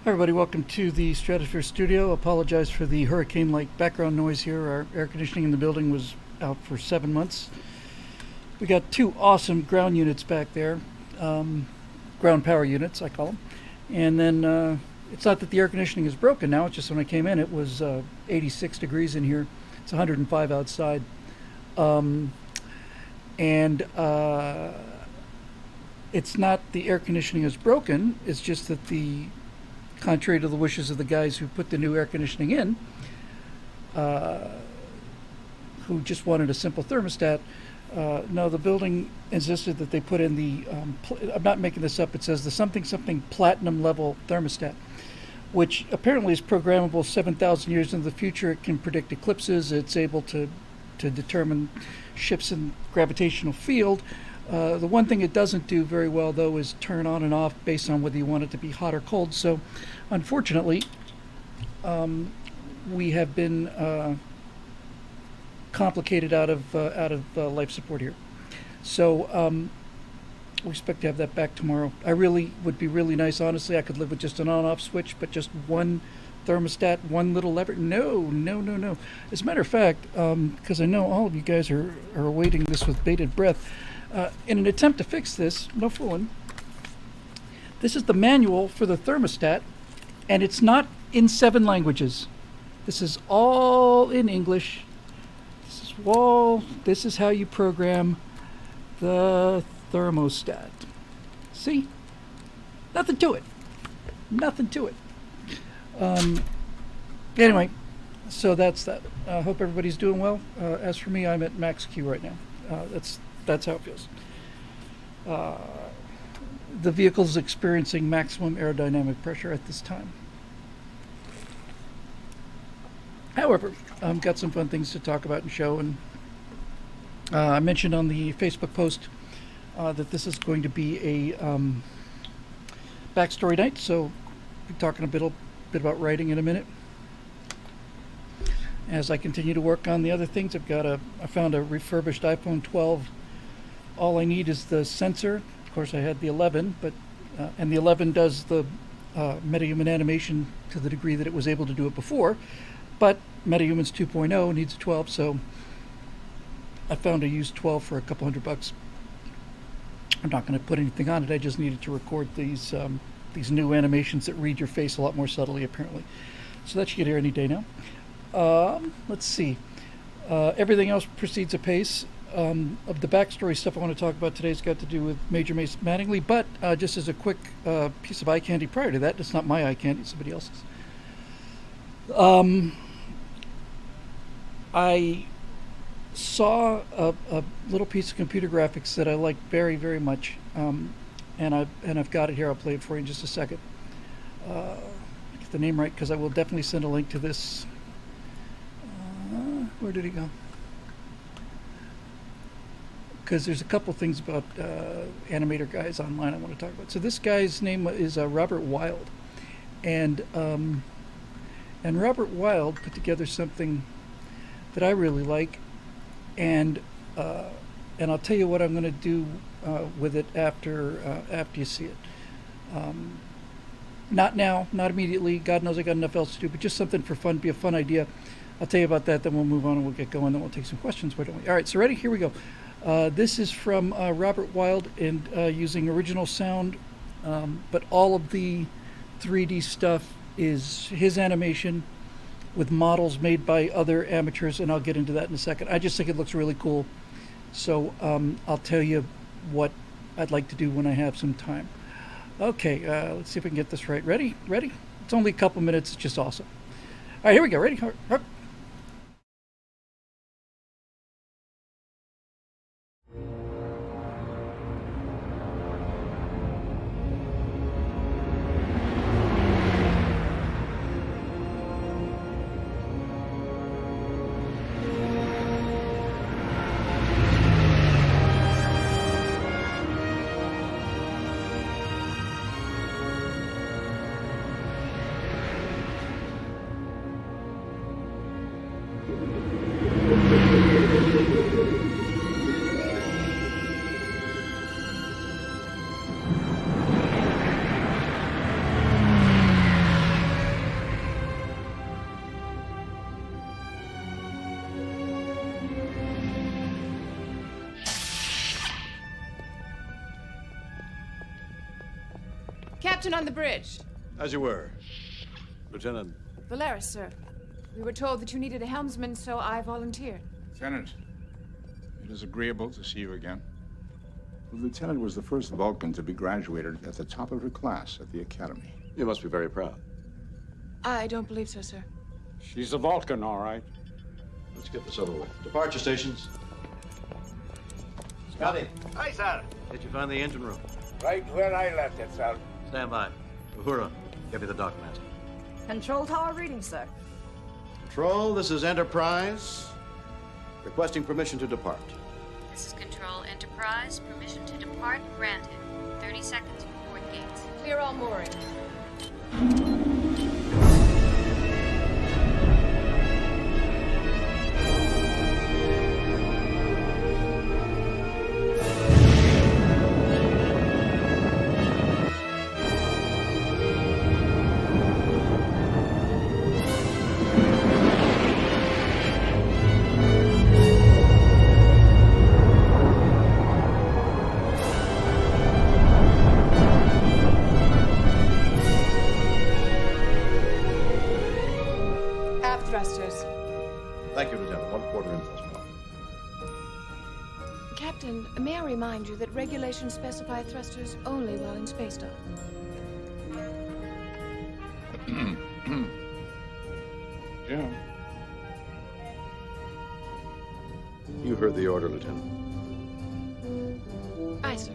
Hi everybody, welcome to the Stratosphere studio. Apologize for the hurricane-like background noise here. Our air conditioning in the building was out for 7 months. We got two awesome ground units back there, ground power units I call them. And then it's not that the air conditioning is broken now, it's just when I came in it was 86 degrees in here. It's 105 outside. And it's not the air conditioning is broken, it's just that contrary to the wishes of the guys who put the new air conditioning in, who just wanted a simple thermostat. No, the building insisted that they put in the, I'm not making this up, it says the something something platinum level thermostat, which apparently is programmable 7,000 years into the future. It can predict eclipses, it's able to determine shifts in gravitational field. The one thing it doesn't do very well, though, is turn on and off based on whether you want it to be hot or cold. So, unfortunately, we have been complicated out of life support here. So, we expect to have that back tomorrow. I really would be really nice, honestly. I could live with just an on-off switch, but just one thermostat, one little lever. No. As a matter of fact, because I know all of you guys are awaiting this with bated breath. In an attempt to fix this, no fooling, this is the manual for the thermostat, and it's not in 7 languages. This is all in English. This is how you program the thermostat. See? Nothing to it. Anyway, so that's that. I hope everybody's doing well. As for me, I'm at max Q right now. That's how it feels. The vehicle is experiencing maximum aerodynamic pressure at this time. However, I've got some fun things to talk about and show. And I mentioned on the Facebook post that this is going to be a backstory night, so we'll be talking a bit about writing in a minute. As I continue to work on the other things, I found a refurbished iPhone 12. All I need is the sensor. Of course, I had the 11, but and the 11 does the MetaHuman animation to the degree that it was able to do it before. But MetaHuman's 2.0 needs a 12, so I found a used 12 for a couple $100. I'm not going to put anything on it. I just needed to record these new animations that read your face a lot more subtly, apparently. So that should get here any day now. Let's see. Everything else proceeds apace. Of the backstory stuff I want to talk about today has got to do with Major Mace Mattingly, but just as a quick piece of eye candy prior to that, it's not my eye candy, it's somebody else's. I saw a little piece of computer graphics that I like very, very much, and I've got it here. I'll play it for you in just a second. Get the name right, because I will definitely send a link to this. Where did he go? Because there's a couple things about animator guys online I want to talk about. So this guy's name is Robert Wild, and Robert Wild put together something that I really like, and I'll tell you what I'm going to do with it after you see it. Not now, not immediately. God knows I got enough else to do, but just something for fun, be a fun idea. I'll tell you about that, then we'll move on and we'll get going, then we'll take some questions, why don't we? All right, so ready? Here we go. This is from Robert Wild, and using original sound, but all of the 3D stuff is his animation with models made by other amateurs, and I'll get into that in a second. I just think it looks really cool, so I'll tell you what I'd like to do when I have some time. Okay, let's see if we can get this right. Ready? It's only a couple minutes, it's just awesome. All right, here we go. Ready? Up. Captain on the bridge. As you were. Lieutenant. Valeris, sir. We were told that you needed a helmsman, so I volunteered. Lieutenant, it is agreeable to see you again. The lieutenant was the first Vulcan to be graduated at the top of her class at the academy. You must be very proud. I don't believe so, sir. She's a Vulcan, all right. Let's get this over with. Departure stations. Scotty. Hi, sir. Did you find the engine room? Right where I left it, sir. Stand by. Uhura, give me the dock master. Control tower reading, sir. Control, this is Enterprise. Requesting permission to depart. This is Control Enterprise. Permission to depart granted. 30 seconds from port gates. Clear all mooring. Aft thrusters. Thank you, Lieutenant. 1/4 impulse power. Captain, may I remind you that regulations specify thrusters only while in spacedock. Jim, You heard the order, Lieutenant. Aye, sir.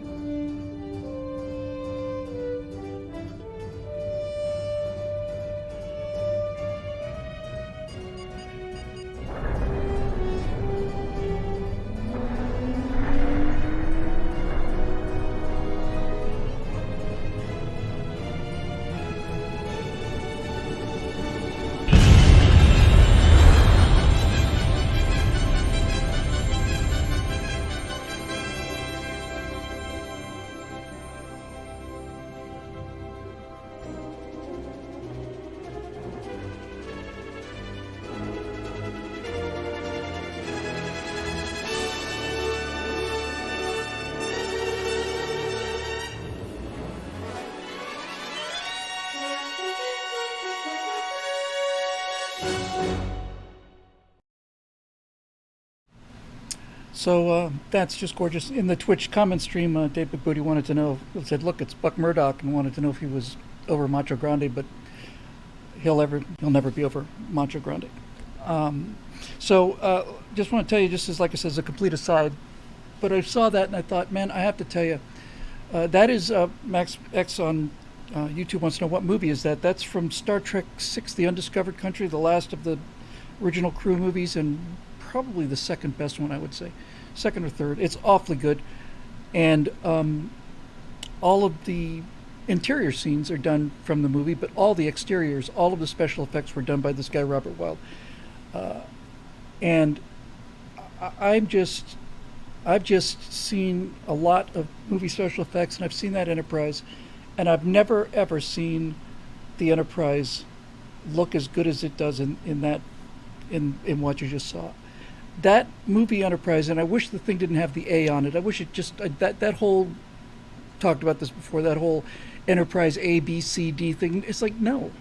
So that's just gorgeous. In the Twitch comment stream, David Booty wanted to know, he said, look, it's Buck Murdoch, and wanted to know if he was over Macho Grande, but he'll never be over Macho Grande. Just want to tell you, just as like I said, as a complete aside, but I saw that and I thought, man, I have to tell you, that is Max X on YouTube wants to know what movie is that. That's from Star Trek VI: The Undiscovered Country, the last of the original crew movies, and probably the second best one, I would say, second or third. It's awfully good, and all of the interior scenes are done from the movie, but all the exteriors, all of the special effects were done by this guy Robert Wild, and I've just seen a lot of movie special effects, and I've seen that Enterprise, and I've never ever seen the Enterprise look as good as it does in what you just saw. That movie Enterprise, and I wish the thing didn't have the A on it. I wish it just that whole, talked about this before, that whole Enterprise A B C D thing. It's like, no,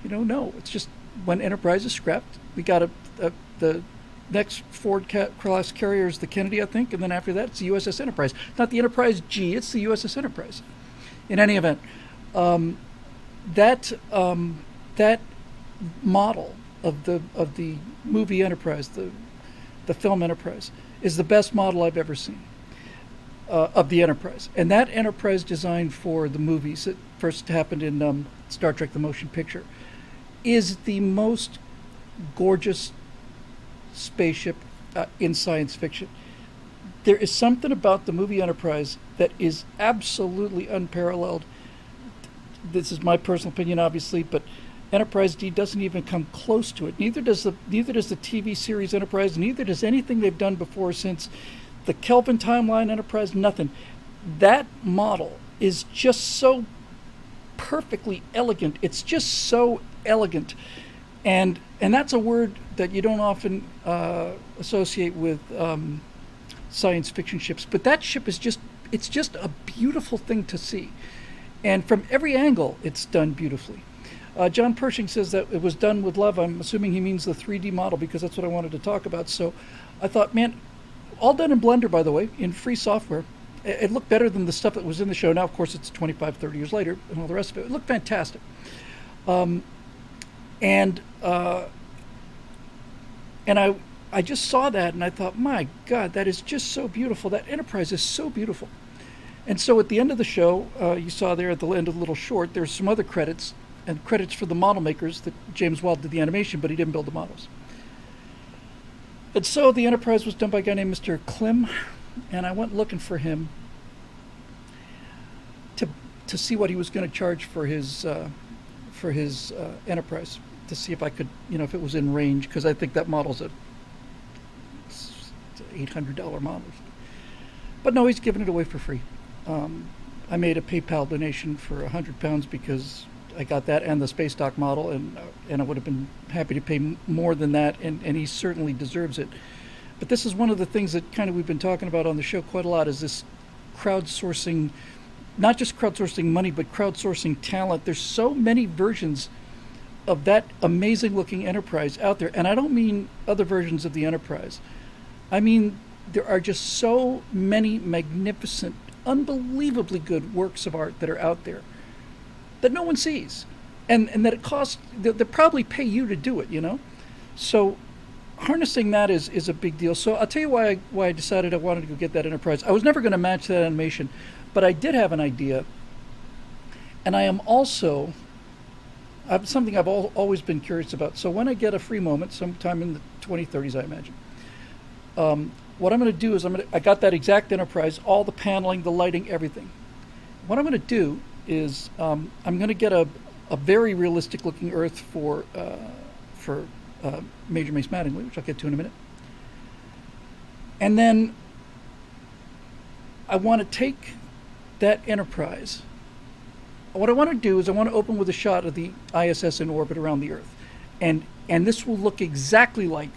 no. It's just when Enterprise is scrapped, we got the next Ford class carrier is the Kennedy, I think, and then after that it's the USS Enterprise. Not the Enterprise G, it's the USS Enterprise. In any event, that model of the movie Enterprise, the film Enterprise, is the best model I've ever seen of the Enterprise. And that Enterprise design for the movies that first happened in Star Trek: The Motion Picture is the most gorgeous spaceship in science fiction. There is something about the movie Enterprise that is absolutely unparalleled. This is my personal opinion, obviously, but Enterprise D doesn't even come close to it. Neither does the TV series Enterprise. Neither does anything they've done before since the Kelvin timeline Enterprise. Nothing. That model is just so perfectly elegant. It's just so elegant, and that's a word that you don't often associate with science fiction ships. But that ship is just a beautiful thing to see. And from every angle, it's done beautifully. John Pershing says that it was done with love. I'm assuming he means the 3D model because that's what I wanted to talk about. So I thought, man, all done in Blender, by the way, in free software. It looked better than the stuff that was in the show. Now, of course, it's 25, 30 years later and all the rest of it. It looked fantastic. And I just saw that and I thought, my God, that is just so beautiful. That Enterprise is so beautiful. And so at the end of the show, you saw there at the end of the little short, there's some other credits, and credits for the model makers that James Wald did the animation, but he didn't build the models. And so the Enterprise was done by a guy named Mr. Klim, and I went looking for him to see what he was going to charge for his Enterprise, to see if I could, if it was in range, because I think that model's a $800 model. But no, he's giving it away for free. I made a PayPal donation for £100 because I got that and the Space Dock model, and I would have been happy to pay more than that, and he certainly deserves it. But this is one of the things that kind of we've been talking about on the show quite a lot, is this crowdsourcing, not just crowdsourcing money, but crowdsourcing talent. There's so many versions of that amazing looking Enterprise out there, and I don't mean other versions of the Enterprise. I mean, there are just so many magnificent, unbelievably good works of art that are out there that no one sees, and that it costs, they'll probably pay you to do it, So harnessing that is a big deal. So I'll tell you why I decided I wanted to go get that Enterprise. I was never going to match that animation, but I did have an idea, and I am also something I've always been curious about. So when I get a free moment, sometime in the 2030s, I imagine, what I'm going to do is I got that exact Enterprise, all the paneling, the lighting, everything. What I'm going to do is I'm going to get a very realistic looking Earth for Major Mace Mattingly, which I'll get to in a minute. And then I want to take that Enterprise. What I want to do is I want to open with a shot of the ISS in orbit around the Earth. And this will look exactly like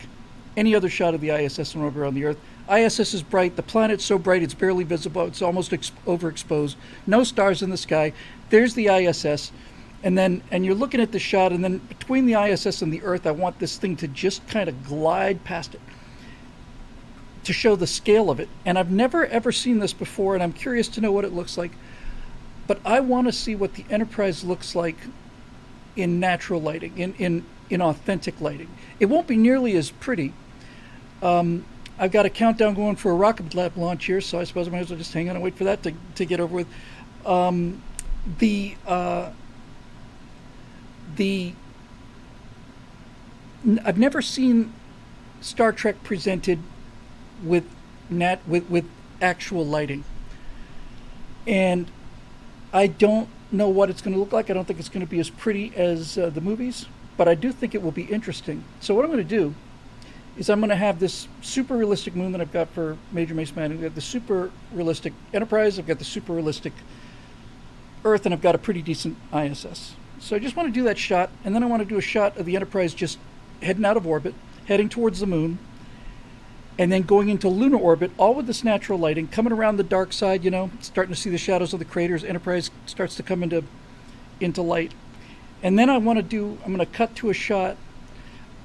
any other shot of the ISS in orbit around the Earth. ISS is bright. The planet's so bright it's barely visible. It's almost overexposed. No stars in the sky. There's the ISS. And you're looking at the shot, and then between the ISS and the Earth, I want this thing to just kind of glide past it to show the scale of it. And I've never, ever seen this before, and I'm curious to know what it looks like. But I want to see what the Enterprise looks like in natural lighting, in authentic lighting. It won't be nearly as pretty. I've got a countdown going for a Rocket Lab launch here, so I suppose I might as well just hang on and wait for that to get over with. I've never seen Star Trek presented with actual lighting, and I don't know what it's going to look like. I don't think it's going to be as pretty as the movies, but I do think it will be interesting. So what I'm going to do is I'm going to have this super realistic moon that I've got for Major Mace Mattingly. I've got the super realistic Enterprise, I've got the super realistic Earth, and I've got a pretty decent ISS. So I just want to do that shot, and then I want to do a shot of the Enterprise just heading out of orbit, heading towards the moon, and then going into lunar orbit, all with this natural lighting, coming around the dark side, starting to see the shadows of the craters. Enterprise starts to come into light. And then I'm going to cut to a shot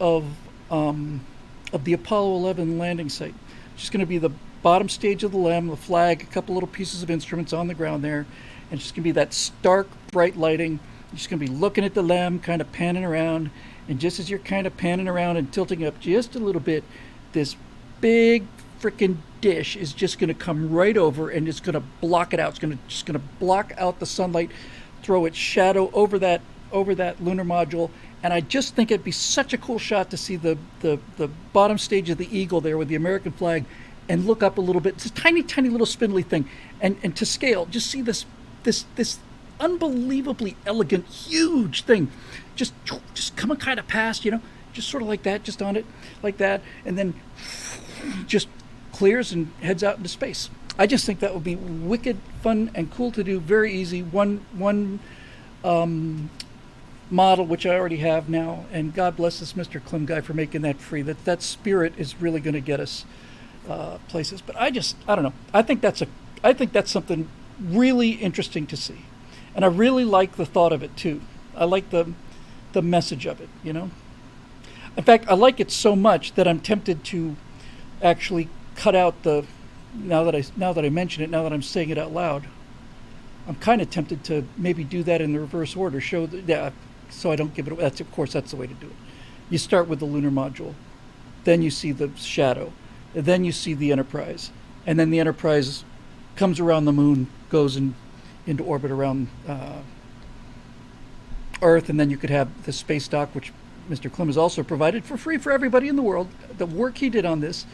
of the Apollo 11 landing site. It's just going to be the bottom stage of the LEM, the flag, a couple little pieces of instruments on the ground there, and it's just going to be that stark, bright lighting. You're just going to be looking at the LEM, kind of panning around, and just as you're kind of panning around and tilting up just a little bit, this big freaking dish is just going to come right over, and it's going to block it out. It's just going to block out the sunlight, throw its shadow over that lunar module. And I just think it'd be such a cool shot to see the bottom stage of the Eagle there with the American flag, and look up a little bit. It's a tiny, tiny little spindly thing, and to scale, just see this unbelievably elegant, huge thing, just coming kind of past, just sort of like that, just on it like that, and then just clears and heads out into space. I just think that would be wicked fun and cool to do. Very easy. One model, which I already have now, and God bless this Mr. Klim guy for making that free. That spirit is really going to get us places. But I don't know. I think that's something really interesting to see. And I really like the thought of it too. I like the message of it, you know. In fact, I like it so much that I'm tempted to actually cut out the. Now that I mention it, now that I'm saying it out loud, I'm kind of tempted to maybe do that in the reverse order. Show so I don't give it away. Of course, that's the way to do it. You start with the lunar module, then you see the shadow, then you see the Enterprise, and then the Enterprise comes around the moon, goes into orbit around Earth, and then you could have the space dock, which Mr. Klim has also provided for free for everybody in the world. The work he did on this,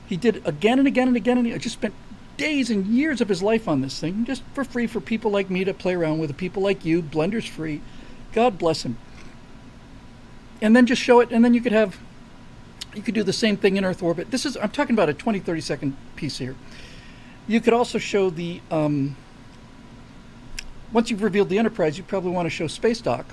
he did again and again and again, and he just spent days and years of his life on this thing, just for free for people like me to play around with, people like you. Blender's free. God bless him. And then just show it, and then you could do the same thing in Earth orbit. I'm talking about a 20, 30-second piece here. You could also show the, once you've revealed the Enterprise, you probably want to show space dock.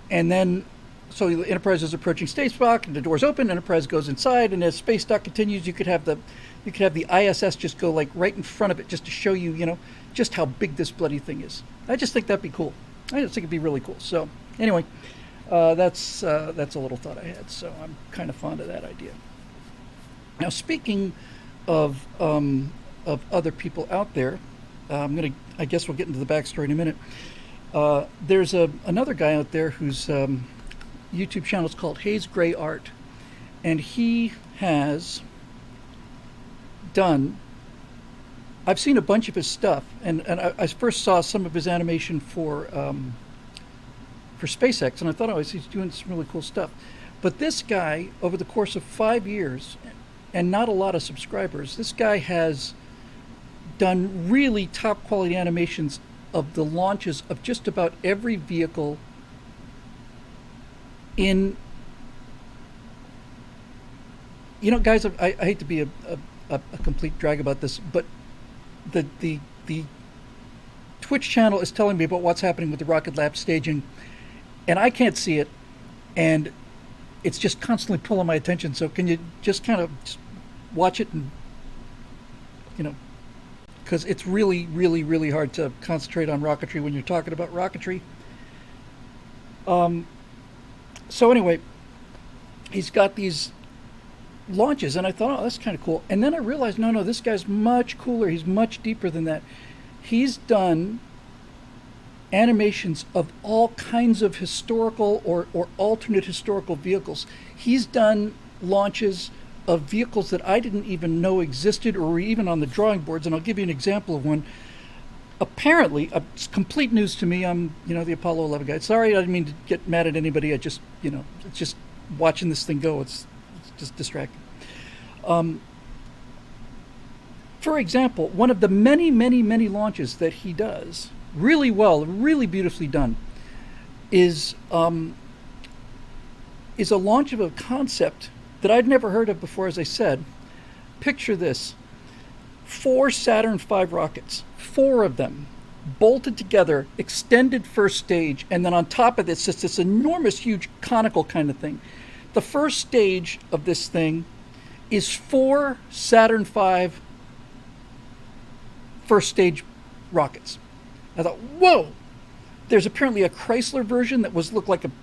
And then, so the Enterprise is approaching space dock, and the doors open, Enterprise goes inside, and as space dock continues, you could have the ISS just go like right in front of it, just to show you, you know, just how big this bloody thing is. I just think that'd be cool. I just think it'd be really cool. So anyway, that's a little thought I had. So I'm kind of fond of that idea. Now, speaking of other people out there, I guess we'll get into the backstory in a minute. There's another guy out there whose YouTube channel is called Hayes Gray Art, and he has done. I've seen a bunch of his stuff, and I first saw some of his animation for SpaceX, and I thought, oh, he's doing some really cool stuff. But this guy, over the course of 5 years, and not a lot of subscribers, this guy has done really top quality animations of the launches of just about every vehicle in. You know, guys, I hate to be a complete drag about this, but the Twitch channel is telling me about what's happening with the Rocket Lab staging, and I can't see it, and it's just constantly pulling my attention. So can you just kind of just watch it, and you know, because it's really, really, really hard to concentrate on rocketry when you're talking about rocketry. So anyway, he's got these launches, and I thought, oh, that's kind of cool. And then I realized, no, this guy's much cooler. He's much deeper than that. He's done animations of all kinds of historical or alternate historical vehicles. He's done launches of vehicles that I didn't even know existed or were even on the drawing boards. And I'll give you an example of one. Apparently, it's complete news to me. I'm, the Apollo 11 guy. Sorry, I didn't mean to get mad at anybody. I just, it's just watching this thing go. It's just distracting. For example, one of the many, many, many launches that he does really well, really beautifully done, is a launch of a concept that I'd never heard of before. As I said, picture this: 4 Saturn V rockets, 4 of them bolted together, extended first stage, and then on top of this, it's this enormous, huge conical kind of thing. The first stage of this thing is 4 Saturn V first stage rockets. I thought, whoa! There's apparently a Chrysler version that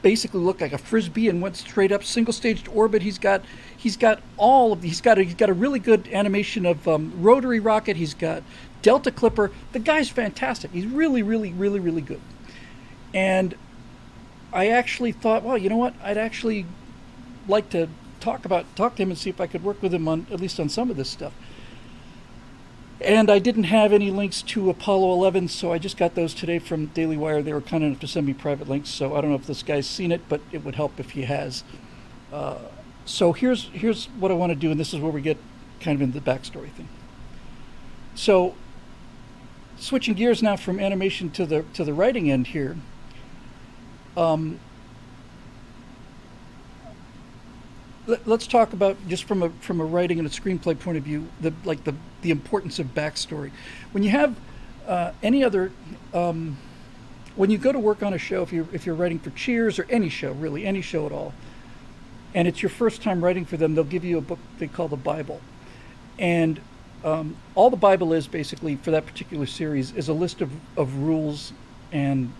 basically looked like a frisbee and went straight up, single stage to orbit. He's got a really good animation of rotary rocket. He's got Delta Clipper. The guy's fantastic. He's really, really, really, really good. And I actually thought, well, you know what? I'd actually like to talk to him and see if I could work with him on at least on some of this stuff. And I didn't have any links to Apollo 11, so I just got those today from Daily Wire. They were kind enough to send me private links, so I don't know if this guy's seen it, but it would help if he has. So here's what I want to do, and this is where we get kind of into the backstory thing. So, switching gears now from animation to the writing end here. Let's talk about, just from a writing and a screenplay point of view, the importance of backstory. When you have any other, when you go to work on a show, if you're writing for Cheers or any show, really any show at all, and it's your first time writing for them, they'll give you a book they call the Bible, and all the Bible is basically for that particular series is a list of rules and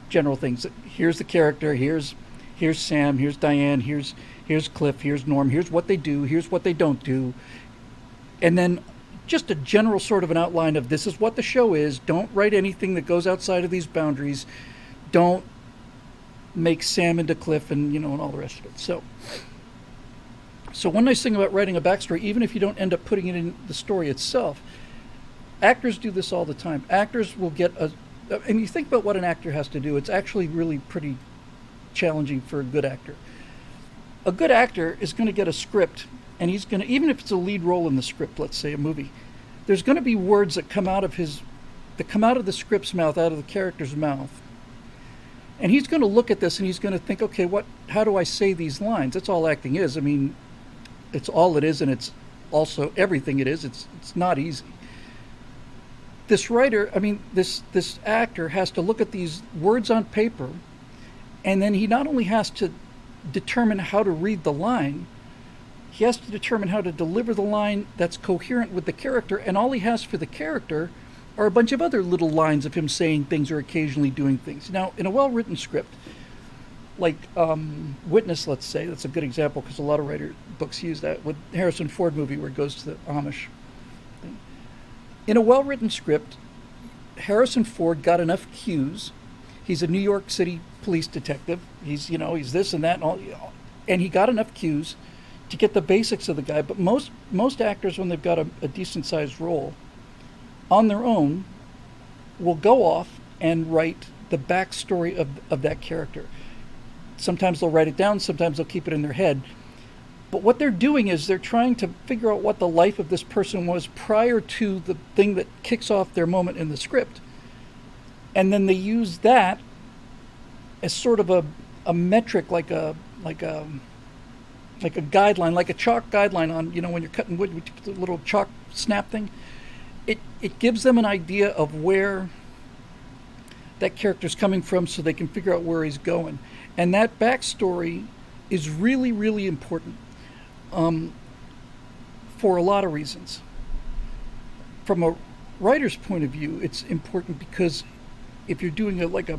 general things. Here's the character. Here's Sam. Here's Diane. Here's Cliff. Here's Norm. Here's what they do. Here's what they don't do. And then just a general sort of an outline of this is what the show is. Don't write anything that goes outside of these boundaries. Don't make Sam into Cliff and and all the rest of it. So one nice thing about writing a backstory, even if you don't end up putting it in the story itself, actors do this all the time. Actors will get and you think about what an actor has to do, it's actually really pretty challenging for a good actor. A good actor is going to get a script, and he's going to, even if it's a lead role in the script, let's say a movie, there's going to be words that come out of the script's mouth, out of the character's mouth. And he's going to look at this and he's going to think, okay, how do I say these lines? That's all acting is. I mean, it's all it is, and it's also everything it is. It's not easy. This writer, this actor has to look at these words on paper, and then he not only has to determine how to read the line, he has to determine how to deliver the line that's coherent with the character, and all he has for the character are a bunch of other little lines of him saying things or occasionally doing things. Now, in a well-written script, like Witness, let's say, that's a good example because a lot of writer books use that, with Harrison Ford movie where it goes to the Amish thing. In a well-written script, Harrison Ford got enough cues. He's a New York City police detective. He's this and that, and all, and he got enough cues to get the basics of the guy. But most actors, when they've got a decent-sized role, on their own, will go off and write the backstory of that character. Sometimes they'll write it down, sometimes they'll keep it in their head. But what they're doing is they're trying to figure out what the life of this person was prior to the thing that kicks off their moment in the script. And then they use that as sort of a metric, like a guideline, like a chalk guideline on, when you're cutting wood with the little chalk snap thing. It gives them an idea of where that character's coming from so they can figure out where he's going. And that backstory is really, really important for a lot of reasons. From a writer's point of view, it's important because if you're doing a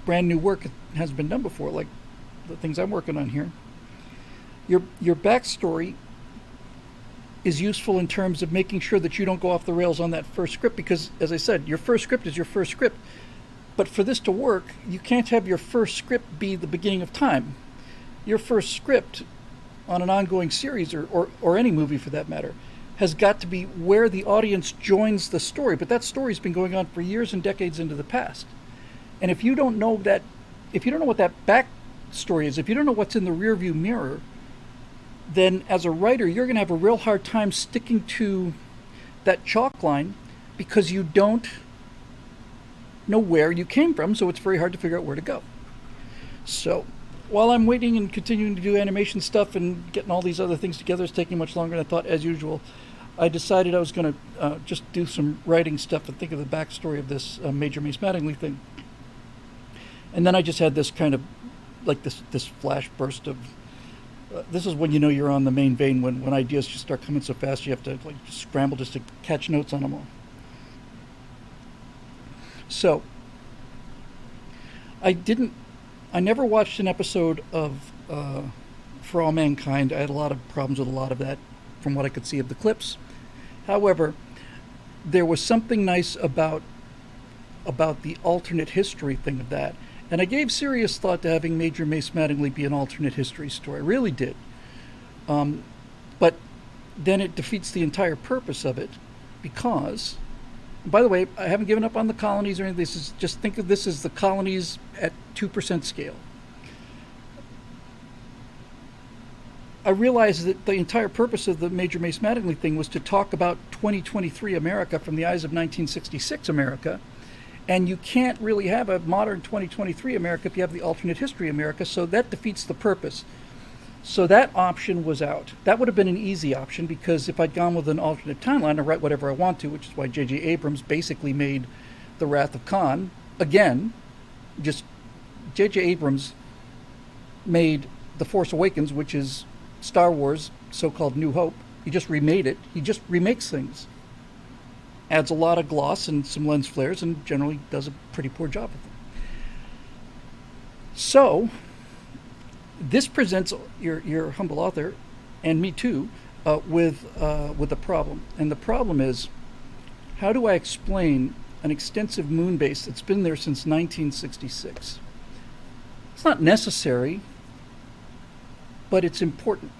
brand new work that hasn't been done before, like the things I'm working on here, your backstory is useful in terms of making sure that you don't go off the rails on that first script, because, as I said, your first script is your first script. But for this to work, you can't have your first script be the beginning of time. Your first script on an ongoing series, or any movie for that matter, has got to be where the audience joins the story. But that story's been going on for years and decades into the past. And if you don't know what that backstory is, if you don't know what's in the rearview mirror, then as a writer, you're going to have a real hard time sticking to that chalk line because you don't know where you came from, so it's very hard to figure out where to go. So while I'm waiting and continuing to do animation stuff and getting all these other things together, it's taking much longer than I thought, as usual. I decided I was going to just do some writing stuff and think of the backstory of this Major Mace Mattingly thing. And then I just had this kind of, like this flash burst of, this is when you know you're on the main vein, when ideas just start coming so fast you have to scramble just to catch notes on them all. So, I never watched an episode of For All Mankind. I had a lot of problems with a lot of that from what I could see of the clips. However, there was something nice about the alternate history thing of that. And I gave serious thought to having Major Mace Mattingly be an alternate history story. I really did. But then it defeats the entire purpose of it because, by the way, I haven't given up on the colonies or anything. This is just, think of this as the colonies at 2% scale. I realized that the entire purpose of the Major Mace Mattingly thing was to talk about 2023 America from the eyes of 1966 America. And you can't really have a modern 2023 America if you have the alternate history America, so that defeats the purpose. So that option was out. That would have been an easy option, because if I'd gone with an alternate timeline, I write whatever I want to, which is why J.J. Abrams basically made The Wrath of Khan. Again, just J.J. Abrams made The Force Awakens, which is Star Wars, so-called New Hope. He just remade it. He just remakes things. Adds a lot of gloss and some lens flares, and generally does a pretty poor job of them. So, this presents your humble author, and me too, with a problem. And the problem is, how do I explain an extensive moon base that's been there since 1966? It's not necessary, but it's important.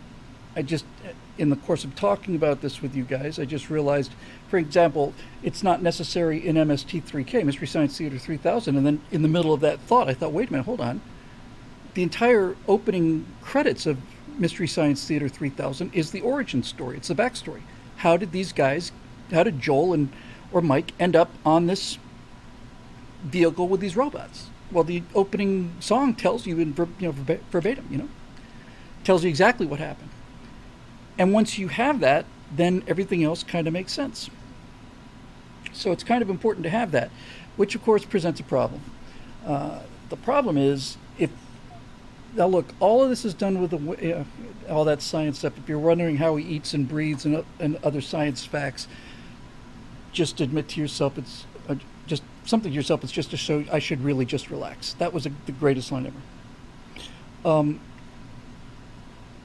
In the course of talking about this with you guys, I just realized, for example, it's not necessary in MST3K, Mystery Science Theater 3000. And then in the middle of that thought, I thought, wait a minute, hold on. The entire opening credits of Mystery Science Theater 3000 is the origin story. It's the backstory. How did Joel or Mike end up on this vehicle with these robots? Well, the opening song tells you in verbatim, tells you exactly what happened. And once you have that, then everything else kind of makes sense. So it's kind of important to have that, which of course presents a problem. The problem is, now look, all of this is done with all that science stuff. If you're wondering how he eats and breathes and other science facts, just admit to yourself it's just something to yourself. It's just to show I should really just relax. That was the greatest line ever.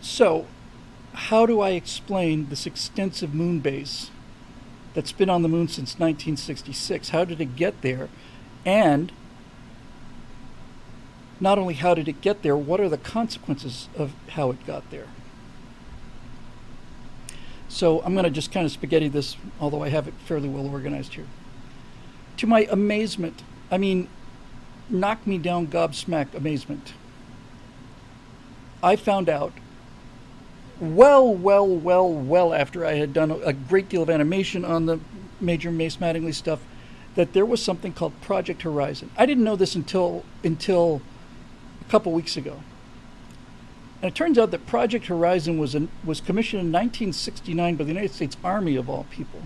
So, how do I explain this extensive moon base that's been on the moon since 1966? How did it get there? And not only how did it get there, what are the consequences of how it got there? So I'm going to just kind of spaghetti this, although I have it fairly well organized here. To my amazement, knock me down gobsmacked amazement, I found out well after I had done a great deal of animation on the Major Mace Mattingly stuff, that there was something called Project Horizon. I didn't know this until a couple weeks ago. And it turns out that Project Horizon was commissioned in 1969 by the United States Army, of all people.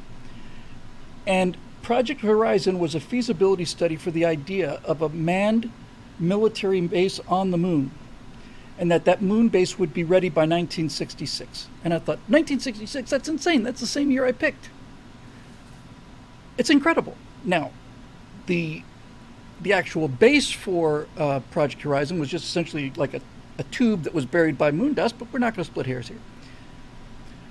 And Project Horizon was a feasibility study for the idea of a manned military base on the moon, and that moon base would be ready by 1966. And I thought, 1966, that's insane. That's the same year I picked. It's incredible. Now, the actual base for Project Horizon was just essentially like a tube that was buried by moon dust, but we're not going to split hairs here.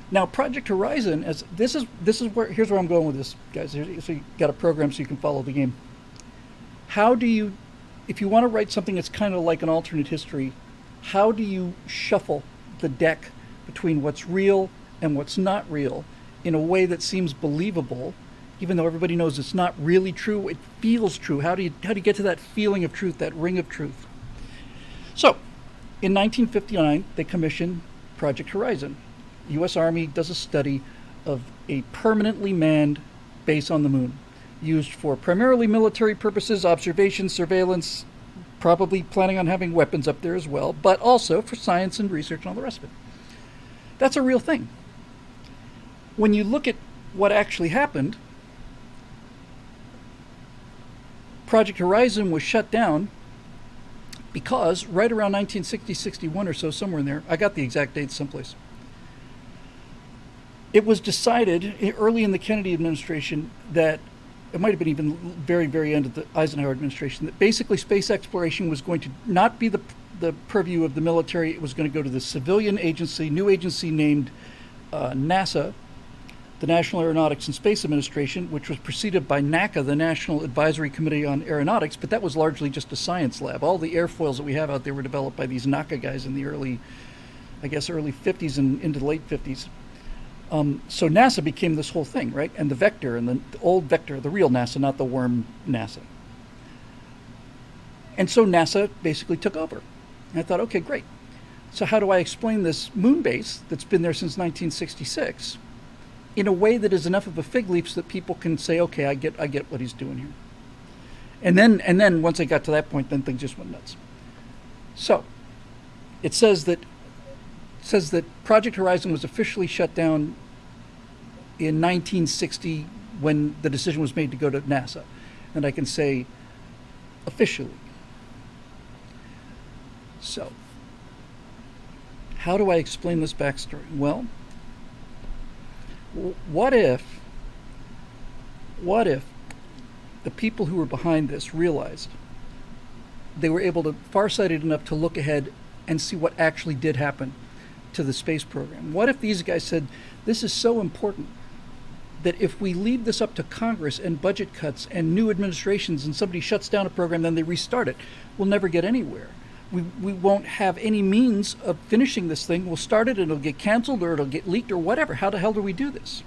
Now, Project Horizon, here's where I'm going with this, guys. So you got a program so you can follow the game. How do you, if you want to write something that's kind of like an alternate history, how do you shuffle the deck between what's real and what's not real in a way that seems believable, even though everybody knows it's not really true? It feels true. How do you get to that feeling of truth, that ring of truth? So, in 1959, they commissioned Project Horizon. The U.S. Army does a study of a permanently manned base on the moon, used for primarily military purposes, observation, surveillance, probably planning on having weapons up there as well, but also for science and research and all the rest of it. That's a real thing. When you look at what actually happened, Project Horizon was shut down because right around 1960-61 or so, somewhere in there, I got the exact date someplace, it was decided early in the Kennedy administration that, it might have been even very, very end of the Eisenhower administration, that basically space exploration was going to not be the purview of the military. It was going to go to the civilian agency, new agency named NASA, the National Aeronautics and Space Administration, which was preceded by NACA, the National Advisory Committee on Aeronautics, but that was largely just a science lab. All the airfoils that we have out there were developed by these NACA guys in the early 50s and into the late 50s. So NASA became this whole thing, right? And the Vector, and the old Vector, the real NASA, not the worm NASA. And so NASA basically took over. And I thought, okay, great. So how do I explain this moon base that's been there since 1966 in a way that is enough of a fig leaf so that people can say, okay, I get what he's doing here. And then once I got to that point, then things just went nuts. So it says that Project Horizon was officially shut down in 1960 when the decision was made to go to NASA. And I can say officially. So, how do I explain this backstory? Well, what if the people who were behind this realized they were able to, farsighted enough to look ahead and see what actually did happen to the space program. What if these guys said, this is so important that if we leave this up to Congress and budget cuts and new administrations and somebody shuts down a program, then they restart it, we'll never get anywhere. We won't have any means of finishing this thing. We'll start it and it'll get canceled or it'll get leaked or whatever. How the hell do we do this?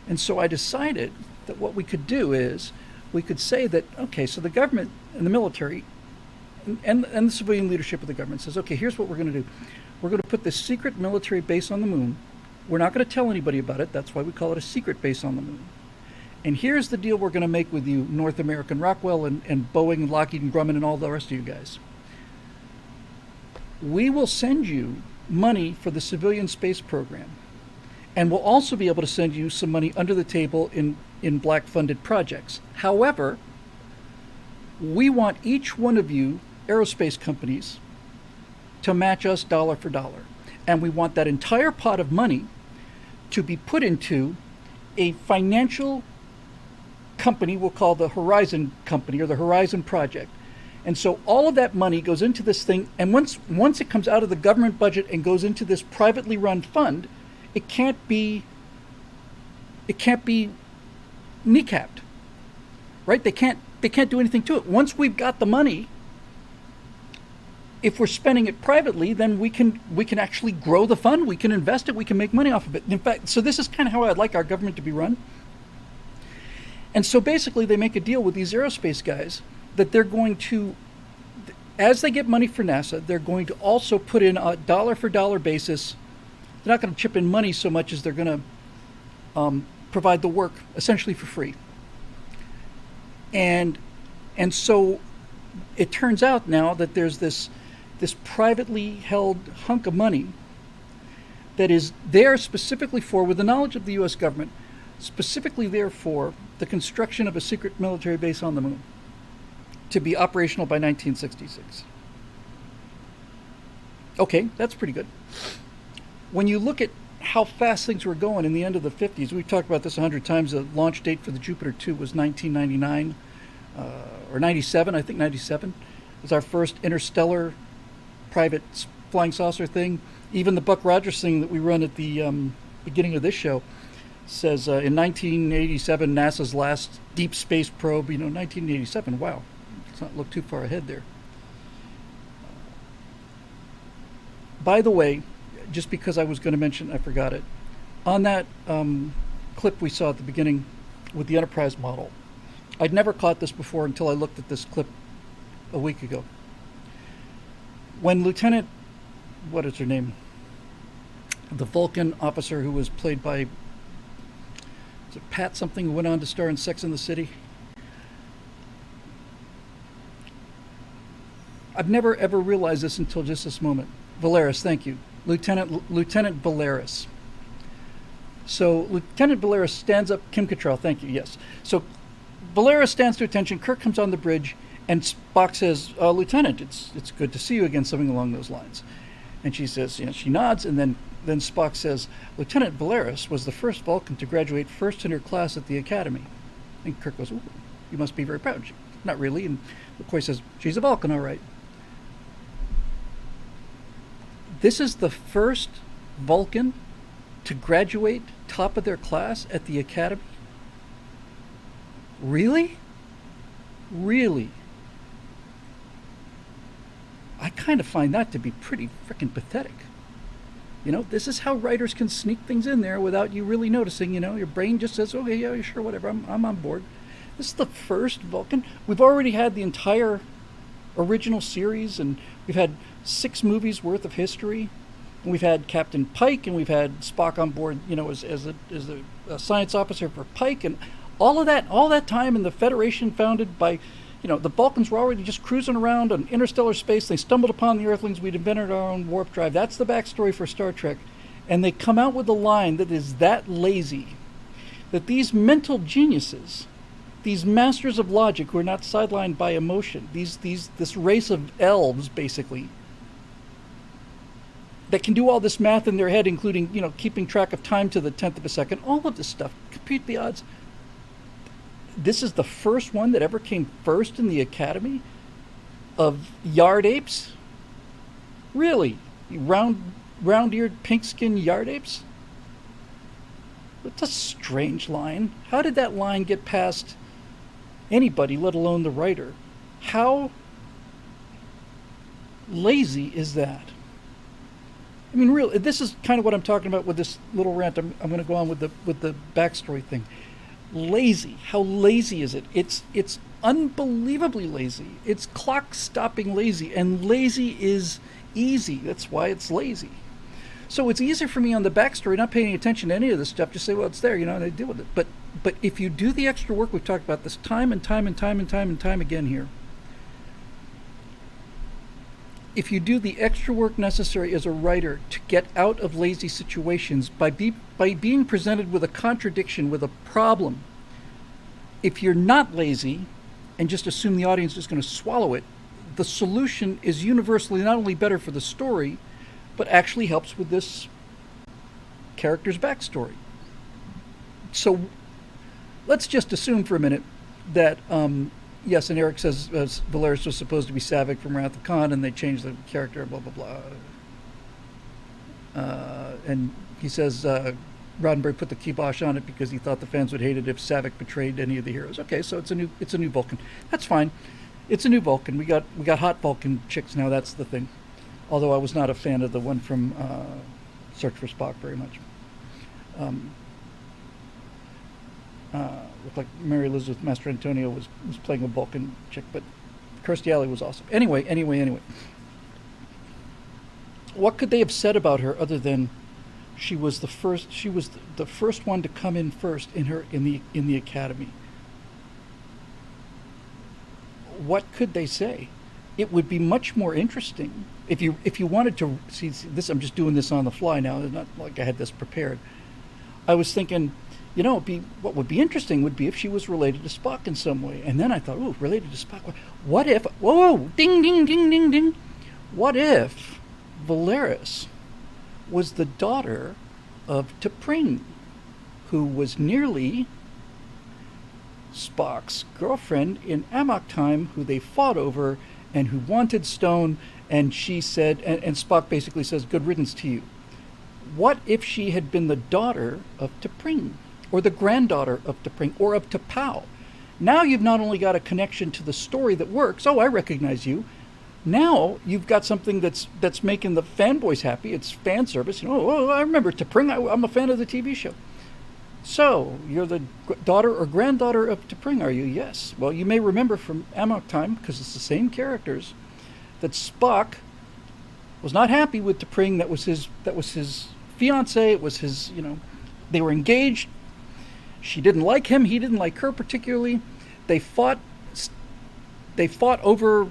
And so I decided that what we could do is we could say that, okay, so the government and the military and the civilian leadership of the government says, okay, here's what we're going to do. We're going to put this secret military base on the moon. We're not going to tell anybody about it. That's why we call it a secret base on the moon. And here's the deal we're going to make with you, North American Rockwell and Boeing and Lockheed and Grumman and all the rest of you guys. We will send you money for the civilian space program. And we'll also be able to send you some money under the table in black funded projects. However, we want each one of you aerospace companies to match us dollar for dollar. And we want that entire pot of money to be put into a financial company we'll call the Horizon Company or the Horizon Project. And so all of that money goes into this thing, and once it comes out of the government budget and goes into this privately run fund, it can't be kneecapped. Right? They can't do anything to it. Once we've got the money, if we're spending it privately, then we can actually grow the fund, we can invest it, we can make money off of it. In fact, so this is kind of how I'd like our government to be run. And so basically they make a deal with these aerospace guys that they're going to, as they get money for NASA, they're going to also put in a dollar for dollar basis. They're not going to chip in money so much as they're going to provide the work essentially for free. And so it turns out now that there's this privately held hunk of money that is there specifically for, with the knowledge of the U.S. government, specifically there for the construction of a secret military base on the moon to be operational by 1966. Okay, that's pretty good. When you look at how fast things were going in the end of the 50s, we've talked about this 100 times, the launch date for the Jupiter 2 was 1999, or 97, I think 97. It was our first interstellar private flying saucer thing. Even the Buck Rogers thing that we run at the beginning of this show says in 1987, NASA's last deep space probe, 1987, wow. Let's not look too far ahead there. By the way, just because I was going to mention, I forgot it. On that clip we saw at the beginning with the Enterprise model, I'd never caught this before until I looked at this clip a week ago. When Lieutenant, what is her name? The Vulcan officer who was played by, is it Pat something, who went on to star in Sex and the City? I've never ever realized this until just this moment. Valeris, thank you. Lieutenant Valeris. So Lieutenant Valeris stands up, Kim Cattrall, thank you, yes. So Valeris stands to attention, Kirk comes on the bridge, and Spock says, Lieutenant, it's good to see you again, something along those lines. And she says, she nods, and then Spock says, Lieutenant Valeris was the first Vulcan to graduate first in her class at the Academy. And Kirk goes, ooh, you must be very proud. She, not really. And McCoy says, she's a Vulcan, all right. This is the first Vulcan to graduate top of their class at the Academy? Really? Really? I kind of find that to be pretty freaking pathetic. This is how writers can sneak things in there without you really noticing. Your brain just says, okay, yeah, sure, whatever, I'm on board. This is the first Vulcan. We've already had the entire original series, and we've had 6 movies worth of history. And we've had Captain Pike, and we've had Spock on board, as a science officer for Pike, and all of that time in the Federation founded by, the Vulcans were already just cruising around on interstellar space. They stumbled upon the Earthlings. We'd invented our own warp drive. That's the backstory for Star Trek. And they come out with a line that is that lazy, that these mental geniuses, these masters of logic who are not sidelined by emotion, this race of elves, basically, that can do all this math in their head, including, keeping track of time to the 10th of a second, all of this stuff, compute the odds. This is the first one that ever came first in the Academy? of yard apes? Really? Round-eared, pink-skinned yard apes? That's a strange line. How did that line get past anybody, let alone the writer? How lazy is that? I mean, really, this is kind of what I'm talking about with this little rant. I'm going to go on with the backstory thing. Lazy. How lazy is it? It's unbelievably lazy. It's clock-stopping lazy, and lazy is easy. That's why it's lazy. So it's easier for me on the backstory, not paying attention to any of this stuff, just say, well, it's there, and I deal with it. But if you do the extra work, we've talked about this time and time again here. If you do the extra work necessary as a writer to get out of lazy situations by being presented with a contradiction, with a problem, if you're not lazy and just assume the audience is going to swallow it, the solution is universally not only better for the story, but actually helps with this character's backstory. So let's just assume for a minute that, yes, and Eric says Valeris was supposed to be Savick from Wrath of Khan, and they changed the character, blah, blah, blah. And he says Roddenberry put the kibosh on it because he thought the fans would hate it if Savick betrayed any of the heroes. Okay, so it's a new Vulcan. That's fine. It's a new Vulcan. We got hot Vulcan chicks now. That's the thing. Although I was not a fan of the one from Search for Spock very much. Looked like Mary Elizabeth Master Antonio was playing a Vulcan chick, but Kirstie Alley was awesome. Anyway. What could they have said about her other than she was the first one to come in first in the academy? What could they say? It would be much more interesting if you wanted to see this. I'm just doing this on the fly now. It's not like I had this prepared. I was thinking, what would be interesting would be if she was related to Spock in some way. And then I thought, ooh, related to Spock. What if? Whoa! Ding, ding, ding, ding, ding. What if Valeris was the daughter of T'Pring, who was nearly Spock's girlfriend in Amok Time, who they fought over and who wanted Stone, and she said, and Spock basically says, good riddance to you. What if she had been the daughter of T'Pring, or the granddaughter of T'Pring, or of T'Pau? Now you've not only got a connection to the story that works, oh, I recognize you. Now you've got something that's making the fanboys happy. It's fan service. Oh, I remember T'Pring. I'm a fan of the TV show. So, you're the daughter or granddaughter of T'Pring, are you? Yes. Well, you may remember from Amok Time, because it's the same characters, that Spock was not happy with T'Pring. That was his fiancée. It was his, they were engaged. She didn't like him. He didn't like her particularly. They fought over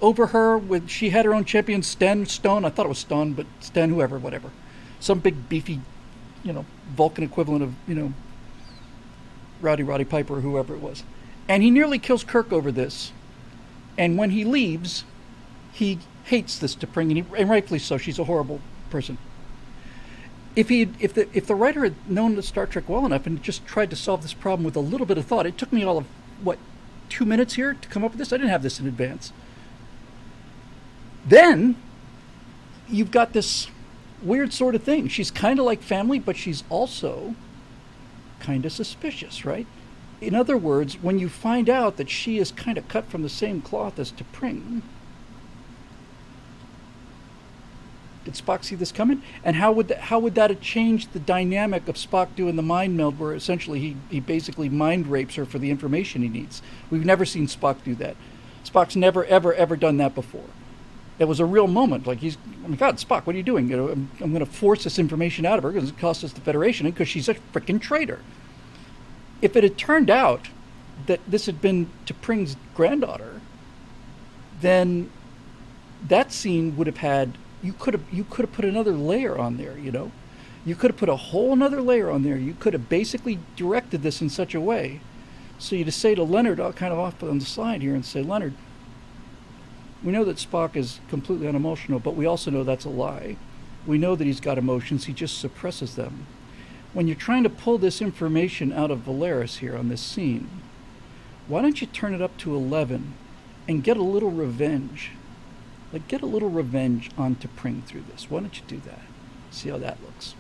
her. She had her own champion, Stone. I thought it was Stone, but Sten, whoever, whatever. Some big beefy, Vulcan equivalent of, Roddy Piper or whoever it was. And he nearly kills Kirk over this. And when he leaves, he hates this T'Pring, and rightfully so. She's a horrible person. If the writer had known the Star Trek well enough and just tried to solve this problem with a little bit of thought, it took me all of, 2 minutes here to come up with this? I didn't have this in advance. Then, you've got this weird sort of thing. She's kind of like family, but she's also kind of suspicious, right? In other words, when you find out that she is kind of cut from the same cloth as T'Pring, did Spock see this coming? And how would that have changed the dynamic of Spock doing the mind meld, where essentially he basically mind rapes her for the information he needs? We've never seen Spock do that. Spock's never, ever done that before. It was a real moment. Like, oh my God, Spock, what are you doing? I'm going to force this information out of her because it costs us the Federation, because she's a freaking traitor. If it had turned out that this had been T'Pring's granddaughter, then that scene would have had, you could have put another layer on there, You could have put a whole other layer on there. You could have basically directed this in such a way. So you just say to Leonard, kind of off on the side here, and say, Leonard, we know that Spock is completely unemotional, but we also know that's a lie. We know that he's got emotions, he just suppresses them. When you're trying to pull this information out of Valeris here on this scene, why don't you turn it up to 11 and get a little revenge. Like, get a little revenge on T'Pring through this. Why don't you do that? See how that looks.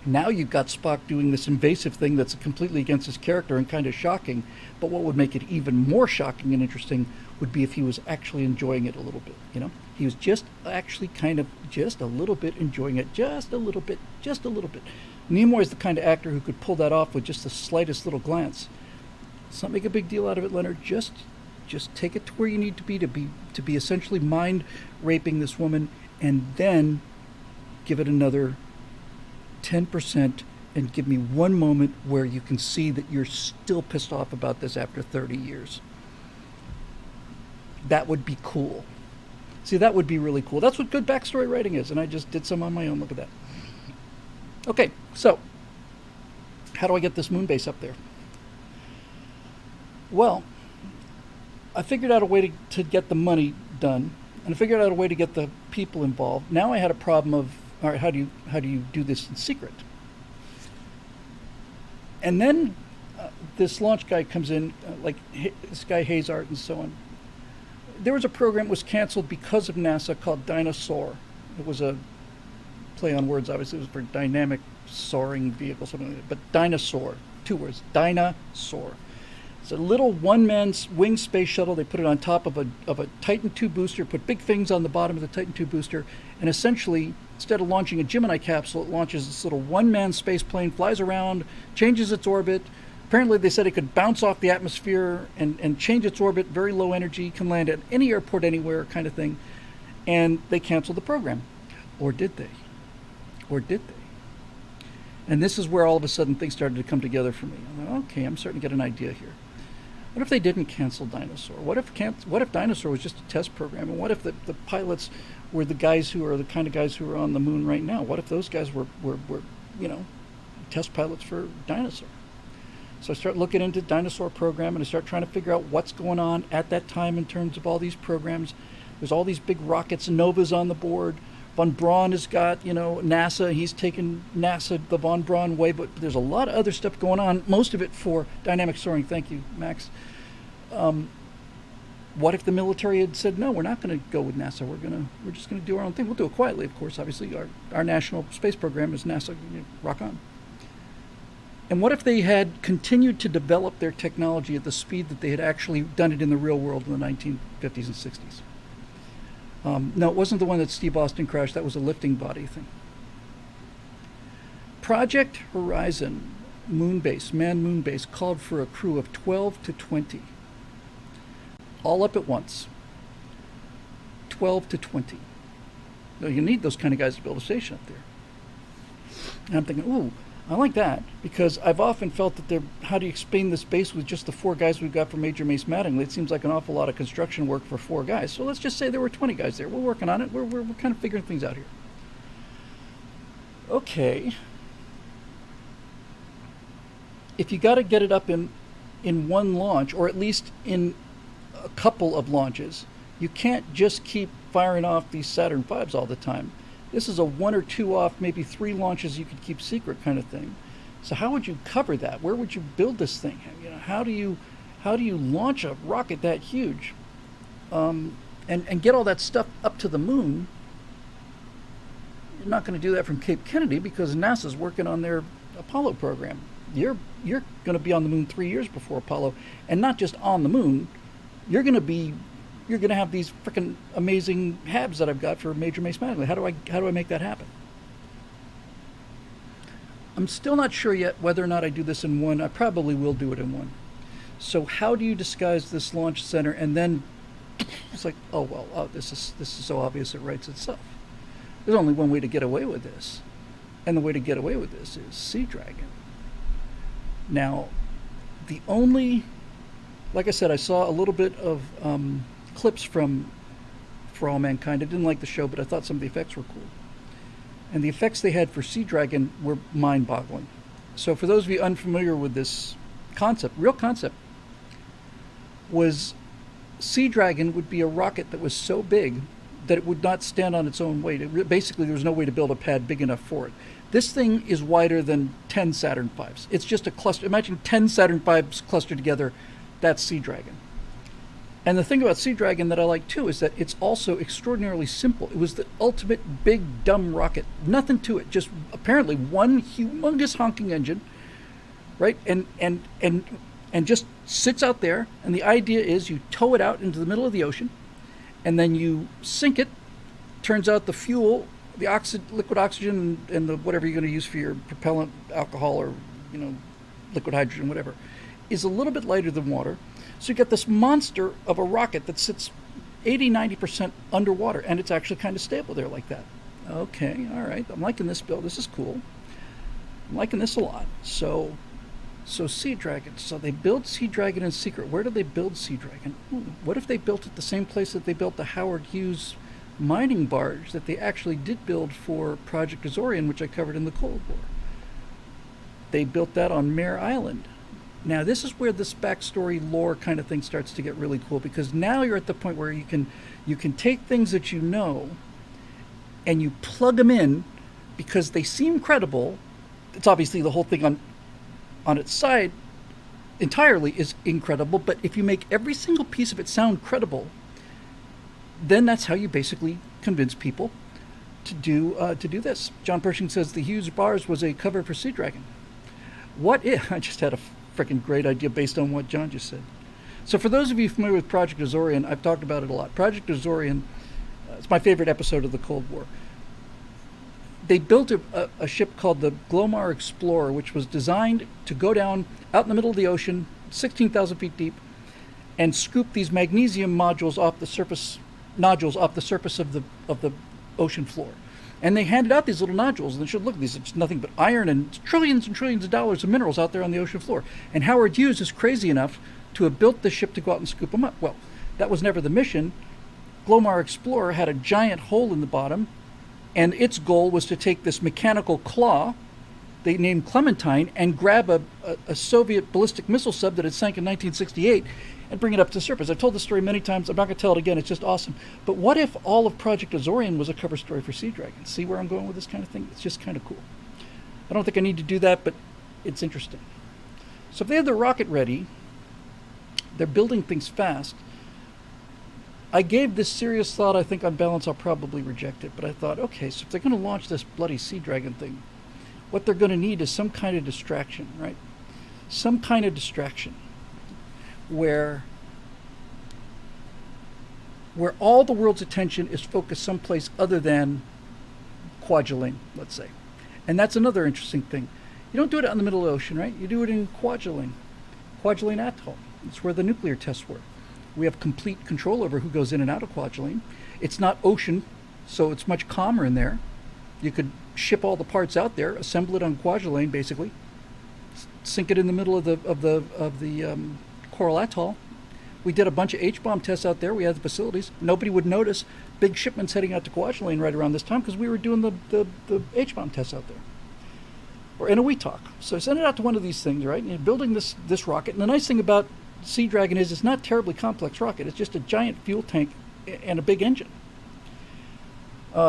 Now you've got Spock doing this invasive thing that's completely against his character and kind of shocking, but what would make it even more shocking and interesting would be if he was actually enjoying it a little bit, you know? He was just actually kind of just a little bit enjoying it, just a little bit, just a little bit. Nimoy is the kind of actor who could pull that off with just the slightest little glance. Let's not make a big deal out of it, Leonard. Just take it to where you need to be essentially mind raping this woman, and then give it another 10% and give me one moment where you can see that you're still pissed off about this after 30 years. That would be cool. See, that would be really cool. That's what good backstory writing is, and I just did some on my own. Look at that. Okay, so how do I get this moon base up there? Well, I figured out a way to get the money done, and I figured out a way to get the people involved. Now I had a problem of, all right, how do you do this in secret? And then this launch guy comes in, this guy Hazard and so on. There was a program that was canceled because of NASA called Dinosaur. It was a play on words, obviously. It was for dynamic soaring vehicle, something like that. But Dinosaur, 2 words, Dinosaur. It's a little one-man winged space shuttle. They put it on top of a Titan II booster, put big things on the bottom of the Titan II booster, and essentially, instead of launching a Gemini capsule, it launches this little one-man space plane, flies around, changes its orbit. Apparently, they said it could bounce off the atmosphere and change its orbit, very low energy, can land at any airport anywhere kind of thing. And they canceled the program. Or did they? Or did they? And this is where all of a sudden things started to come together for me. I'm like, okay, I'm starting to get an idea here. What if they didn't cancel Dinosaur? What if Dinosaur was just a test program? And what if the pilots were the guys who are the kind of guys who are on the moon right now? What if those guys were test pilots for Dinosaur? So I start looking into Dinosaur program, and I start trying to figure out what's going on at that time in terms of all these programs. There's all these big rockets and Novas on the board. Von Braun has got, NASA. He's taken NASA the Von Braun way, but there's a lot of other stuff going on, most of it for dynamic soaring. Thank you, Max. What if the military had said, no, we're not going to go with NASA. We're just going to do our own thing. We'll do it quietly, of course. Obviously, our national space program is NASA. Rock on. And what if they had continued to develop their technology at the speed that they had actually done it in the real world in the 1950s and 60s? No, it wasn't the one that Steve Austin crashed. That was a lifting body thing. Project Horizon manned moon base, called for a crew of 12 to 20. All up at once. 12 to 20. Now, you need those kind of guys to build a station up there. And I'm thinking, ooh, I like that, because I've often felt that how do you explain this base with just the 4 guys we've got from Major Mace Mattingly? It seems like an awful lot of construction work for 4 guys. So let's just say there were 20 guys there. We're working on it. We're kind of figuring things out here. Okay. If you got to get it up in one launch, or at least in a couple of launches, you can't just keep firing off these Saturn V's all the time. This is a 1 or 2 off, maybe 3 launches you could keep secret kind of thing. So how would you cover that? Where would you build this thing? How do you launch a rocket that huge, and get all that stuff up to the moon? You're not going to do that from Cape Kennedy, because NASA's working on their Apollo program. You're going to be on the moon 3 years before Apollo, and not just on the moon. You're going to have these freaking amazing HABs that I've got for Major Mace Mattingly. How do I make that happen? I'm still not sure yet whether or not I do this in one. I probably will do it in one. So how do you disguise this launch center? And then it's like, this is so obvious it writes itself. There's only one way to get away with this, and the way to get away with this is Sea Dragon. Now, like I said, I saw a little bit of clips from For All Mankind. I didn't like the show, but I thought some of the effects were cool. And the effects they had for Sea Dragon were mind-boggling. So for those of you unfamiliar with this real concept, was Sea Dragon would be a rocket that was so big that it would not stand on its own weight. Basically, there was no way to build a pad big enough for it. This thing is wider than 10 Saturn V's. It's just a cluster. Imagine 10 Saturn V's clustered together. That's Sea Dragon. And the thing about Sea Dragon that I like too is that it's also extraordinarily simple. It was the ultimate big dumb rocket. Nothing to it, just apparently one humongous honking engine, right? And just sits out there. And the idea is you tow it out into the middle of the ocean, and then you sink it. Turns out the fuel, the liquid oxygen, and the whatever you're going to use for your propellant, alcohol or liquid hydrogen, whatever, is a little bit lighter than water. So you get this monster of a rocket that sits 80-90% underwater, and it's actually kind of stable there like that. Okay, all right, I'm liking this build. This is cool. I'm liking this a lot. So Sea Dragon. So they build Sea Dragon in secret. Where do they build Sea Dragon? What if they built it the same place that they built the Howard Hughes mining barge that they actually did build for Project Azorian, which I covered in the Cold War? They built that on Mare Island. Now, this is where this backstory lore kind of thing starts to get really cool, because now you're at the point where you can take things that you know and you plug them in because they seem credible. It's obviously the whole thing on its side entirely is incredible, but if you make every single piece of it sound credible, then that's how you basically convince people to do this. John Pershing says the Hughes bars was a cover for Sea Dragon. What if I just had a freaking great idea based on what John just said. So for those of you familiar with Project Azorian, I've talked about it a lot. Project Azorian, it's my favorite episode of the Cold War. They built a ship called the Glomar Explorer, which was designed to go down out in the middle of the ocean, 16,000 feet deep, and scoop these magnesium nodules off the surface of the ocean floor. And they handed out these little nodules, and they should look at these. It's nothing but iron and trillions of dollars of minerals out there on the ocean floor. And Howard Hughes is crazy enough to have built the ship to go out and scoop them up. Well, that was never the mission. Glomar Explorer had a giant hole in the bottom, and its goal was to take this mechanical claw, they named Clementine, and grab a Soviet ballistic missile sub that had sank in 1968 and bring it up to the surface. I've told this story many times. I'm not going to tell it again. It's just awesome. But what if all of Project Azorian was a cover story for Sea Dragon? See where I'm going with this kind of thing? It's just kind of cool. I don't think I need to do that, but it's interesting. So if they have their rocket ready, they're building things fast. I gave this serious thought. I think on balance I'll probably reject it. But I thought, okay, so if they're going to launch this bloody Sea Dragon thing, what they're going to need is some kind of distraction, right? Some kind of distraction where all the world's attention is focused someplace other than Kwajalein, let's say. And that's another interesting thing. You don't do it out in the middle of the ocean, right? You do it in Kwajalein Atoll. It's where the nuclear tests were. We have complete control over who goes in and out of Kwajalein. It's not ocean, so it's much calmer in there. You could ship all the parts out there, assemble it on Kwajalein, basically, sink it in the middle of the Coral Atoll. We did a bunch of H-bomb tests out there. We had the facilities. Nobody would notice big shipments heading out to Kwajalein right around this time because we were doing the H-bomb tests out there. Or in a WeTalk. So I sent it out to one of these things, right? And you're building this rocket. And the nice thing about Sea Dragon is it's not a terribly complex rocket. It's just a giant fuel tank and a big engine.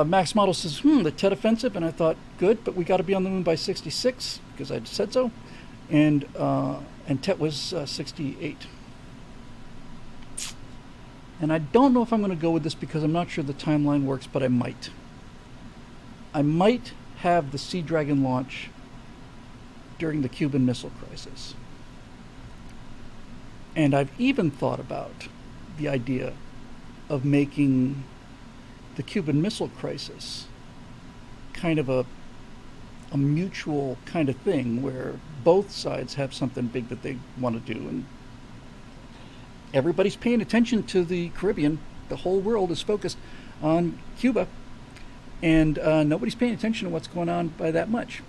Max Model says, the Tet offensive. And I thought, good, but we got to be on the moon by 66 because I said so. And Tet was 68. And I don't know if I'm going to go with this because I'm not sure the timeline works, but I might. I might have the Sea Dragon launch during the Cuban Missile Crisis. And I've even thought about the idea of making the Cuban Missile Crisis kind of a mutual kind of thing where both sides have something big that they want to do, and everybody's paying attention to the Caribbean. The whole world is focused on Cuba, and nobody's paying attention to what's going on by that much.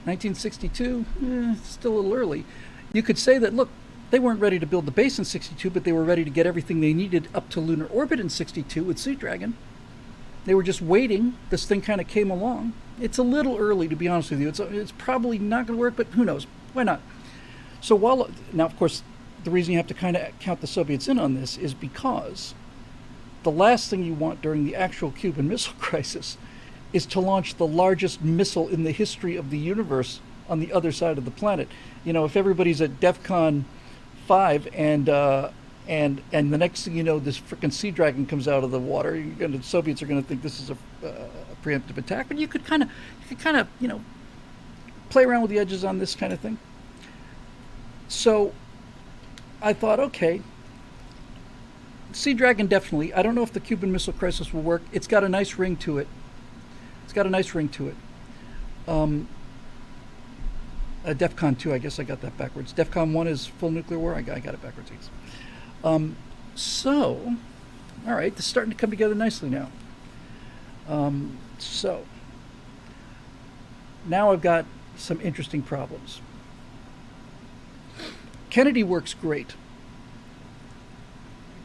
1962, still a little early. You could say that, look, they weren't ready to build the base in 62, but they were ready to get everything they needed up to lunar orbit in 62 with Sea Dragon. They were just waiting. This thing kind of came along. It's a little early, to be honest with you. It's probably not going to work, but who knows? Why not? So now, of course, the reason you have to kind of count the Soviets in on this is because the last thing you want during the actual Cuban Missile Crisis is to launch the largest missile in the history of the universe on the other side of the planet. You know, if everybody's at DEF CON 5 and And the next thing you know, this frickin' Sea Dragon comes out of the water. The Soviets are going to think this is a preemptive attack. But you could kind of, play around with the edges on this kind of thing. So I thought, okay, Sea Dragon definitely. I don't know if the Cuban Missile Crisis will work. It's got a nice ring to it. DEFCON 2, I guess I got that backwards. DEFCON 1 is full nuclear war. I got it backwards. So, all right, this is starting to come together nicely now. So, now I've got some interesting problems. Kennedy works great.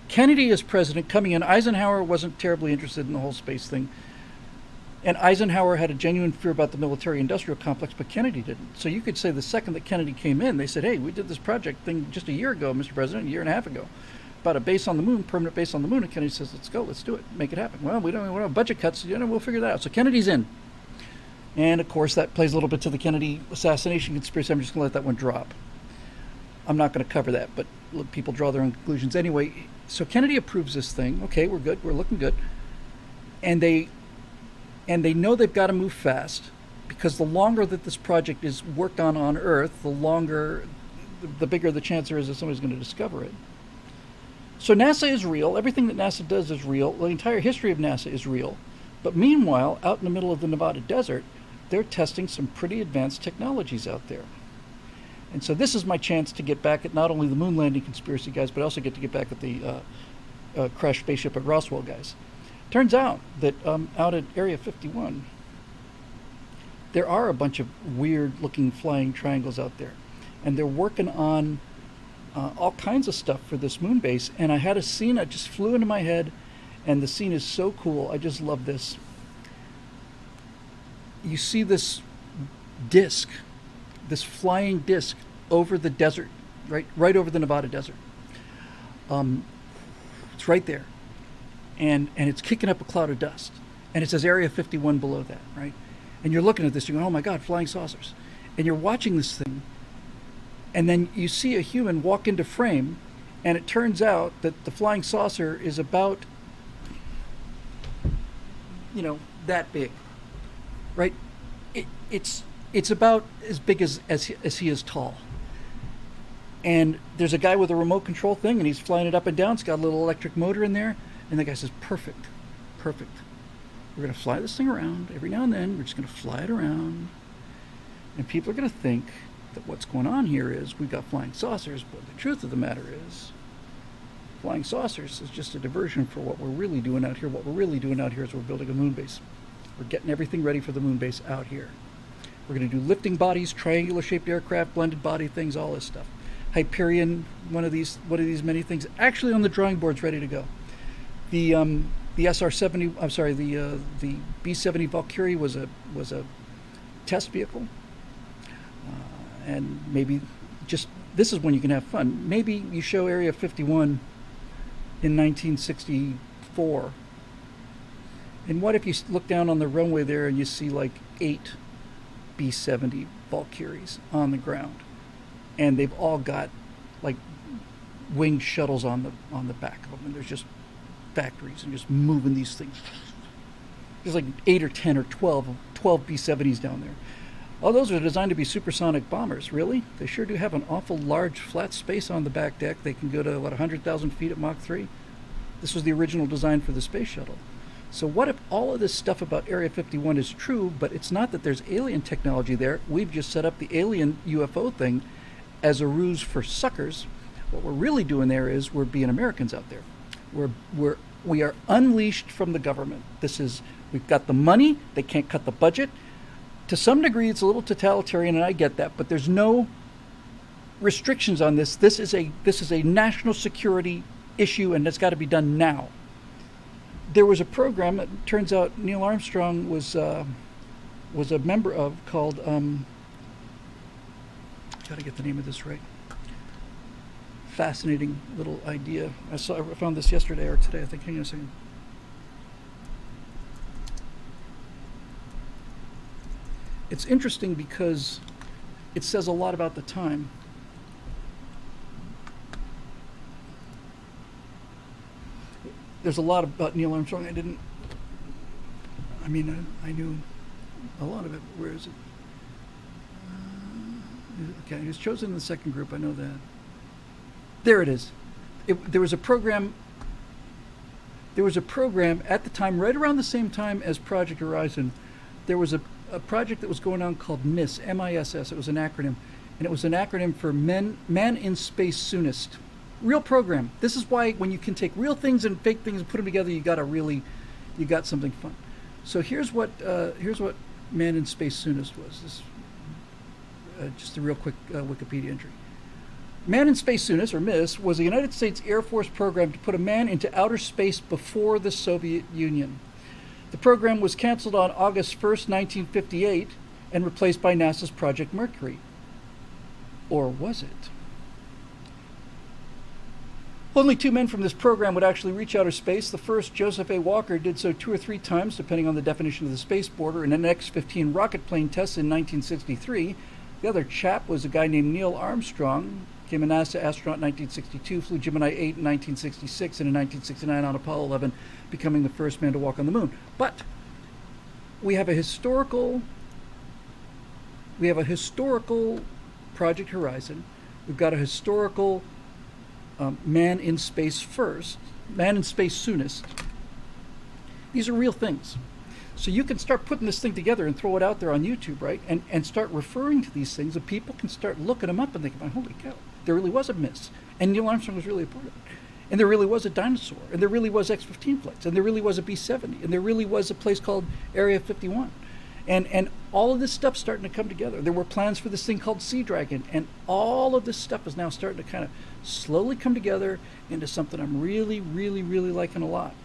Kennedy as president coming in, Eisenhower wasn't terribly interested in the whole space thing. And Eisenhower had a genuine fear about the military-industrial complex, but Kennedy didn't. So you could say the second that Kennedy came in, they said, hey, we did this project thing just a year ago, Mr. President, a year and a half ago, about a base on the moon, permanent base on the moon. And Kennedy says, let's go, let's do it, make it happen. Well, we don't have budget cuts, we'll figure that out. So Kennedy's in. And, of course, that plays a little bit to the Kennedy assassination conspiracy. I'm just going to let that one drop. I'm not going to cover that, but people draw their own conclusions. Anyway, so Kennedy approves this thing. Okay, we're good, we're looking good. And they know they've got to move fast, because the longer that this project is worked on Earth, the bigger the chance there is that somebody's going to discover it. So NASA is real. Everything that NASA does is real. The entire history of NASA is real. But meanwhile, out in the middle of the Nevada desert, they're testing some pretty advanced technologies out there. And so this is my chance to get back at not only the moon landing conspiracy guys, but I also get back at the crashed spaceship at Roswell guys. Turns out that out at Area 51, there are a bunch of weird-looking flying triangles out there. And they're working on all kinds of stuff for this moon base. And I had a scene that just flew into my head, and the scene is so cool. I just love this. You see this disc, this flying disc over the desert, right over the Nevada desert. It's right there. And it's kicking up a cloud of dust. And it says Area 51 below that, right? And you're looking at this, you're going, oh my God, flying saucers. And you're watching this thing, and then you see a human walk into frame, and it turns out that the flying saucer is about, that big, right? It's about as big as he is tall. And there's a guy with a remote control thing, and he's flying it up and down. It's got a little electric motor in there. And the guy says, perfect. We're going to fly this thing around. Every now and then, we're just going to fly it around. And people are going to think that what's going on here is we've got flying saucers, but the truth of the matter is flying saucers is just a diversion for what we're really doing out here. What we're really doing out here is we're building a moon base. We're getting everything ready for the moon base out here. We're going to do lifting bodies, triangular-shaped aircraft, blended body things, all this stuff. Hyperion, one of these many things, actually on the drawing board's ready to go. The SR-70, I'm sorry, the B-70 Valkyrie was a test vehicle, and maybe just this is when you can have fun. Maybe you show Area 51 in 1964, and what if you look down on the runway there and you see like 8 B-70 Valkyries on the ground, and they've all got like winged shuttles on the back of them, and there's just factories and just moving these things. There's like 8 or 10 or 12 B-70s down there. All those are designed to be supersonic bombers. Really? They sure do have an awful large flat space on the back deck. They can go to 100,000 feet at Mach 3. This was the original design for the space shuttle. So what if all of this stuff about Area 51 is true, but it's not that there's alien technology there? We've just set up the alien UFO thing as a ruse for suckers. What we're really doing there is we're being Americans out there. We are unleashed from the government. We've got the money. They can't cut the budget. To some degree, it's a little totalitarian, and I get that. But there's no restrictions on this. This is a national security issue, and it's got to be done now. There was a program that turns out Neil Armstrong was a member of called. Got to get the name of this right. Fascinating little idea. I found this yesterday or today, I think. Hang on a second. It's interesting because it says a lot about the time. there's a lot about Neil Armstrong I didn't. I mean, I knew a lot of it. Where is it? Okay, he was chosen in the second group. I know that. There it is. There was a program. There was a program at the time, right around the same time as Project Horizon. There was a project that was going on called MISS, M-I-S-S. It was an acronym, and it was an acronym for Man in Space Soonest. Real program. This is why when you can take real things and fake things and put them together, you got something fun. So here's what Man in Space Soonest was. This just a real quick Wikipedia entry. Man in Space Soonest, or MISS, was a United States Air Force program to put a man into outer space before the Soviet Union. The program was canceled on August 1st, 1958, and replaced by NASA's Project Mercury. Or was it? Only 2 men from this program would actually reach outer space. The first, Joseph A. Walker, did so 2 or 3 times, depending on the definition of the space border, in an X-15 rocket plane test in 1963. The other chap was a guy named Neil Armstrong. Became a NASA astronaut in 1962, flew Gemini 8 in 1966, and in 1969 on Apollo 11, becoming the first man to walk on the moon. But we have a historical Project Horizon. We've got a historical Man in Space First, Man in Space Soonest. These are real things. So you can start putting this thing together and throw it out there on YouTube, right? And start referring to these things, and people can start looking them up and thinking, holy cow, there really was a MISS. And Neil Armstrong was really a part of it. And there really was a dinosaur. And there really was X-15 flights. And there really was a B-70. And there really was a place called Area 51. And all of this stuff's starting to come together. There were plans for this thing called Sea Dragon. And all of this stuff is now starting to kind of slowly come together into something I'm really, really, really liking a lot.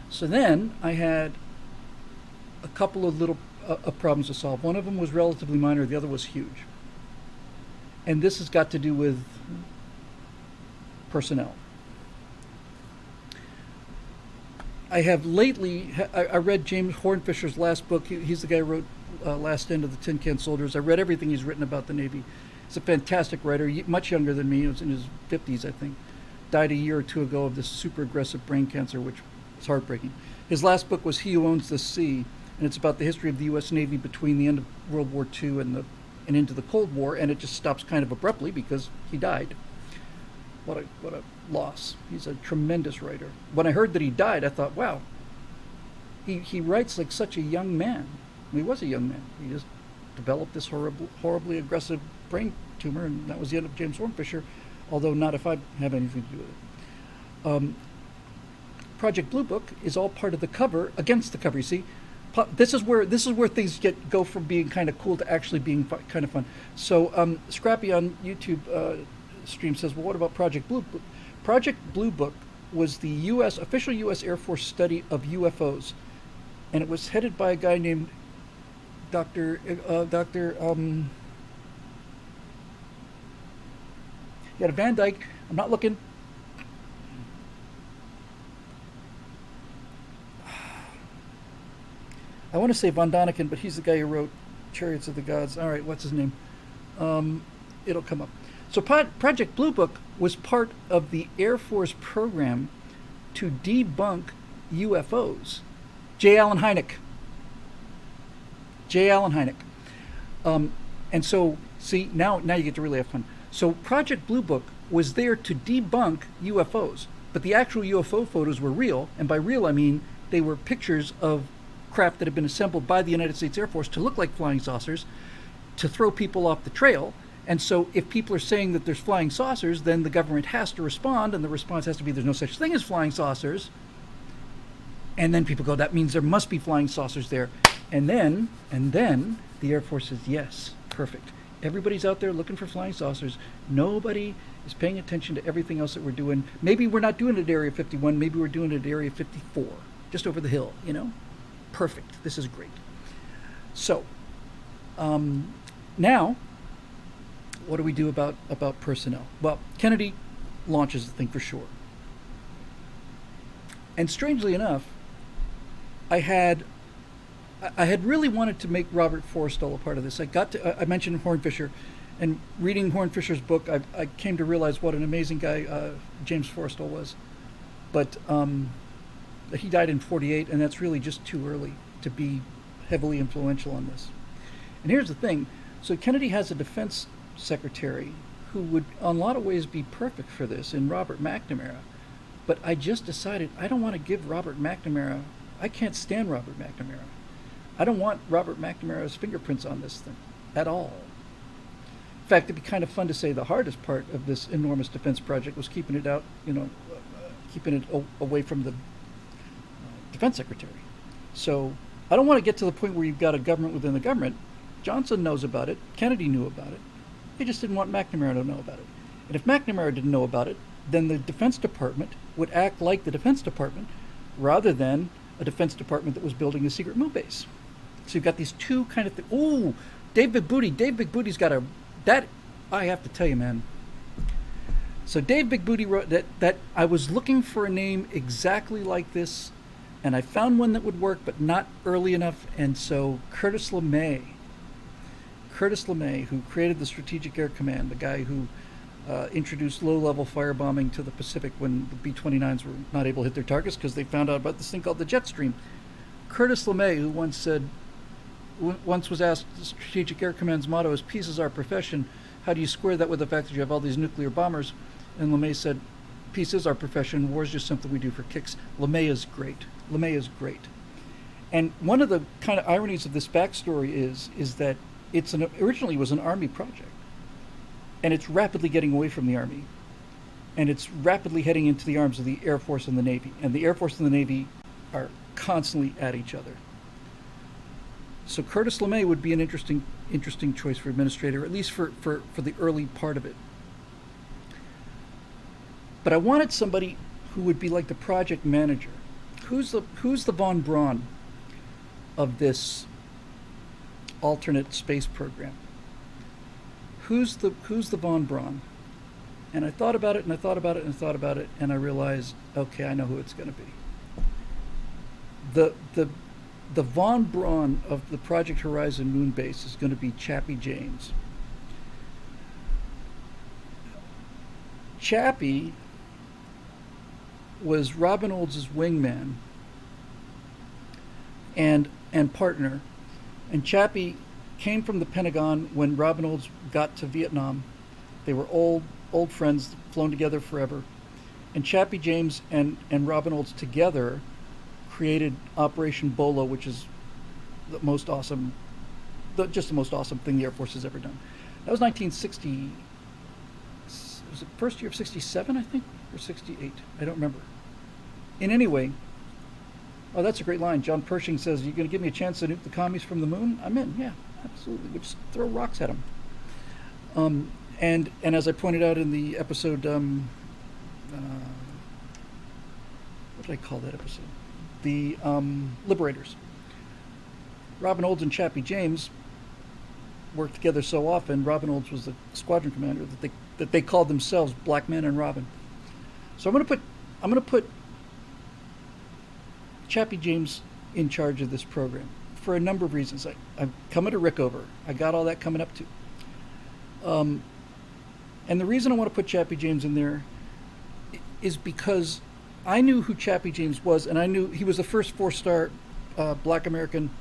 So then I had a couple of little problems to solve. One of them was relatively minor. The other was huge. And this has got to do with personnel. I have lately, I read James Hornfisher's last book. He's the guy who wrote Last End of the Tin Can Soldiers. I read everything he's written about the Navy. He's a fantastic writer, much younger than me. He was in his 50s, I think. Died a year or 2 ago of this super aggressive brain cancer, which is heartbreaking. His last book was He Who Owns the Sea, and it's about the history of the U.S. Navy between the end of World War II and into the Cold War, and it just stops kind of abruptly because he died. What a loss. He's a tremendous writer. When I heard that he died, I thought, wow, he writes like such a young man. I mean, he was a young man. He just developed this horribly aggressive brain tumor, and that was the end of James Hornfisher, although not if I have anything to do with it. Project Blue Book is all part of the cover, against the cover, you see. This is where things go from being kind of cool to actually being kind of fun. So Scrappy on YouTube stream says, well, what about Project Blue Book? Project Blue Book was the official U.S. Air Force study of UFOs, and it was headed by a guy named Dr. He had a Van Dyke. I'm not looking. I want to say Von Daniken, but he's the guy who wrote Chariots of the Gods. All right, what's his name? It'll come up. So Project Blue Book was part of the Air Force program to debunk UFOs. J. Allen Hynek. And so, see, now you get to really have fun. So Project Blue Book was there to debunk UFOs, but the actual UFO photos were real, and by real I mean they were pictures of craft that had been assembled by the United States Air Force to look like flying saucers, to throw people off the trail. And so if people are saying that there's flying saucers, then the government has to respond, and the response has to be there's no such thing as flying saucers. And then people go, that means there must be flying saucers there. And then the Air Force says, yes, perfect. Everybody's out there looking for flying saucers. Nobody is paying attention to everything else that we're doing. Maybe we're not doing it at Area 51. Maybe we're doing it at Area 54, just over the hill, you know? Perfect. This is great. So, now, what do we do about personnel? Well, Kennedy launches the thing for sure. And strangely enough, I had really wanted to make Robert Forrestal a part of this. I mentioned Hornfisher, and reading Hornfisher's book, I came to realize what an amazing guy James Forrestal was. But he died in 48, and that's really just too early to be heavily influential on this. And here's the thing. So Kennedy has a defense secretary who would, in a lot of ways, be perfect for this in Robert McNamara. But I just decided I don't want to give Robert McNamara, I can't stand Robert McNamara. I don't want Robert McNamara's fingerprints on this thing at all. In fact, it'd be kind of fun to say the hardest part of this enormous defense project was keeping it out, keeping it away from the defense secretary. So I don't want to get to the point where you've got a government within the government. Johnson knows about it. Kennedy knew about it. They just didn't want McNamara to know about it. And if McNamara didn't know about it, then the Defense Department would act like the Defense Department rather than a Defense Department that was building a secret moon base. So you've got these two kind of things. Ooh, Dave Big Booty's got that I have to tell you, man. So Dave Big Booty wrote that I was looking for a name exactly like this, and I found one that would work, but not early enough. And so Curtis LeMay, who created the Strategic Air Command, the guy who introduced low-level firebombing to the Pacific when the B-29s were not able to hit their targets because they found out about this thing called the jet stream. Curtis LeMay, who once was asked, the Strategic Air Command's motto is "Peace is our profession. How do you square that with the fact that you have all these nuclear bombers?" And LeMay said, "Peace is our profession. War is just something we do for kicks." LeMay is great. And one of the kind of ironies of this backstory is that originally was an Army project, and it's rapidly getting away from the Army, and it's rapidly heading into the arms of the Air Force and the Navy, and the Air Force and the Navy are constantly at each other. So Curtis LeMay would be an interesting choice for administrator, at least for the early part of it. But I wanted somebody who would be like the project manager. Who's the von Braun of this alternate space program? Who's the von Braun? And I thought about it, and I thought about it, and I thought about it, and I realized, okay, I know who it's going to be. The von Braun of the Project Horizon moon base is going to be Chappie James. Chappie was Robin Olds' wingman and partner, and Chappie came from the Pentagon when Robin Olds got to Vietnam. They were old friends, flown together forever. And Chappie James and Robin Olds together created Operation Bolo, which is the most awesome thing the Air Force has ever done. That was 1960. Was it first year of 67, I think, or 68? I don't remember. In any way, oh, that's a great line. John Pershing says, "You're going to give me a chance to nuke the commies from the moon?" I'm in. Yeah, absolutely. We'll just throw rocks at them. And as I pointed out in the episode, what did I call that episode? The Liberators. Robin Olds and Chappie James worked together so often. Robin Olds was the squadron commander that they called themselves Black Man and Robin. So I'm going to put Chappie James in charge of this program for a number of reasons. I'm coming to Rickover. I got all that coming up too. And the reason I want to put Chappie James in there is because I knew who Chappie James was, and I knew he was the first 4-star Black American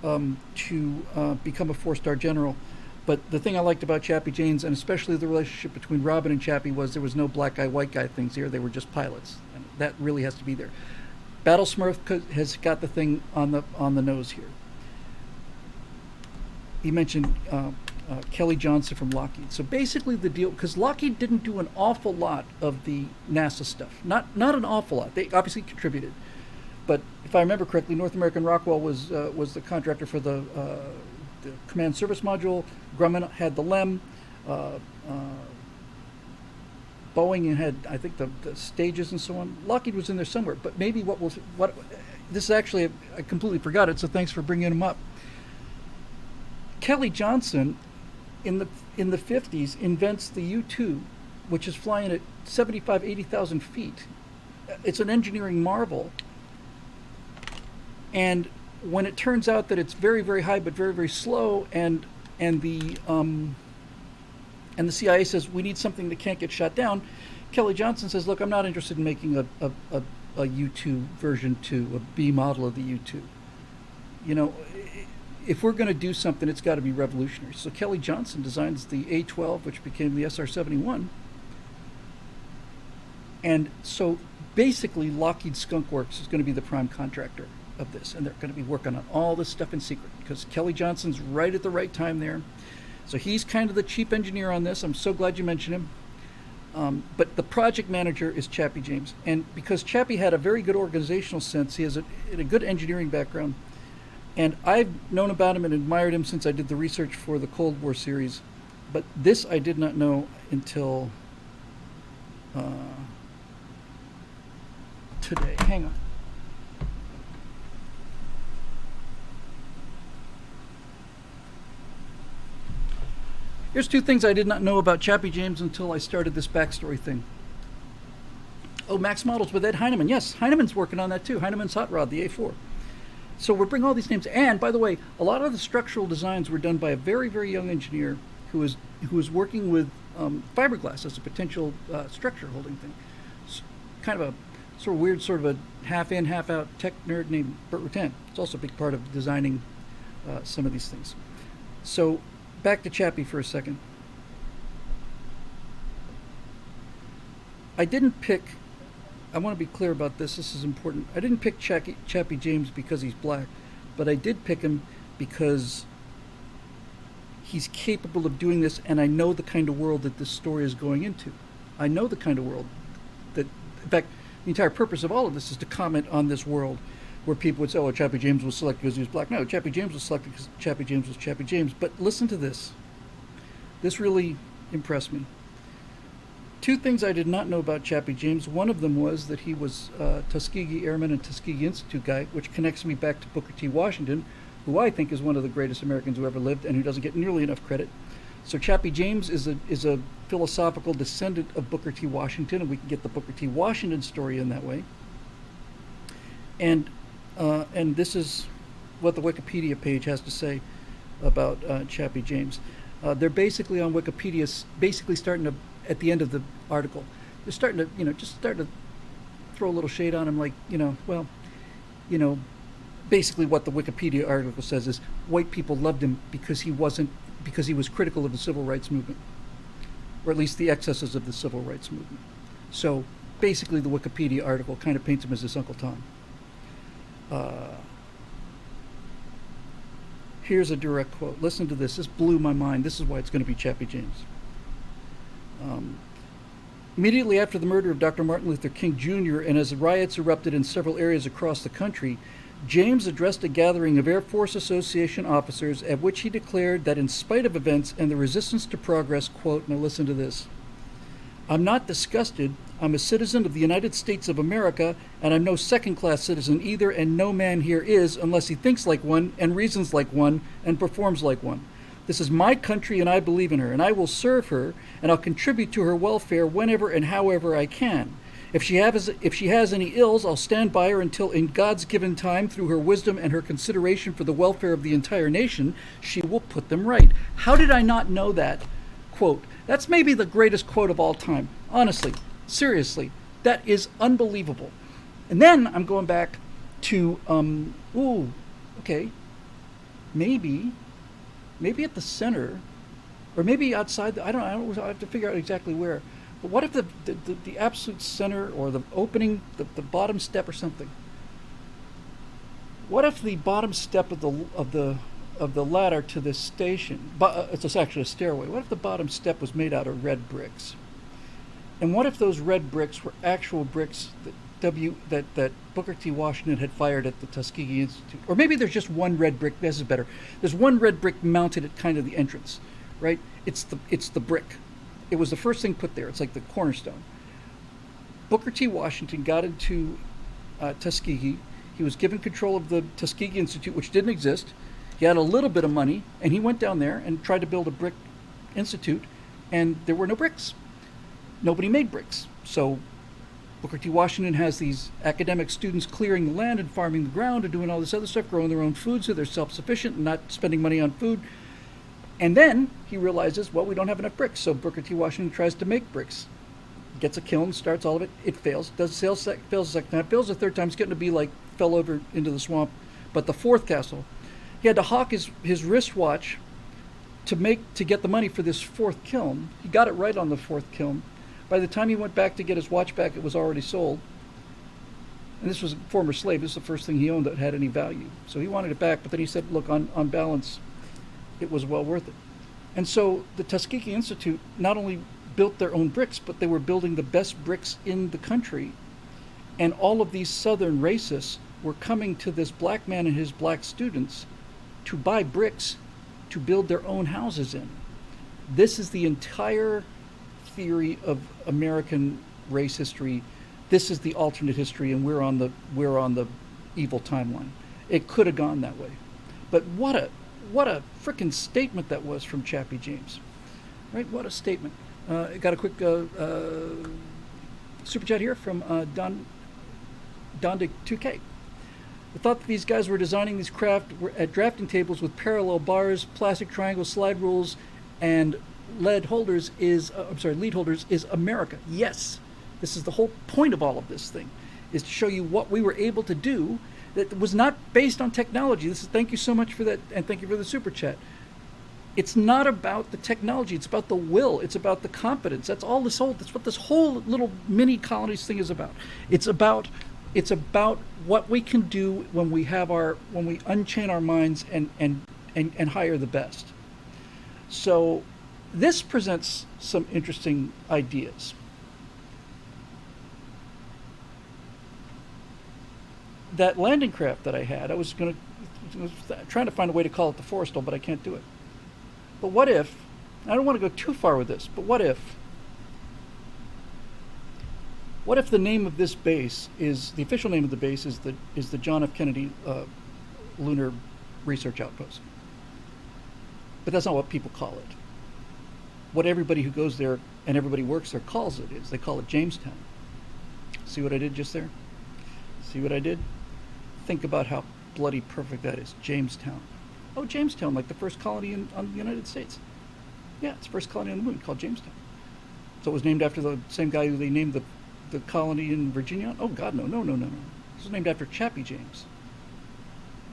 to become a 4-star general. But the thing I liked about Chappie James, and especially the relationship between Robin and Chappie, was there was no black guy, white guy things here. They were just pilots, and that really has to be there. Battle Smurf has got the thing on the nose here. He mentioned Kelly Johnson from Lockheed. So basically the deal, because Lockheed didn't do an awful lot of the NASA stuff. Not an awful lot. They obviously contributed. But if I remember correctly, North American Rockwell was the contractor for the command service module. Grumman had the LEM. Boeing had, I think, the stages and so on. Lockheed was in there somewhere. But maybe what this is actually, I completely forgot it, so thanks for bringing him up. Kelly Johnson, in the 50s, invents the U-2, which is flying at 80,000 feet. It's an engineering marvel. And when it turns out that it's very, very high but very, very slow, and the CIA says we need something that can't get shot down, Kelly Johnson says, look, I'm not interested in making a U2 version 2, a B model of the U2. You know, if we're going to do something, it's got to be revolutionary. So Kelly Johnson designs the A12, which became the SR-71. And so basically Lockheed Skunk Works is going to be the prime contractor of this, and they're going to be working on all this stuff in secret because Kelly Johnson's right at the right time there. So he's kind of the chief engineer on this. I'm so glad you mentioned him. But the project manager is Chappie James. And because Chappie had a very good organizational sense, he has a good engineering background. And I've known about him and admired him since I did the research for the Cold War series. But this I did not know until today. Hang on. Here's two things I did not know about Chappie James until I started this backstory thing. Oh, Max Models with Ed Heinemann. Yes, Heinemann's working on that too. Heinemann's Hot Rod, the A4. So we're bringing all these names. And by the way, a lot of the structural designs were done by a very, very young engineer who was working with fiberglass as a potential structure holding thing. It's kind of a sort of weird, sort of a half in, half out tech nerd named Bert Rutan. It's also a big part of designing some of these things. So back to Chappie for a second. I didn't pick, I want to be clear about this, this is important. I didn't pick Chappie James because he's black, but I did pick him because he's capable of doing this, and I know the kind of world that this story is going into. I know the kind of world that, in fact, the entire purpose of all of this is to comment on this world where people would say, oh, Chappie James was selected because he was black. No, Chappie James was selected because Chappie James was Chappie James. But listen to this. This really impressed me. Two things I did not know about Chappie James. One of them was that he was Tuskegee Airman and Tuskegee Institute guy, which connects me back to Booker T. Washington, who I think is one of the greatest Americans who ever lived and who doesn't get nearly enough credit. So Chappie James is a philosophical descendant of Booker T. Washington, and we can get the Booker T. Washington story in that way. And this is what the Wikipedia page has to say about Chappie James. They're basically on Wikipedia, basically starting to, at the end of the article, they're starting to, just starting to throw a little shade on him, like, basically what the Wikipedia article says is white people loved him because he was critical of the civil rights movement, or at least the excesses of the civil rights movement. So basically the Wikipedia article kind of paints him as this Uncle Tom. Here's a direct quote. Listen to this. This blew my mind. This is why it's going to be Chappie James. Immediately after the murder of Dr. Martin Luther King Jr. and as riots erupted in several areas across the country, James addressed a gathering of Air Force Association officers at which he declared that in spite of events and the resistance to progress, quote, now listen to this, I'm not disgusted. I'm a citizen of the United States of America, and I'm no second-class citizen either, and no man here is unless he thinks like one and reasons like one and performs like one. This is my country, and I believe in her, and I will serve her, and I'll contribute to her welfare whenever and however I can. If she has any ills, I'll stand by her until in God's given time, through her wisdom and her consideration for the welfare of the entire nation, she will put them right. How did I not know that quote? That's maybe the greatest quote of all time. Honestly, seriously, that is unbelievable. And then I'm going back to, maybe at the center, or maybe outside, I don't know, I have to figure out exactly where. But what if the absolute center, or the opening, the bottom step or something? What if the bottom step of the ladder to this station, it's actually a stairway, what if the bottom step was made out of red bricks? And what if those red bricks were actual bricks that Booker T. Washington had fired at the Tuskegee Institute? Or maybe there's just one red brick. This is better. There's one red brick mounted at kind of the entrance, right? It's the brick. It was the first thing put there. It's like the cornerstone. Booker T. Washington got into Tuskegee. He was given control of the Tuskegee Institute, which didn't exist. He had a little bit of money, and he went down there and tried to build a brick institute, and there were no bricks. Nobody made bricks. So Booker T. Washington has these academic students clearing the land and farming the ground and doing all this other stuff, growing their own food so they're self-sufficient and not spending money on food. And then he realizes, well, we don't have enough bricks. So Booker T. Washington tries to make bricks. gets a kiln, starts all of it. It fails. Fails the second time. Fails the third time. It's getting to be like fell over into the swamp. But the fourth castle, he had to hawk his wristwatch to get the money for this fourth kiln. He got it right on the fourth kiln. By the time he went back to get his watch back, it was already sold. And this was a former slave. This is the first thing he owned that had any value. So he wanted it back, but then he said, look, on balance, it was well worth it. And so the Tuskegee Institute not only built their own bricks, but they were building the best bricks in the country. And all of these Southern racists were coming to this black man and his black students to buy bricks to build their own houses in. This is the entire theory of American race history. This is the alternate history, and we're on the evil timeline. It could have gone that way, but what a frickin' statement that was from Chappie James, right? What a statement. Got a quick super chat here from Dondick 2K. The thought that these guys were designing these craft at drafting tables with parallel bars, plastic triangles, slide rules, and lead holders is America. Yes, this is the whole point of all of this thing, is to show you what we were able to do that was not based on technology. Thank you so much for that, and thank you for the super chat. It's not about the technology. It's about the will. It's about the competence. That's what this whole little mini colonies thing is about. It's about what we can do when we unchain our minds and hire the best. So this presents some interesting ideas. That landing craft that I had, I was trying to find a way to call it the Forrestal, but I can't do it. But what if, I don't want to go too far with this, but what if the name of this base the official name of the base is the John F. Kennedy Lunar Research Outpost? But that's not what people call it. What everybody who goes there and everybody works there calls it is, they call it Jamestown. See what I did just there? See what I did? Think about how bloody perfect that is. Jamestown. Oh, Jamestown, like the first colony on the United States. Yeah, it's the first colony on the moon, called Jamestown. So it was named after the same guy who they named the colony in Virginia? Oh, God, no. It was named after Chappie James.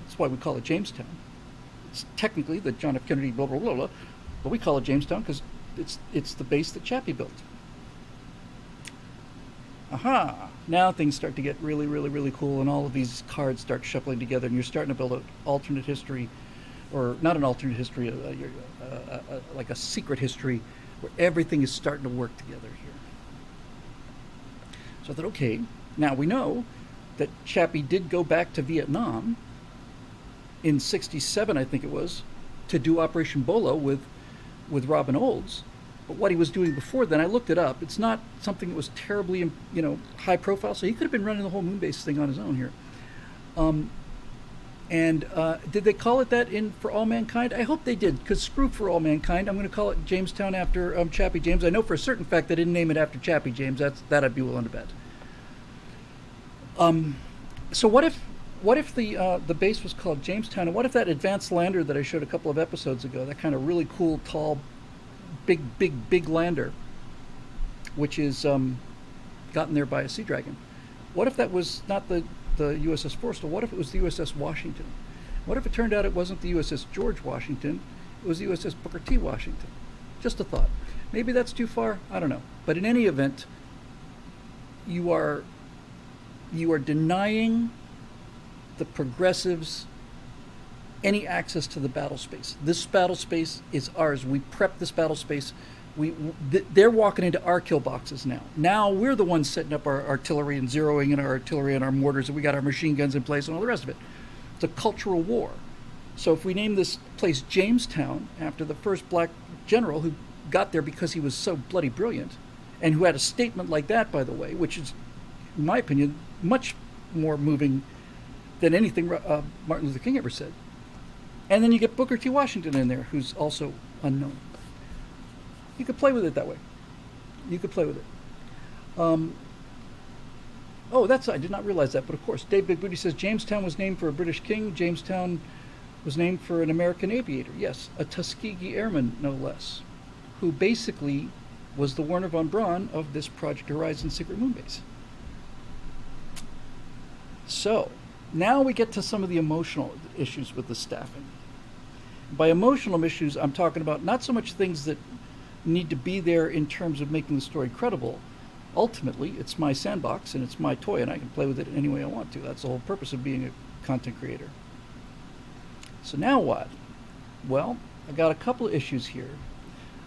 That's why we call it Jamestown. It's technically the John F. Kennedy blah, blah, blah, blah, but we call it Jamestown because it's the base that Chappie built. Aha! Now things start to get really, really, really cool, and all of these cards start shuffling together, and you're starting to build an alternate history, or not an alternate history, like a secret history, where everything is starting to work together here. So I thought, okay, now we know that Chappie did go back to Vietnam in '67, I think it was, to do Operation Bolo with Robin Olds. But what he was doing before then, I looked it up. It's not something that was terribly, high profile. So he could have been running the whole Moonbase thing on his own here. Did they call it that in For All Mankind? I hope they did, because screw For All Mankind. I'm going to call it Jamestown after Chappie James. I know for a certain fact they didn't name it after Chappie James. That I'd be willing to bet. So what if the base was called Jamestown, and what if that advanced lander that I showed a couple of episodes ago, that kind of really cool, tall, big lander, which is gotten there by a Sea Dragon. What if that was not the USS Forrestal? What if it was the USS Washington? What if it turned out it wasn't the USS George Washington, it was the USS Booker T. Washington? Just a thought. Maybe that's too far, I don't know. But in any event, you are denying the progressives any access to the battle space. This battle space is ours. We prepped this battle space. They're walking into our kill boxes now. Now we're the ones setting up our artillery and zeroing in our artillery and our mortars, and we got our machine guns in place and all the rest of it. It's a cultural war. So if we name this place Jamestown after the first black general who got there because he was so bloody brilliant, and who had a statement like that, by the way, which is, in my opinion, much more moving than anything Martin Luther King ever said. And then you get Booker T. Washington in there, who's also unknown. You could play with it that way. You could play with it. I did not realize that, but of course, Dave Big Booty says Jamestown was named for a British king. Jamestown was named for an American aviator. Yes, a Tuskegee airman, no less, who basically was the Werner von Braun of this Project Horizon Secret Moon Base. So, now we get to some of the emotional issues with the staffing. By emotional issues, I'm talking about not so much things that need to be there in terms of making the story credible. Ultimately, it's my sandbox and it's my toy, and I can play with it any way I want to. That's the whole purpose of being a content creator. So now what? Well, I got a couple of issues here.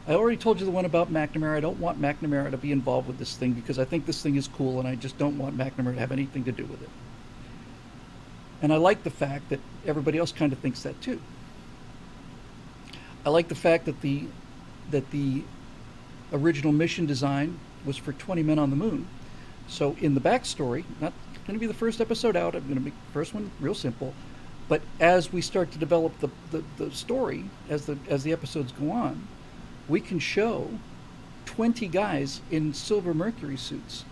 I already told you the one about McNamara. I don't want McNamara to be involved with this thing because I think this thing is cool, and I just don't want McNamara to have anything to do with it. And I like the fact that everybody else kind of thinks that too. I like the fact that the original mission design was for 20 men on the moon. So in the backstory, not going to be the first episode out, I'm going to make the first one real simple, but as we start to develop the story, as the episodes go on, we can show 20 guys in silver Mercury suits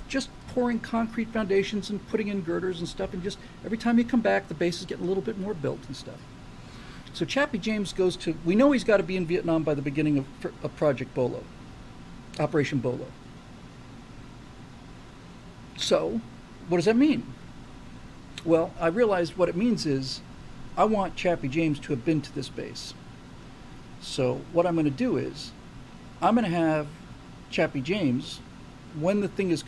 just pouring concrete foundations and putting in girders and stuff, and just every time you come back, the base is getting a little bit more built and stuff. So Chappie James goes to, we know he's got to be in Vietnam by the beginning of Project Bolo, Operation Bolo. So, what does that mean? Well, I realized what it means is I want Chappie James to have been to this base. So what I'm going to do is I'm going to have Chappie James, when the thing is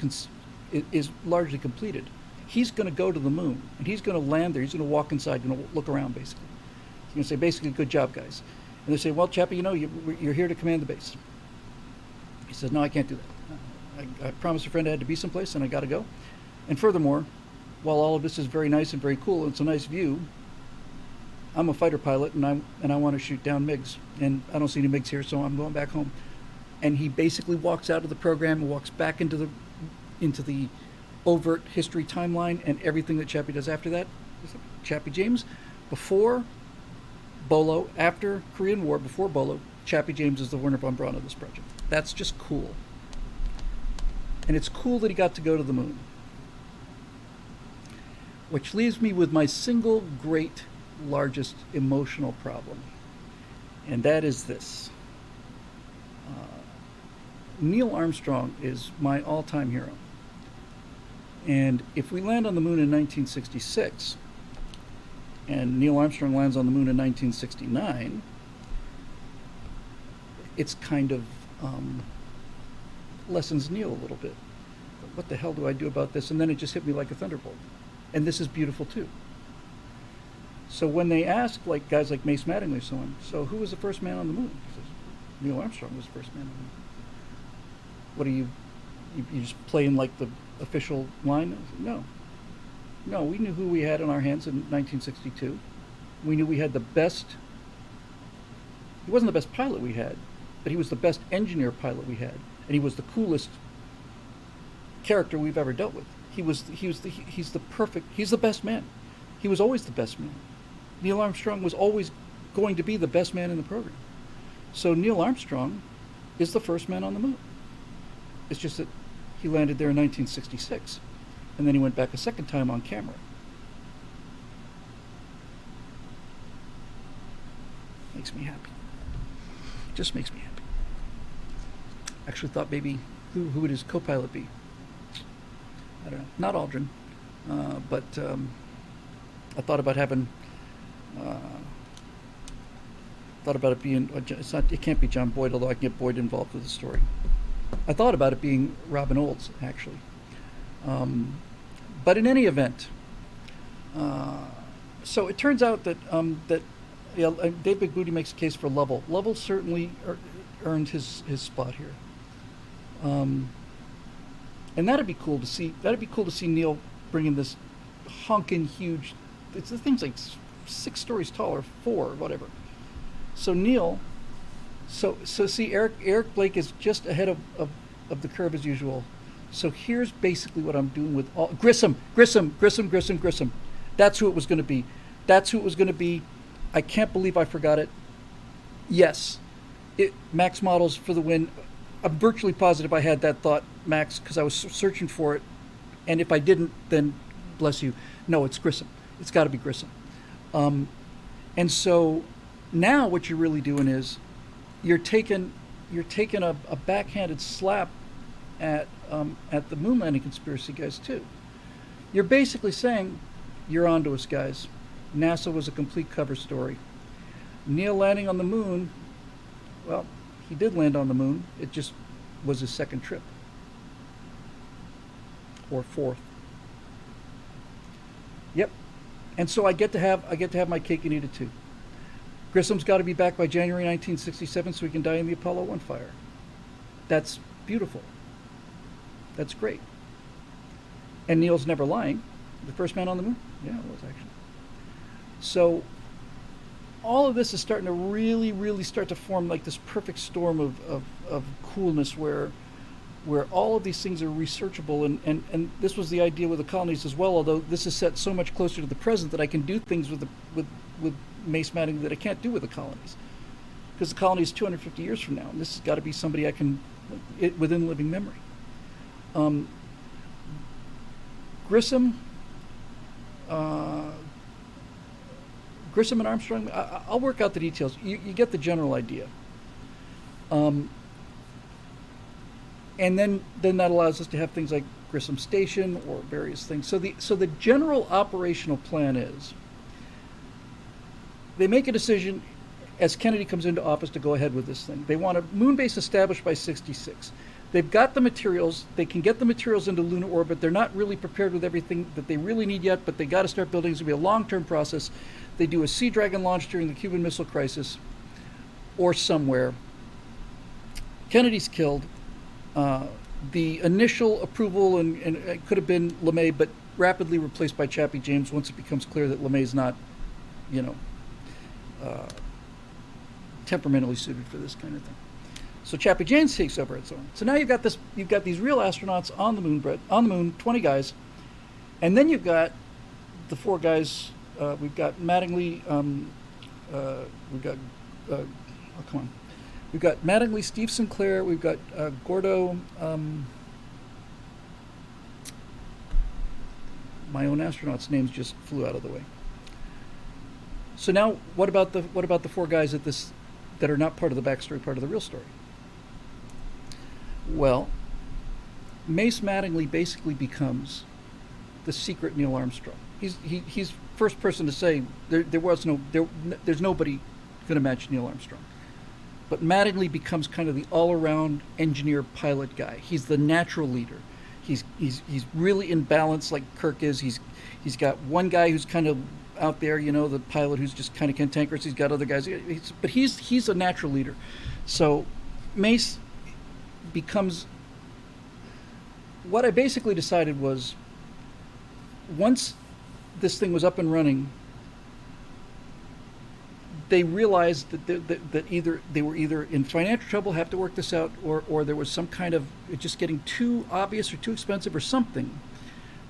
largely completed, he's going to go to the moon, and he's going to land there. He's going to walk inside, going to look around, basically. He's going to say, basically, good job, guys. And they say, well, Chappie, you're here to command the base. He said, no, I can't do that. I promised a friend I had to be someplace, and I got to go. And furthermore, while all of this is very nice and very cool, and it's a nice view, I'm a fighter pilot, and I want to shoot down MiGs, and I don't see any MiGs here, so I'm going back home. And he basically walks out of the program and walks back into the overt history timeline, and everything that Chappie does after that. Chappie James, before Bolo, after Korean War, before Bolo, Chappie James is the Werner von Braun of this project. That's just cool. And it's cool that he got to go to the moon. Which leaves me with my single great, largest emotional problem. And that is this. Neil Armstrong is my all-time hero. And if we land on the moon in 1966, and Neil Armstrong lands on the moon in 1969, it's kind of lessens Neil a little bit. What the hell do I do about this? And then it just hit me like a thunderbolt. And this is beautiful too. So when they ask, like guys like Mace Mattingly, so on, so who was the first man on the moon? He says, Neil Armstrong was the first man on the moon. What are you just playing like the official line? No, we knew who we had in our hands in 1962. We knew we had the best. He wasn't the best pilot we had, but he was the best engineer pilot we had, and he was the coolest character we've ever dealt with. He's the best man. He was always the best man. Neil Armstrong was always going to be the best man in the program. So Neil Armstrong is the first man on the moon. It's just that he landed there in 1966, and then he went back a second time on camera. Makes me happy. Just makes me happy. Actually thought maybe, who would his co-pilot be? I don't know. Not Aldrin, but I thought about having, thought about it being, it can't be John Boyd, although I can get Boyd involved with the story. I thought about it being Robin Olds, actually. But in any event, so it turns out that Dave Big Booty makes a case for Lovell. Lovell certainly earned his spot here. And that'd be cool to see. That'd be cool to see Neil bringing this honking huge. The thing's like 6 stories tall or 4 or whatever. So Neil. So see, Eric Blake is just ahead of the curve as usual. So here's basically what I'm doing with all Grissom. That's who it was going to be. I can't believe I forgot it. Yes, Max Models for the win. I'm virtually positive I had that thought, Max, because I was searching for it. And if I didn't, then bless you. No, it's Grissom. It's got to be Grissom. And so now what you're really doing is you're taking you're taking a backhanded slap at the moon landing conspiracy guys too. You're basically saying, you're onto us, guys. NASA was a complete cover story. Neil landing on the moon, well, he did land on the moon. It just was his second trip. Or fourth. Yep. And so I get to have my cake and eat it too. Grissom's got to be back by January 1967 so he can die in the Apollo 1 fire. That's beautiful. That's great. And Neil's never lying. The first man on the moon? Yeah, it was actually. So all of this is starting to really, really start to form like this perfect storm of coolness where all of these things are researchable, and this was the idea with the colonies as well, although this is set so much closer to the present that I can do things with Mace Matting that I can't do with the colonies. Because the colony is 250 years from now, and this has got to be somebody I can, within living memory. Grissom and Armstrong, I'll work out the details. You get the general idea. And then that allows us to have things like Grissom Station or various things. So the general operational plan is they make a decision as Kennedy comes into office to go ahead with this thing. They want a moon base established by 66. They've got the materials. They can get the materials into lunar orbit. They're not really prepared with everything that they really need yet, but they got to start building. It's going to be a long-term process. They do a Sea Dragon launch during the Cuban Missile Crisis or somewhere. Kennedy's killed. The initial approval and it could have been LeMay, but rapidly replaced by Chappie James once it becomes clear that LeMay's not, temperamentally suited for this kind of thing. So Chappie James takes over its own. So now you've got these real astronauts on the moon, 20 guys, and then you've got the four guys. We've got Mattingly. We've got Mattingly, Steve Sinclair. We've got Gordo. My own astronaut's names just flew out of the way. So now, what about the four guys that are not part of the backstory, part of the real story? Well, Mace Mattingly basically becomes the secret Neil Armstrong. He's first person to say there's nobody going to match Neil Armstrong. But Mattingly becomes kind of the all-around engineer pilot guy. He's the natural leader. He's really in balance like Kirk is. He's got one guy who's kind of out there, the pilot who's just kind of cantankerous. He's got other guys, but he's a natural leader. So Mace becomes, what I basically decided was, once this thing was up and running, they realized that either they were either in financial trouble, have to work this out, or there was some kind of it just getting too obvious or too expensive or something.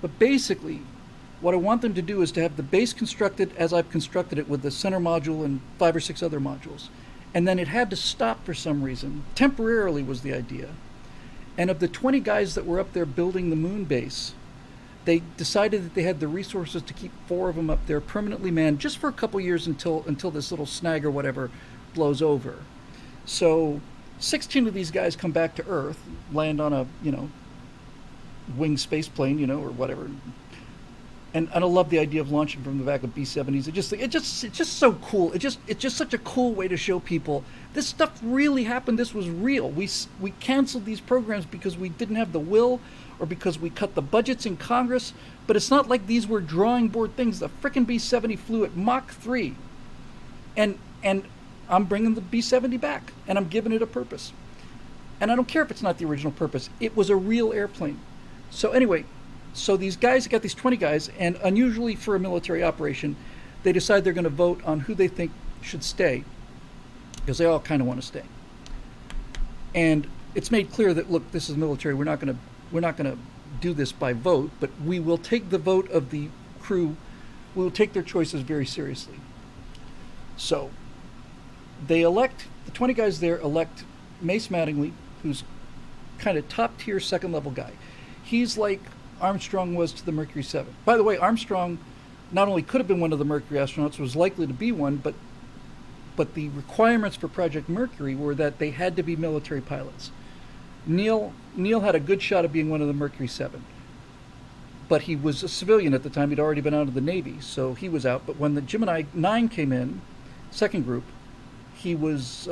But basically, what I want them to do is to have the base constructed as I've constructed it with the center module and 5 or 6 other modules. And then it had to stop for some reason. Temporarily was the idea. And of the 20 guys that were up there building the moon base, they decided that they had the resources to keep 4 of them up there permanently manned just for a couple years until this little snag or whatever blows over. So 16 of these guys come back to Earth, land on a, winged space plane, or whatever. And I love the idea of launching from the back of B-70s. It's just so cool. It's just such a cool way to show people this stuff really happened. This was real. We canceled these programs because we didn't have the will or because we cut the budgets in Congress. But it's not like these were drawing board things. The frickin' B-70 flew at Mach 3. And I'm bringing the B-70 back. And I'm giving it a purpose. And I don't care if it's not the original purpose. It was a real airplane. So anyway, so these guys got these 20 guys, and unusually for a military operation, they decide they're going to vote on who they think should stay, because they all kind of want to stay. And it's made clear that, look, this is military. We're not going to do this by vote, but we will take the vote of the crew. We will take their choices very seriously. So they elect, the 20 guys there elect Mace Mattingly, who's kind of top tier second level guy. He's like Armstrong was to the Mercury 7. By the way, Armstrong not only could have been one of the Mercury astronauts, was likely to be one, but but the requirements for Project Mercury were that they had to be military pilots. Neil had a good shot of being one of the Mercury 7, but he was a civilian at the time. He'd already been out of the Navy, so he was out. But when the Gemini 9 came in, second group, he was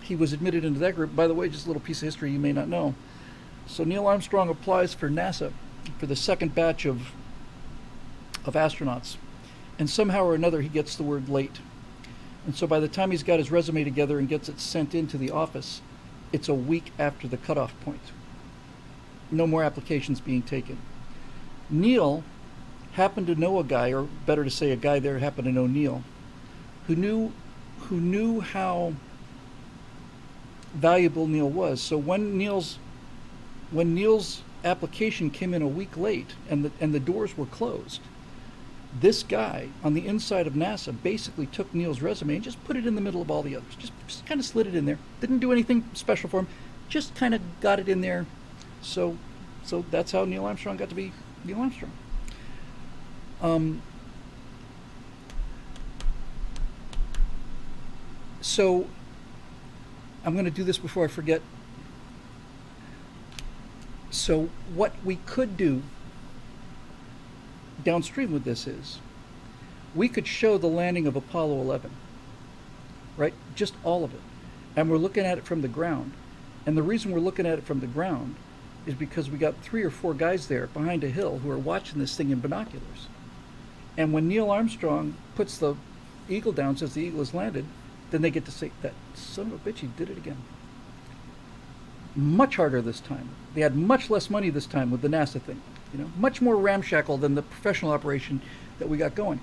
admitted into that group. By the way, just a little piece of history you may not know. So Neil Armstrong applies for NASA for the second batch of astronauts, and somehow or another he gets the word late. And so by the time he's got his resume together and gets it sent into the office, it's a week after the cutoff point. No more applications being taken. Neil happened to know a guy, or better to say a guy there happened to know Neil, who knew how valuable Neil was. So when Neil's application came in a week late and the doors were closed, this guy on the inside of NASA basically took Neil's resume and just put it in the middle of all the others. Just kind of slid it in there. Didn't do anything special for him. Just kind of got it in there. So that's how Neil Armstrong got to be Neil Armstrong. So I'm going to do this before I forget. So what we could do downstream with this is we could show the landing of Apollo 11, right? Just all of it. And we're looking at it from the ground. And the reason we're looking at it from the ground is because we got 3 or 4 guys there behind a hill who are watching this thing in binoculars. And when Neil Armstrong puts the eagle down, says the eagle has landed, then they get to say, that son of a bitch, he did it again. Much harder this time. They had much less money this time with the NASA thing. Much more ramshackle than the professional operation that we got going.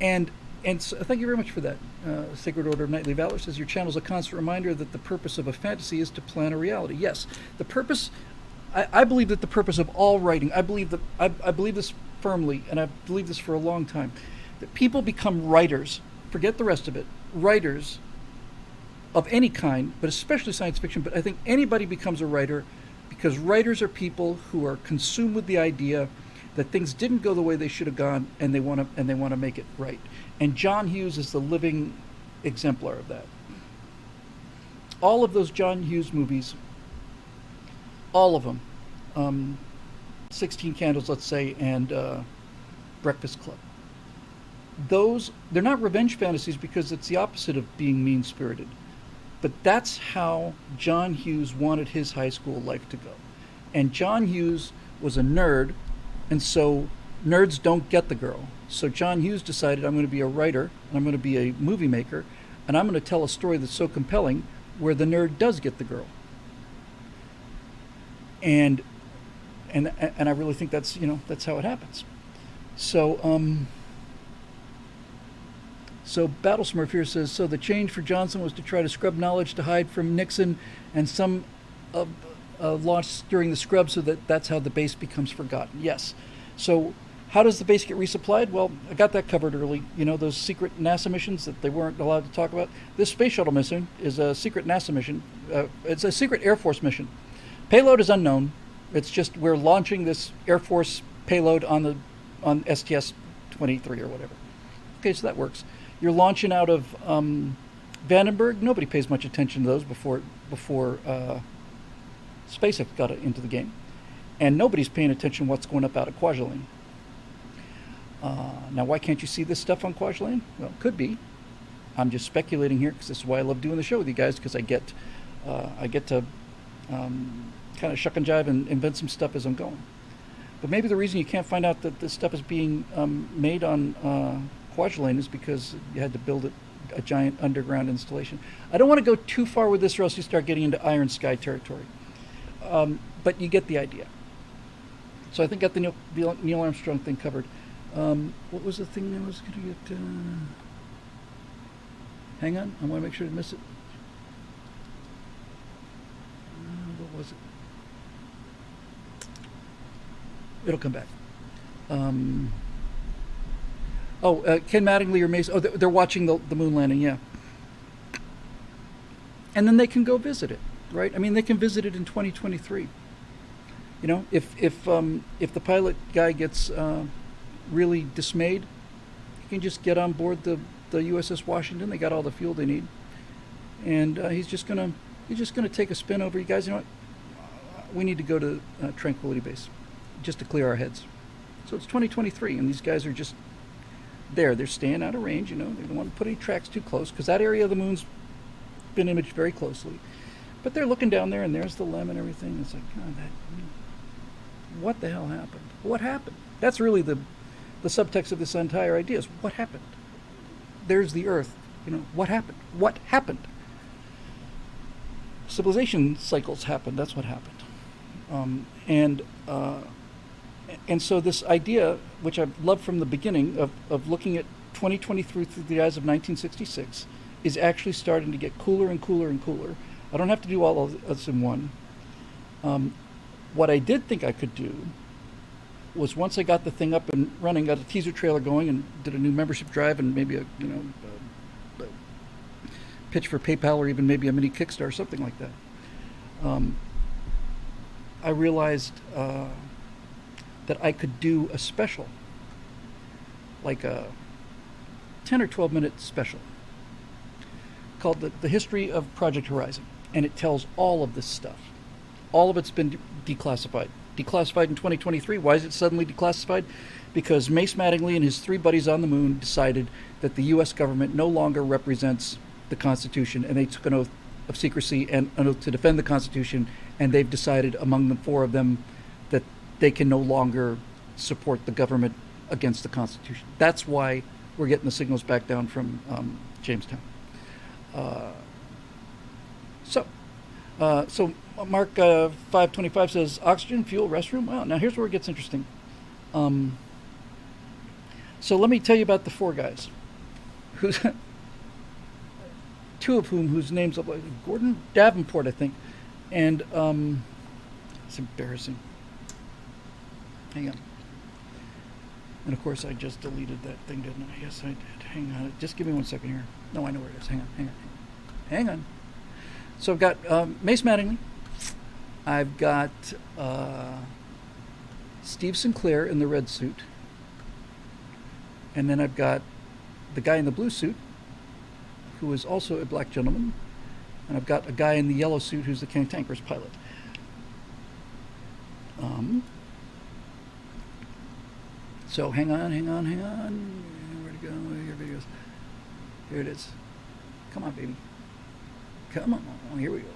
And so thank you very much for that. Sacred Order of Knightly Valor says your channel is a constant reminder that the purpose of a fantasy is to plan a reality. Yes, the purpose. I believe that the purpose of all writing. I believe this firmly, and I believe this for a long time. That people become writers. Forget the rest of it. Writers of any kind, but especially science fiction. But I think anybody becomes a writer because writers are people who are consumed with the idea that things didn't go the way they should have gone, and they want to make it right. And John Hughes is the living exemplar of that. All of those John Hughes movies, all of them, 16 Candles, let's say, and Breakfast Club. They're not revenge fantasies because it's the opposite of being mean-spirited. But that's how John Hughes wanted his high school life to go. And John Hughes was a nerd, and so nerds don't get the girl. So John Hughes decided, I'm going to be a writer, and I'm going to be a movie maker, and I'm going to tell a story that's so compelling where the nerd does get the girl. And I really think that's how it happens. So Battle Smurf here says, so the change for Johnson was to try to scrub knowledge to hide from Nixon, and some launched during the scrub, so that's how the base becomes forgotten. Yes. So how does the base get resupplied? Well, I got that covered early. Those secret NASA missions that they weren't allowed to talk about? This space shuttle mission is a secret NASA mission. It's a secret Air Force mission. Payload is unknown. It's just we're launching this Air Force payload on STS-23 or whatever. Okay, so that works. You're launching out of Vandenberg. Nobody pays much attention to those before SpaceX got into the game. And nobody's paying attention to what's going up out of Kwajalein. Now, why can't you see this stuff on Kwajalein? Well, it could be. I'm just speculating here because this is why I love doing the show with you guys, because I get to kind of shuck and jive and invent some stuff as I'm going. But maybe the reason you can't find out that this stuff is being made on Kwajalein is because you had to build a giant underground installation. I don't want to go too far with this or else you start getting into Iron Sky territory. But you get the idea. So I think I got the Neil Armstrong thing covered. What was the thing I was going to get? Hang on, I want to make sure to miss it. What was it? It'll come back. Ken Mattingly or Mace. Oh, they're watching the moon landing, yeah. And then they can go visit it, right? I mean, they can visit it in 2023. If the pilot guy gets really dismayed, he can just get on board the the USS Washington. They got all the fuel they need, and he's just gonna take a spin over. You guys, you know what? We need to go to Tranquility Base, just to clear our heads. So it's 2023, and these guys are just there. They're staying out of range. You know, they don't want to put any tracks too close because that area of the moon's been imaged very closely. But they're looking down there, and there's the LEM and everything. It's like, God, what the hell happened? What happened? That's really the subtext of this entire idea is what happened? There's the Earth. You know, what happened? What happened? Civilization cycles happened. That's what happened. And so this idea, which I've loved from the beginning, of looking at 2023 through the eyes of 1966, is actually starting to get cooler and cooler and cooler. I don't have to do all of this in one. What I did think I could do was, once I got the thing up and running, got a teaser trailer going, and did a new membership drive, and maybe a pitch for PayPal, or even maybe a mini Kickstarter or something like that. I realized that I could do a special, like a 10 or 12 minute special, called the History of Project Horizon. And it tells all of this stuff. All of it's been declassified. Declassified in 2023. Why is it suddenly declassified? Because Mace Mattingly and his 3 buddies on the moon decided that the U.S. government no longer represents the Constitution, and they took an oath of secrecy and an oath to defend the Constitution, and they've decided among the 4 of them that they can no longer support the government against the Constitution. That's why we're getting the signals back down from Jamestown. So Mark 525 says, oxygen, fuel, restroom. Wow, now here's where it gets interesting. So let me tell you about the 4 guys, who's 2 of whose names are like Gordon Davenport, I think, and it's embarrassing. Hang on. And of course, I just deleted that thing, didn't I? Yes, I did. Hang on. Just give me 1 second here. No, I know where it is. Hang on. So I've got Mace Mattingly. I've got Steve Sinclair in the red suit. And then I've got the guy in the blue suit, who is also a black gentleman. And I've got a guy in the yellow suit who's the cantankerous pilot. So hang on. Where'd it go? Here it goes. Here it is. Come on, baby. Come on. Here we go.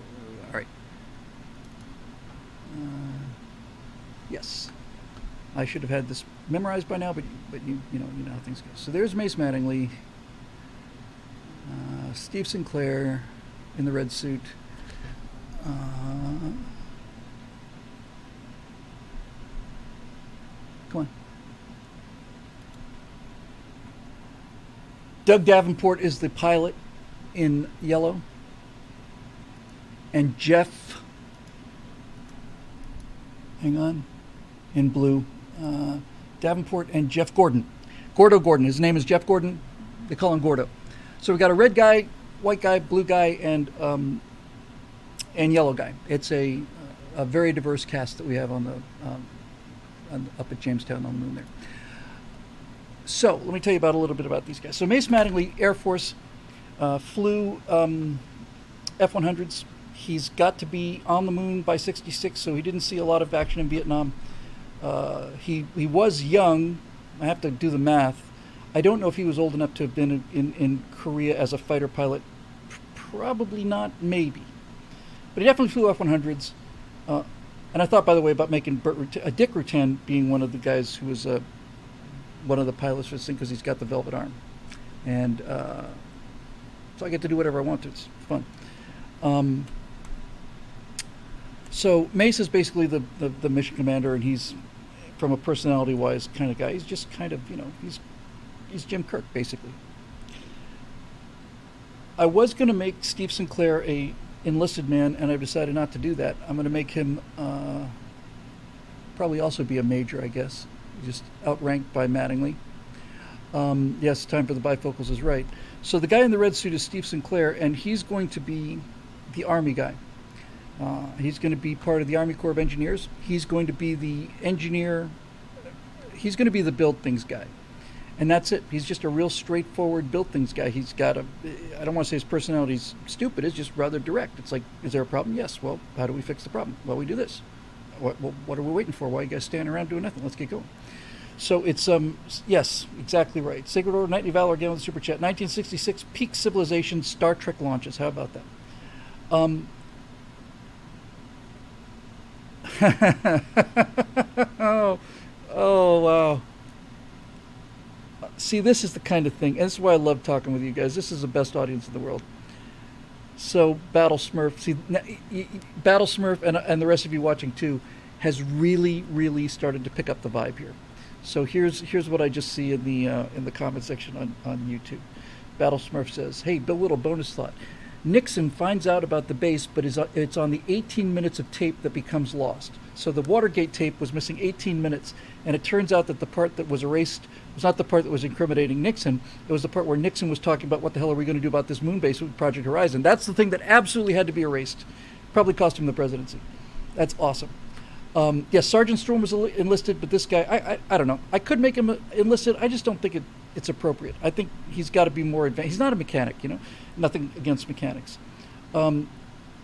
All right. Yes. I should have had this memorized by now, but you know how things go. So there's Mace Mattingly, Steve Sinclair in the red suit. Come on. Doug Davenport is the pilot in yellow. And Jeff, hang on, in blue. Davenport and Jeff Gordon. Gordo Gordon. His name is Jeff Gordon. They call him Gordo. So we've got a red guy, white guy, blue guy, and yellow guy. It's a very diverse cast that we have on up at Jamestown on the moon there. So let me tell you a little bit about these guys. So Mace Mattingly, Air Force, flew F-100s. He's got to be on the moon by 66, so he didn't see a lot of action in Vietnam. He was young. I have to do the math. I don't know if he was old enough to have been in Korea as a fighter pilot. Probably not, maybe. But he definitely flew F-100s. And I thought, by the way, about making Dick Rutan being one of the guys who was one of the pilots for this thing, because he's got the velvet arm. And so I get to do whatever I want to. It's fun. So Mace is basically the mission commander, and he's, from a personality-wise kind of guy, he's just kind of, he's Jim Kirk, basically. I was going to make Steve Sinclair a enlisted man, and I've decided not to do that. I'm going to make him probably also be a major, I guess, just outranked by Mattingly. Yes, time for the bifocals is right. So the guy in the red suit is Steve Sinclair, and he's going to be the Army guy. He's going to be part of the Army Corps of Engineers. He's going to be the engineer. He's going to be the build things guy. And that's it. He's just a real straightforward build things guy. He's got a, I don't want to say his personality's stupid, it's just rather direct. It's like, is there a problem? Yes. Well, how do we fix the problem? Well, we do this. What are we waiting for? Why are you guys standing around doing nothing? Let's get going. So it's, yes, exactly right. Sacred Order, Knightly Valor, again with the Super Chat. 1966, peak civilization, Star Trek launches. How about that? Oh, wow. See, this is the kind of thing, and this is why I love talking with you guys. This is the best audience in the world. So, Battle Smurf, see, Battle Smurf and the rest of you watching too, has really, really started to pick up the vibe here. So here's what I just see in the comment section on YouTube. Battle Smurf says, "Hey, Bill Little, bonus thought. Nixon finds out about the base, but it's on the 18 minutes of tape that becomes lost. So the Watergate tape was missing 18 minutes, and it turns out that the part that was erased was not the part that was incriminating Nixon. It was the part where Nixon was talking about what the hell are we going to do about this moon base with Project Horizon. That's the thing that absolutely had to be erased. Probably cost him the presidency. That's awesome. Yes, Sergeant Storm was enlisted, but this guy, I don't know. I could make him enlisted. I just don't think it's appropriate. I think he's got to be more advanced. He's not a mechanic, you know. Nothing against mechanics.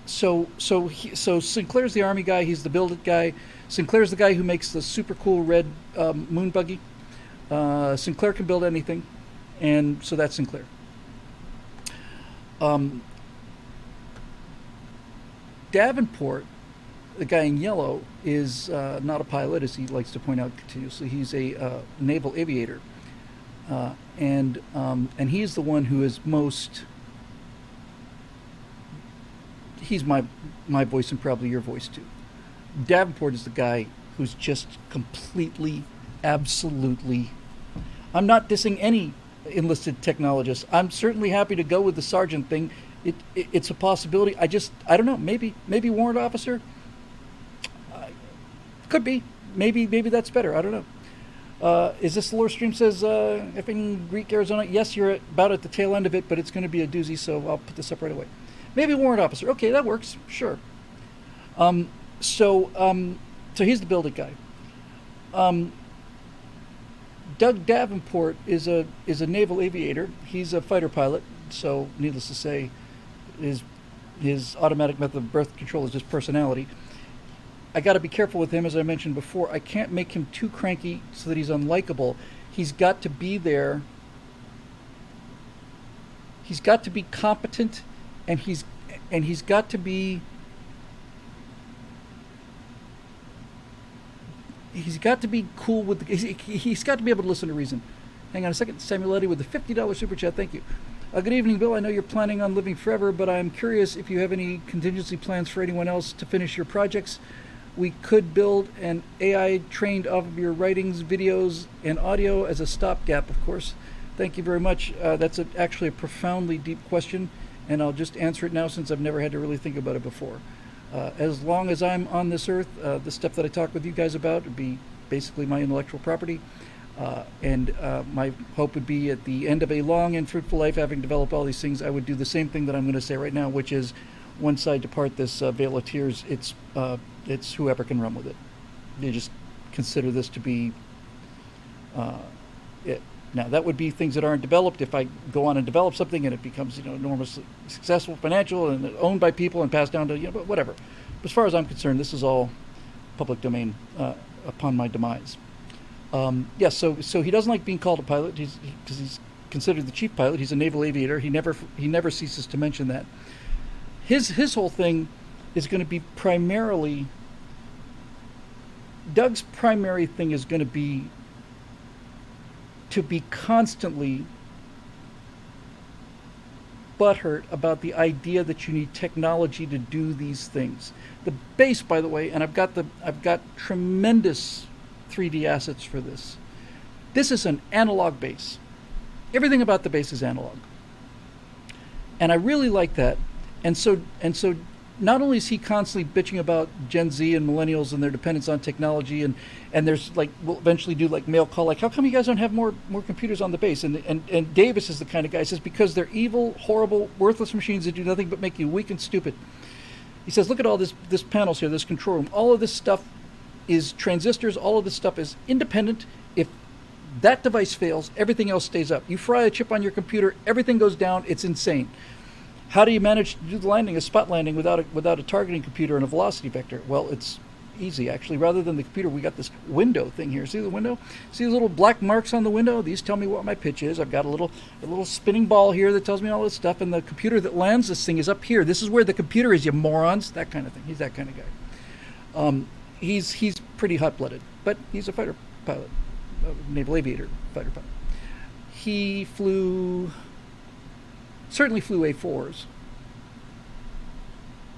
So Sinclair's the Army guy. He's the build it guy. Sinclair's the guy who makes the super cool red moon buggy. Sinclair can build anything, and so that's Sinclair. Davenport, the guy in yellow, is not a pilot, as he likes to point out continuously. He's a naval aviator, and he's the one who is most. He's my voice and probably your voice too. Davenport is the guy who's just completely, absolutely. I'm not dissing any enlisted technologists. I'm certainly happy to go with the sergeant thing. It's a possibility. I don't know. Maybe warrant officer. Could be. Maybe that's better. I don't know. Is this the lore stream says effing Greek Arizona? Yes, you're about at the tail end of it, but it's going to be a doozy, so I'll put this up right away. Maybe warrant officer. Okay, that works. Sure. So he's the build it guy. Doug Davenport is a naval aviator. He's a fighter pilot. So needless to say, his automatic method of birth control is just personality. I got to be careful with him, as I mentioned before. I can't make him too cranky so that he's unlikable. He's got to be there. He's got to be competent, and he's got to be. He's got to be cool with. He's got to be able to listen to reason. Hang on a second, Samuel Eddy with the $50 super chat. Thank you. Good evening, Bill. I know you're planning on living forever, but I'm curious if you have any contingency plans for anyone else to finish your projects. We could build an AI trained off of your writings, videos, and audio as a stopgap, of course. Thank you very much. That's actually a profoundly deep question, and I'll just answer it now since I've never had to really think about it before. As long as I'm on this earth, the stuff that I talk with you guys about would be basically my intellectual property. And my hope would be at the end of a long and fruitful life, having developed all these things, I would do the same thing that I'm going to say right now, which is once I depart this veil of tears, it's whoever can run with it. You just consider this to be it. Now, that would be things that aren't developed. If I go on and develop something and it becomes, enormously successful, financial, and owned by people and passed down to, whatever. But as far as I'm concerned, this is all public domain upon my demise. Yes, so he doesn't like being called a pilot because he's considered the chief pilot. He's a naval aviator. He never ceases to mention that. His whole thing is going to be primarily. Doug's primary thing is going to be constantly butthurt about the idea that you need technology to do these things. The base, by the way, and I've got tremendous 3D assets for this. This is an analog base. Everything about the base is analog. And I really like that. And so not only is he constantly bitching about Gen Z and millennials and their dependence on technology, and there's we'll eventually do mail call, how come you guys don't have more computers on the base? And Davis is the kind of guy who says because they're evil, horrible, worthless machines that do nothing but make you weak and stupid. He says, look at all this panels here, this control room. All of this stuff is transistors. All of this stuff is independent. If That device fails, everything else stays up. You fry a chip on your computer, everything goes down. It's insane. How do you manage to do the landing, a spot landing, without a targeting computer and a velocity vector? Well, it's easy, actually. Rather than the computer, we got this window thing here. See the window? See the little black marks on the window? These tell me what my pitch is. I've got a little spinning ball here that tells me all this stuff, and the computer that lands this thing is up here. This is where the computer is, you morons. That kind of thing. He's that kind of guy. He's pretty hot-blooded, but he's a fighter pilot, a naval aviator fighter pilot. He certainly flew A4s.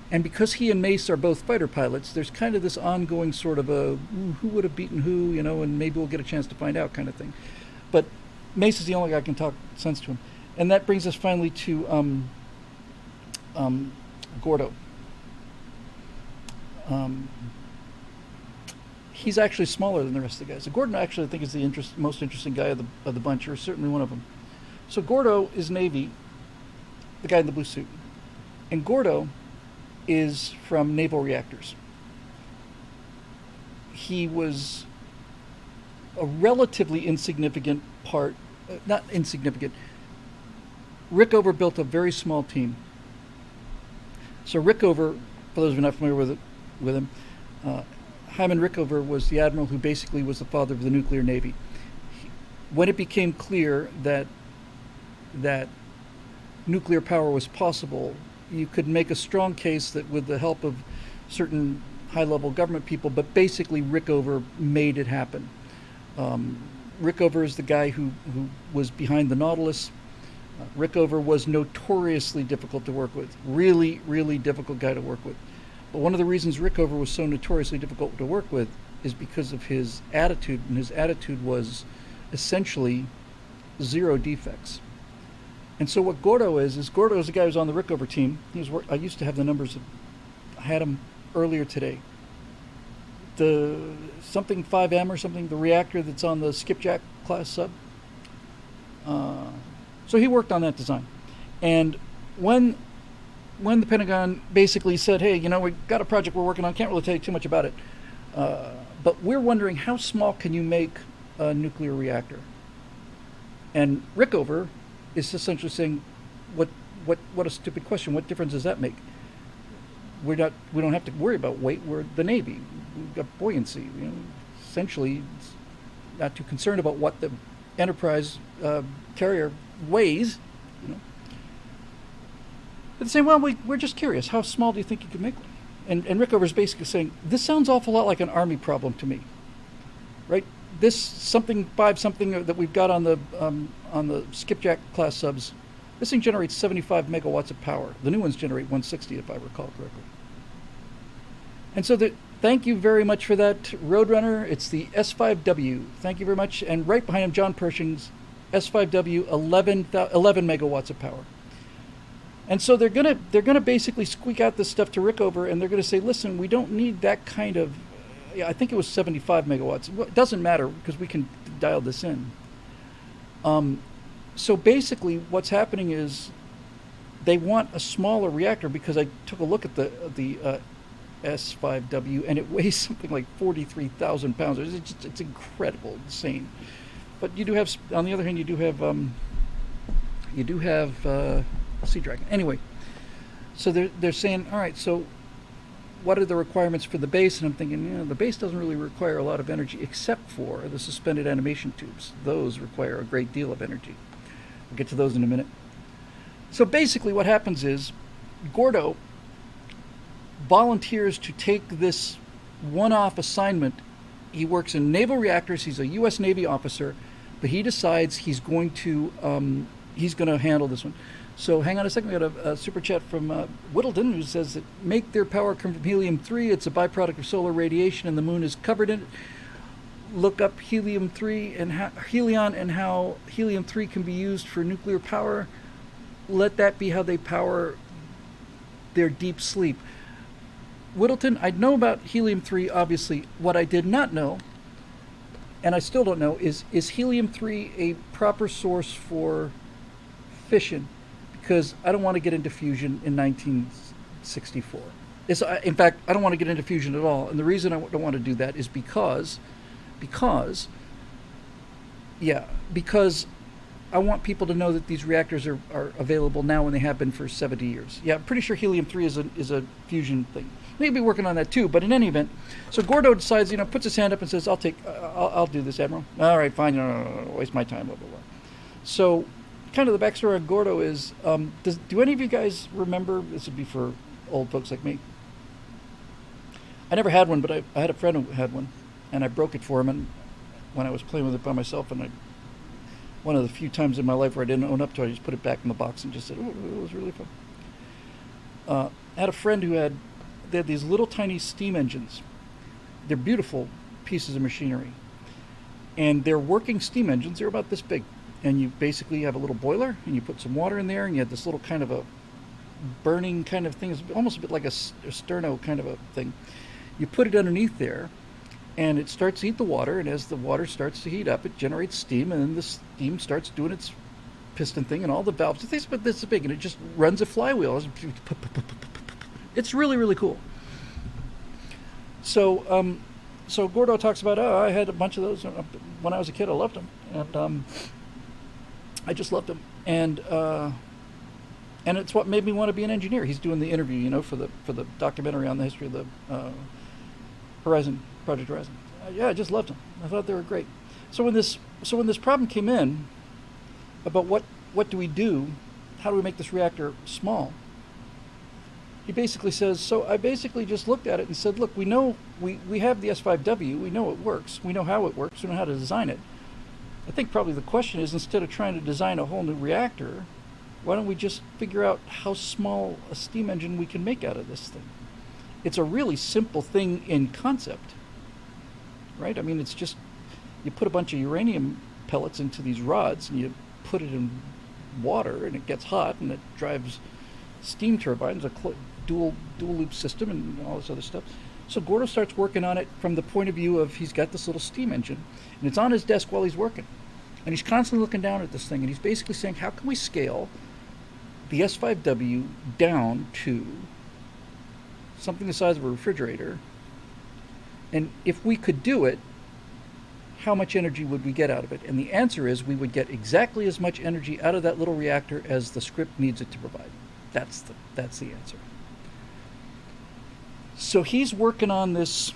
And because he and Mace are both fighter pilots, there's kind of this ongoing sort of a who would have beaten who, and maybe we'll get a chance to find out kind of thing. But Mace is the only guy who can talk sense to him. And that brings us finally to Gordo. He's actually smaller than the rest of the guys. So Gordon, actually, I think, is the most interesting guy of the bunch, or certainly one of them. So Gordo is Navy, the guy in the blue suit. And Gordo is from Naval Reactors. He was a relatively insignificant part, not insignificant. Rickover built a very small team. So Rickover, for those who are not familiar with him, Hyman Rickover was the admiral who basically was the father of the nuclear navy. When it became clear that nuclear power was possible, you could make a strong case that with the help of certain high-level government people, but basically Rickover made it happen. Rickover is the guy who was behind the Nautilus. Rickover was notoriously difficult to work with. Really, really difficult guy to work with. But one of the reasons Rickover was so notoriously difficult to work with is because of his attitude, and his attitude was essentially zero defects. And so what Gordo is Gordo is the guy who's on the Rickover team. I used to have the numbers. I had him earlier today. The something 5M or something, the reactor that's on the Skipjack class sub. So he worked on that design. And when the Pentagon basically said, hey, we've got a project we're working on, can't really tell you too much about it, but we're wondering how small can you make a nuclear reactor? And Rickover is essentially saying, what a stupid question. What difference does that make? We don't have to worry about weight. We're the Navy. We've got buoyancy. Essentially, it's not too concerned about what the Enterprise carrier weighs. But saying, well, we're just curious. How small do you think you could make one? And Rickover's basically saying, this sounds awful lot like an Army problem to me, right? This something that we've got on the Skipjack class subs, this thing generates 75 megawatts of power. The new ones generate 160, if I recall correctly. And so thank you very much for that, Roadrunner. It's the S5W. Thank you very much. And right behind him, John Pershing's S5W, 11 megawatts of power. And so they're gonna basically squeak out this stuff to Rickover, and they're gonna say, listen, we don't need that kind of. I think it was 75 megawatts. It doesn't matter because we can dial this in. So basically what's happening is they want a smaller reactor, because I took a look at the S5W, and it weighs something like 43,000 pounds. It's incredible, insane. But you do have, on the other hand, you do have Sea Dragon. Anyway, so they're saying, all right, so what are the requirements for the base? And I'm thinking, the base doesn't really require a lot of energy except for the suspended animation tubes. Those require a great deal of energy. We'll get to those in a minute. So basically what happens is Gordo volunteers to take this one-off assignment. He works in naval reactors. He's a U.S. Navy officer, but he decides he's going to handle this one. So hang on a second. We got a super chat from Whittleton, who says that make their power come from helium-3. It's a byproduct of solar radiation, and the moon is covered in it. Look up helium-3 and Helion and how helium-3 can be used for nuclear power. Let that be how they power their deep sleep. Whittleton, I know about helium-3, obviously. What I did not know, and I still don't know, is helium-3 a proper source for fission? Because I don't want to get into fusion in 1964. In fact, I don't want to get into fusion at all. And the reason I don't want to do that is because Yeah, because I want people to know that these reactors are available now and they have been for 70 years. Yeah, I'm pretty sure helium-3 is a fusion thing. Maybe working on that too, but in any event, so Gordo decides, puts his hand up and says, I'll do this, Admiral. All right, fine, no, waste my time, blah, blah, blah. So, kind of the backstory on Gordo is, do any of you guys remember, this would be for old folks like me, I never had one, but I had a friend who had one, and I broke it for him, and when I was playing with it by myself, and one of the few times in my life where I didn't own up to it, I just put it back in the box and just said, oh, it was really fun. I had a friend who had these little tiny steam engines. They're beautiful pieces of machinery. And they're working steam engines. They're about this big. And you basically have a little boiler, and you put some water in there, and you have this little kind of a burning kind of thing. It's almost a bit like a sterno kind of a thing. You put it underneath there, and it starts to heat the water, and as the water starts to heat up, it generates steam, and then the steam starts doing its piston thing, and all the valves, it's about this big, and it just runs a flywheel. It's really, really cool. So, so Gordo talks about, I had a bunch of those when I was a kid. I loved them, and I just loved them, and it's what made me want to be an engineer. He's doing the interview, for the documentary on the history of the Project Horizon. Yeah, I just loved them. I thought they were great. So when this problem came in about what do we do, how do we make this reactor small? He basically says, so I basically just looked at it and said, look, we know we have the S5W, we know it works, we know how it works, we know how to design it. I think probably the question is, instead of trying to design a whole new reactor, why don't we just figure out how small a steam engine we can make out of this thing? It's a really simple thing in concept, right? I mean, it's just, you put a bunch of uranium pellets into these rods and you put it in water and it gets hot and it drives steam turbines, a dual loop system and all this other stuff. So Gordo starts working on it from the point of view of, he's got this little steam engine and it's on his desk while he's working. And he's constantly looking down at this thing and he's basically saying, how can we scale the S5W down to something the size of a refrigerator? And if we could do it, how much energy would we get out of it? And the answer is, we would get exactly as much energy out of that little reactor as the script needs it to provide. That's the answer. So he's working on this.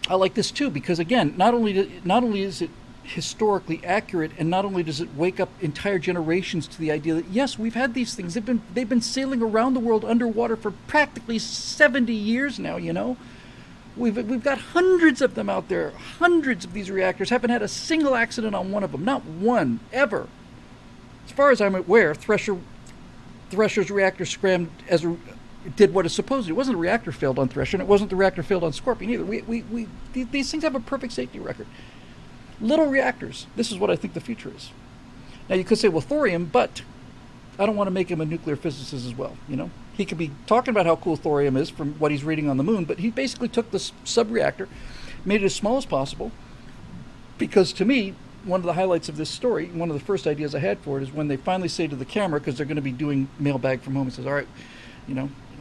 I like this too, because again, not only is it historically accurate, and not only does it wake up entire generations to the idea that yes, we've had these things. They've been sailing around the world underwater for practically 70 years now. We've got hundreds of them out there. Hundreds of these reactors. Haven't had a single accident on one of them. Not one ever. As far as I'm aware, Thresher's reactor scrammed did what it's supposed to. It wasn't a reactor failed on Thresher, and it wasn't the reactor failed on Scorpion either. These things have a perfect safety record. Little reactors. This is what I think the future is. Now you could say, well, thorium, but I don't want to make him a nuclear physicist as well. He could be talking about how cool thorium is from what he's reading on the moon, but he basically took this sub-reactor, made it as small as possible, because to me, one of the highlights of this story, one of the first ideas I had for it, is when they finally say to the camera, because they're going to be doing mailbag from home, and says, all right,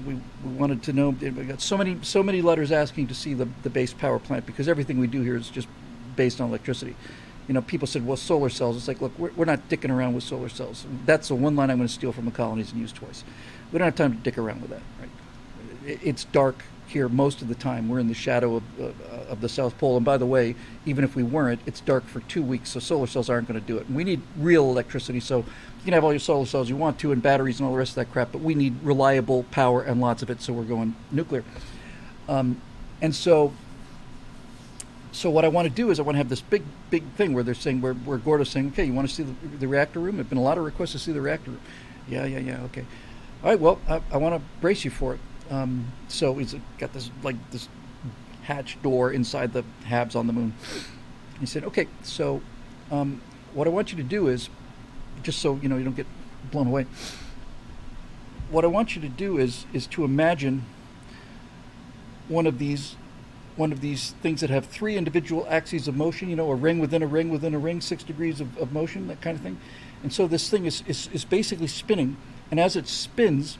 we wanted to know, we got so many letters asking to see the base power plant, because everything we do here is just based on electricity. People said, well, solar cells. It's like, look, we're not dicking around with solar cells. That's the one line I'm going to steal from the colonies and use twice. We don't have time to dick around with that, right? It's dark here most of the time. We're in the shadow of the South Pole. And by the way, even if we weren't, it's dark for 2 weeks, so solar cells aren't going to do it. And we need real electricity, so you can have all your solar cells you want to and batteries and all the rest of that crap, but we need reliable power and lots of it, so we're going nuclear. And so what I want to do is I want to have this big thing where they're saying, where Gordo's saying, okay, you want to see the reactor room? There've been a lot of requests to see the reactor room. Yeah, okay. All right, well, I want to brace you for it. So he's got this hatch door inside the HABs on the moon. He said, okay, so what I want you to do is, just so you don't get blown away, what I want you to do is to imagine one of these things that have 3 individual axes of motion, a ring within a ring within a ring, 6 degrees of motion, that kind of thing. And so this thing is basically spinning, and as it spins,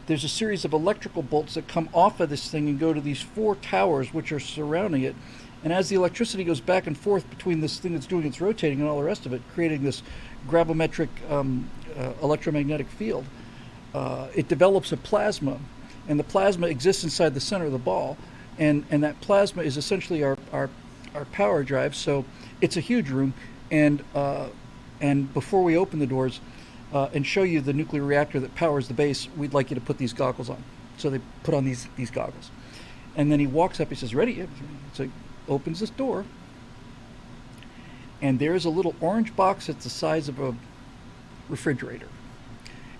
there's a series of electrical bolts that come off of this thing and go to these 4 towers which are surrounding it, And as the electricity goes back and forth between this thing that's doing its rotating and all the rest of it, creating this gravimetric electromagnetic field, it develops a plasma. And the plasma exists inside the center of the ball. And that plasma is essentially our power drive. So it's a huge room. And before we open the doors and show you the nuclear reactor that powers the base, we'd like you to put these goggles on. So they put on these goggles. And then he walks up, he says, ready? So opens this door, and there's a little orange box that's the size of a refrigerator.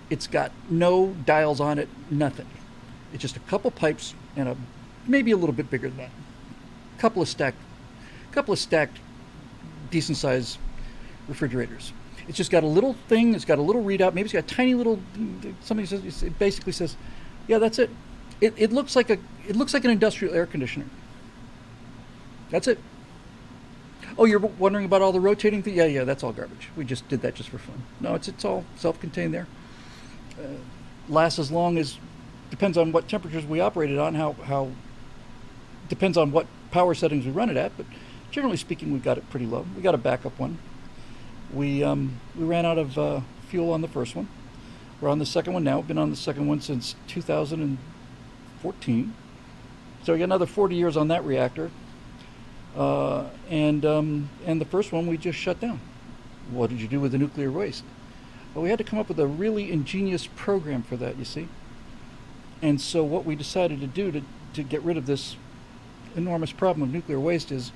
It's got no dials on it, nothing. It's just a couple pipes and maybe a little bit bigger than that. Couple of stacked decent sized refrigerators. It's just got a little thing, it's got a little readout, maybe it's got a tiny little, somebody says, it basically says, yeah, that's it. It looks like an industrial air conditioner. That's it. Oh, you're wondering about all the rotating thing? Yeah, that's all garbage. We just did that just for fun. No, it's all self-contained there. Lasts as long as, depends on what temperatures we operate it on, how depends on what power settings we run it at, but generally speaking, we got it pretty low. We got a backup one. We ran out of fuel on the first one. We're on the second one now. We've been on the second one since 2014. So we got another 40 years on that reactor. And the first one we just shut down. What did you do with the nuclear waste? Well, we had to come up with a really ingenious program for that, you see. And so what we decided to do to get rid of this enormous problem of nuclear waste is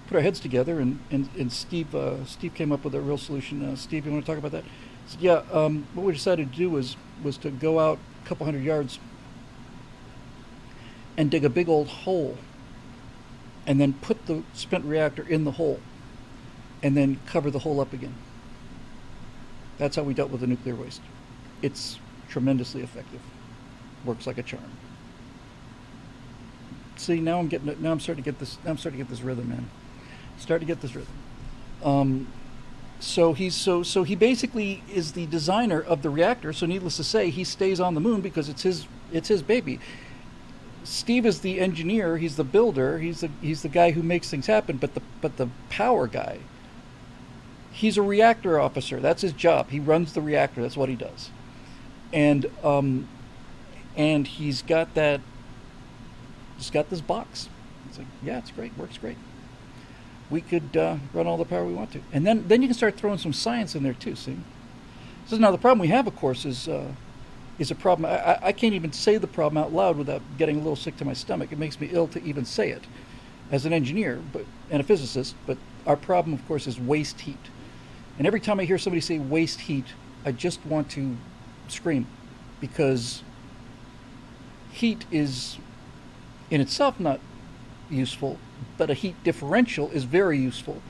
put our heads together, and Steve came up with a real solution. Steve, you want to talk about that? So, yeah, what we decided to do was to go out a couple hundred yards and dig a big old hole, and then put the spent reactor in the hole, and then cover the hole up again. That's how we dealt with the nuclear waste. It's tremendously effective. Works like a charm. See, now I'm starting to get this. I'm starting to get this rhythm, man. Starting to get this rhythm. So he basically is the designer of the reactor. So needless to say, he stays on the moon because it's his baby. Steve is the engineer. He's the builder. He's the guy who makes things happen. But the power guy. He's a reactor officer. That's his job. He runs the reactor. That's what he does. And he's got that. He's got this box. It's like, yeah, it's great. Works great. We could run all the power we want to, and then you can start throwing some science in there too. See. So now the problem we have, of course, is a problem. I can't even say the problem out loud without getting a little sick to my stomach. It makes me ill to even say it, as an engineer, and a physicist. But our problem, of course, is waste heat. And every time I hear somebody say waste heat, I just want to scream, because heat is in itself not useful, but a heat differential is very useful.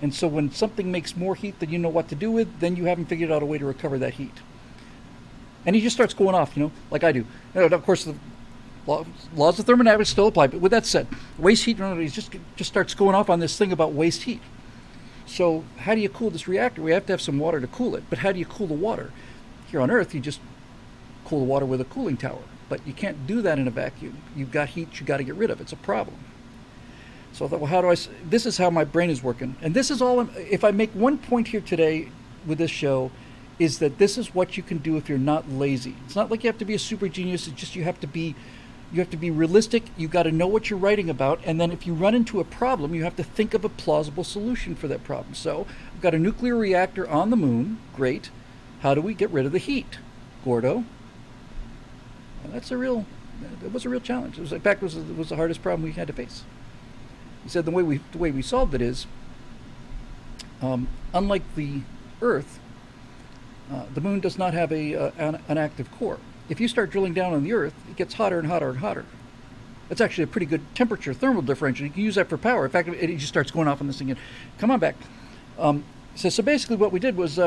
And so when something makes more heat than you know what to do with, then you haven't figured out a way to recover that heat. And he just starts going off, like I do. Of course, the laws of thermodynamics still apply, but with that said, waste heat, he just starts going off on this thing about waste heat. So how do you cool this reactor? We have to have some water to cool it, but how do you cool the water? Here on Earth, you just cool the water with a cooling tower, but you can't do that in a vacuum. You've got heat you got to get rid of. It's a problem. So I thought, well, this is how my brain is working. And this is all, if I make one point here today with this show, is that this is what you can do if you're not lazy. It's not like you have to be a super genius. It's just you have to be realistic. You got to know what you're writing about. And then if you run into a problem, you have to think of a plausible solution for that problem. So I've got a nuclear reactor on the moon. Great. How do we get rid of the heat? Gordo. Well, it was a real challenge. It was, in fact, it was the hardest problem we had to face. He said the way we solved it is, unlike the Earth, the moon does not have an active core. If you start drilling down on the Earth, it gets hotter and hotter and hotter. That's actually a pretty good temperature thermal differential. You can use that for power. In fact, it just starts going off on this thing. And come on back. So basically what we did was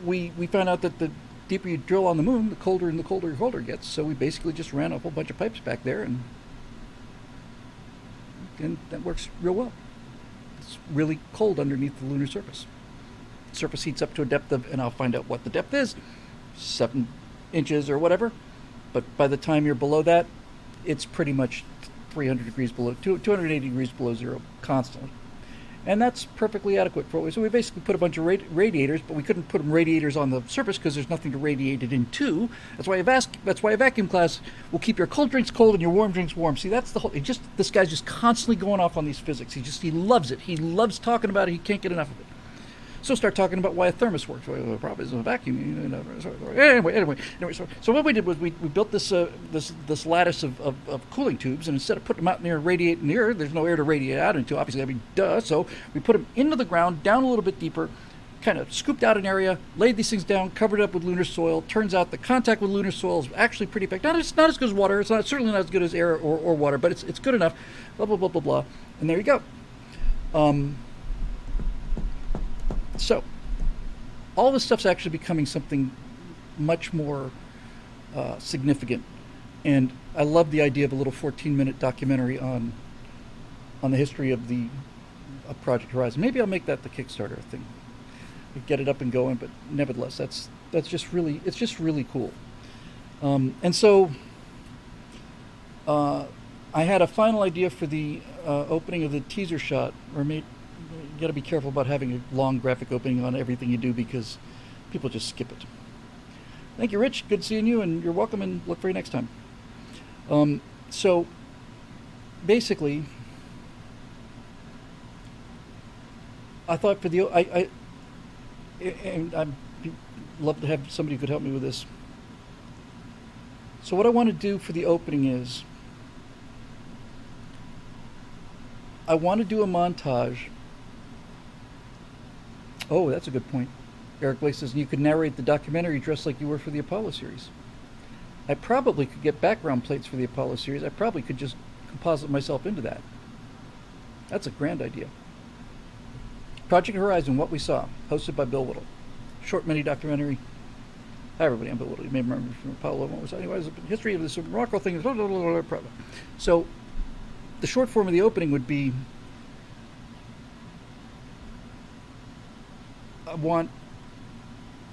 we found out that the deeper you drill on the moon, the colder and the colder your holder gets. So we basically just ran a whole bunch of pipes back there, and that works real well. It's really cold underneath the lunar surface. The surface heats up to a depth of, and I'll find out what the depth is, 7 inches or whatever. But by the time you're below that, it's pretty much 300 degrees below, 280 degrees below zero constantly. And that's perfectly adequate for it. So we basically put a bunch of radiators, but we couldn't put them radiators on the surface because there's nothing to radiate it into. That's why a vacuum class will keep your cold drinks cold and your warm drinks warm. See, that's the whole. This guy's just constantly going off on these physics. He loves it. He loves talking about it. He can't get enough of it. So start talking about why a thermos works. Well, the problem is a vacuum. Anyway. So what we did was we built this lattice of cooling tubes, and instead of putting them out in the air and radiating the air, there's no air to radiate out into. Obviously, I mean, duh. So we put them into the ground, down a little bit deeper, kind of scooped out an area, laid these things down, covered it up with lunar soil. Turns out the contact with lunar soil is actually pretty effective. Not as good as water. It's certainly not as good as air or water, but it's good enough. Blah blah blah blah blah. And there you go. So, all this stuff's actually becoming something much more significant, and I love the idea of a little 14-minute documentary on the history of Project Horizon. Maybe I'll make that the Kickstarter thing, get it up and going. But nevertheless, that's just really cool. And so, I had a final idea for the opening of the teaser shot, or maybe. You got to be careful about having a long graphic opening on everything you do because people just skip it. Thank you, Rich. Good seeing you, and you're welcome, and look for you next time. So, basically, I thought for the and I'd love to have somebody who could help me with this. So what I want to do for the opening is I want to do a montage. Oh, that's a good point. Eric Blake says, you could narrate the documentary dressed like you were for the Apollo series. I probably could get background plates for the Apollo series. I probably could just composite myself into that. That's a grand idea. Project Horizon, What We Saw, hosted by Bill Whittle. Short mini documentary. Hi everybody, I'm Bill Whittle. You may remember from Apollo. What was anyways, the history of this remarkable thing. So, the short form of the opening would be,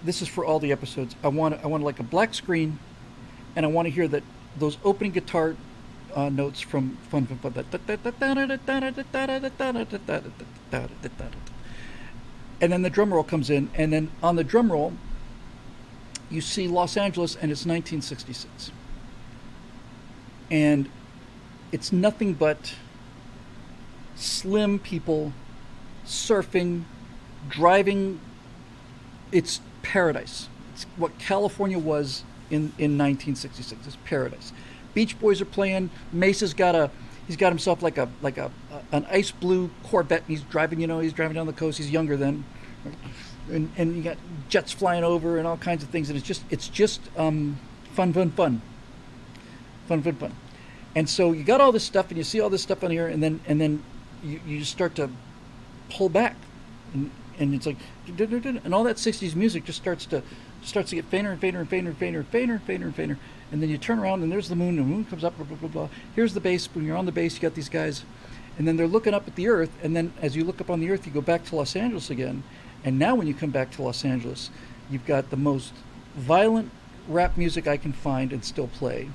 this is for all the episodes, I want like a black screen, and I want to hear those opening guitar notes from Fun. And then the drum roll comes in, and then on the drum roll, you see Los Angeles, and it's 1966. And it's nothing but slim people surfing, driving. It's paradise. It's what California was in 1966. It's paradise. Beach Boys are playing. Mesa's he's got himself like an ice blue Corvette, and he's driving down the coast. He's younger then, and you got jets flying over and all kinds of things, and it's just fun. And so you got all this stuff, and you see all this stuff on here, and then you start to pull back, and it's like, and all that 60s music just starts to get fainter and fainter and fainter and fainter and fainter and fainter and fainter. And then you turn around, and there's the moon, and the moon comes up, blah, blah, blah, blah. Here's the base. When you're on the base, you got these guys, and then they're looking up at the Earth, and then as you look up on the Earth, you go back to Los Angeles again. And now when you come back to Los Angeles, you've got the most violent rap music I can find and still play.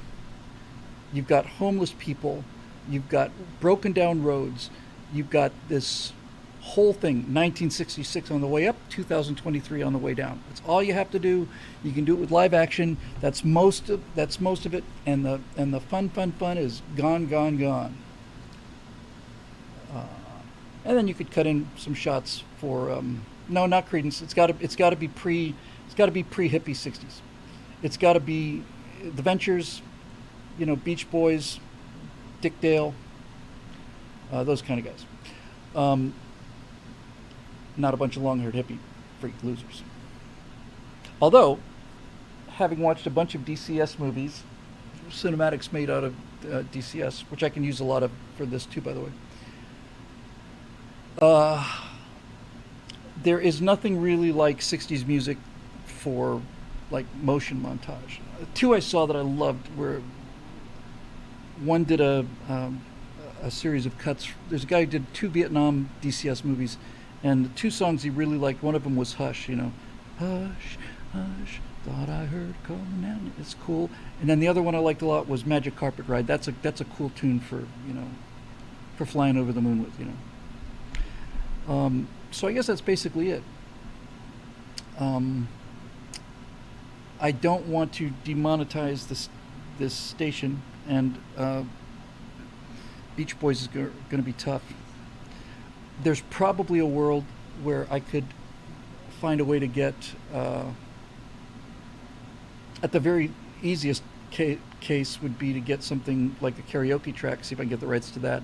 You've got homeless people. You've got broken down roads. You've got this whole thing, 1966 on the way up, 2023 on the way down. That's all you have to do. You can do it with live action. That's most of it. And the fun is gone. And then you could cut in some shots for no, not Creedence. It's got to be pre hippie 60s. It's got to be the Ventures, Beach Boys, Dick Dale, those kind of guys. Not a bunch of long-haired hippie freak losers. Although, having watched a bunch of DCS movies, cinematics made out of DCS, which I can use a lot of for this too, by the way, there is nothing really like 60s music for like motion montage. Two I saw that I loved were, one did a series of cuts. There's a guy who did 2 Vietnam DCS movies, and the 2 songs he really liked, one of them was Hush, Hush, hush, Thought I heard calling down. It's cool. And then the other one I liked a lot was Magic Carpet Ride. That's a cool tune for, for flying over the moon with, So I guess that's basically it. I don't want to demonetize this station, and Beach Boys is going to be tough. There's probably a world where I could find a way to get, at the very easiest case would be to get something like a karaoke track, see if I can get the rights to that.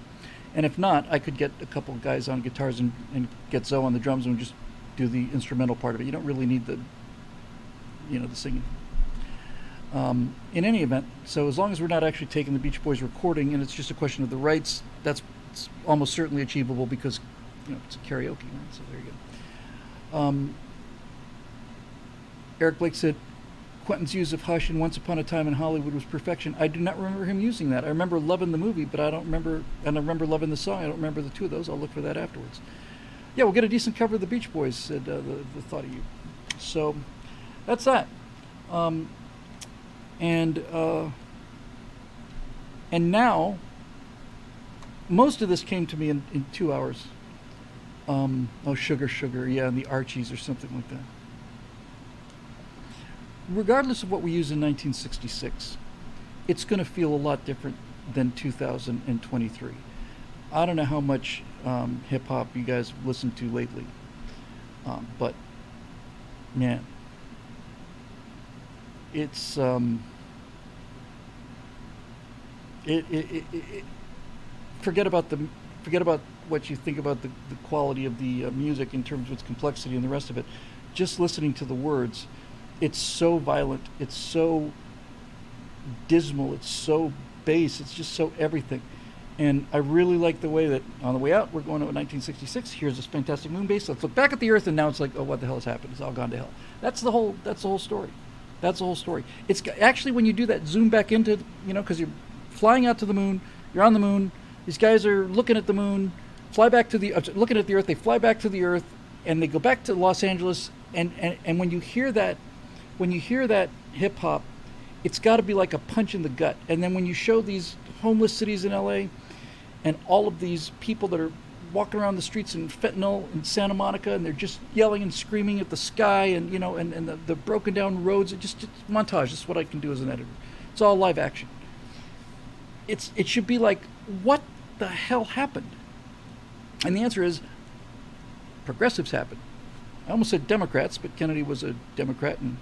And if not, I could get a couple guys on guitars and get Zoe on the drums and just do the instrumental part of it. You don't really need the singing. In any event, so as long as we're not actually taking the Beach Boys recording and it's just a question of the rights, it's almost certainly achievable because, it's a karaoke, right? So there you go. Eric Blake said, Quentin's use of Hush in Once Upon a Time in Hollywood was perfection. I do not remember him using that. I remember loving the movie, but I remember loving the song. I don't remember the two of those. I'll look for that afterwards. Yeah, we'll get a decent cover of the Beach Boys, said the thought of you. So that's that. And now, most of this came to me in 2 hours. Sugar, yeah, and the Archies or something like that. Regardless of what we use in 1966, it's going to feel a lot different than 2023. I don't know how much hip-hop you guys have listened to lately, but, man, it's... forget about what you think about the quality of the music in terms of its complexity and the rest of it. Just listening to the words, it's so violent, it's so dismal, it's so bass, it's just so everything. And I really like the way that on the way out we're going to 1966. Here's this fantastic moon base. Let's look back at the Earth, and now it's like, oh, what the hell has happened? It's all gone to hell. That's the whole story. That's the whole story. It's actually, when you do that, zoom back into, because you're flying out to the moon, you're on the moon. These guys are looking at the moon, fly back to looking at the Earth. They fly back to the Earth, and they go back to Los Angeles. And when you hear that hip hop, it's got to be like a punch in the gut. And then when you show these homeless cities in LA, and all of these people that are walking around the streets in fentanyl in Santa Monica, and they're just yelling and screaming at the sky, and the broken down roads, it's montage. That's what I can do as an editor. It's all live action. It should be like, what the hell happened? And the answer is, progressives happened. I almost said Democrats, but Kennedy was a Democrat, and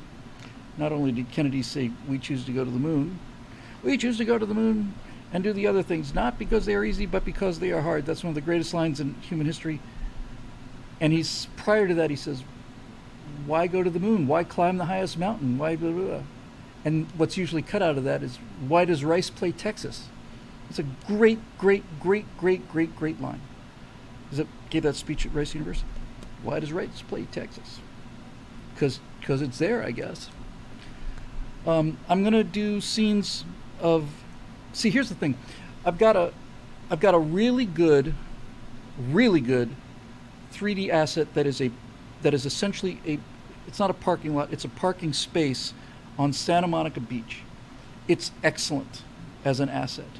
not only did Kennedy say, we choose to go to the moon, we choose to go to the moon and do the other things, not because they are easy, but because they are hard. That's one of the greatest lines in human history. And prior to that, he says, why go to the moon? Why climb the highest mountain? Why blah, blah, blah? And what's usually cut out of that is, why does Rice play Texas? It's a great, great, great, great, great, great line. Gave that speech at Rice University. Why does Rice play Texas? Because it's there, I guess. I'm gonna do scenes of. See, here's the thing. I've got a really good 3D asset that is essentially it's not a parking lot. It's a parking space on Santa Monica Beach. It's excellent as an asset.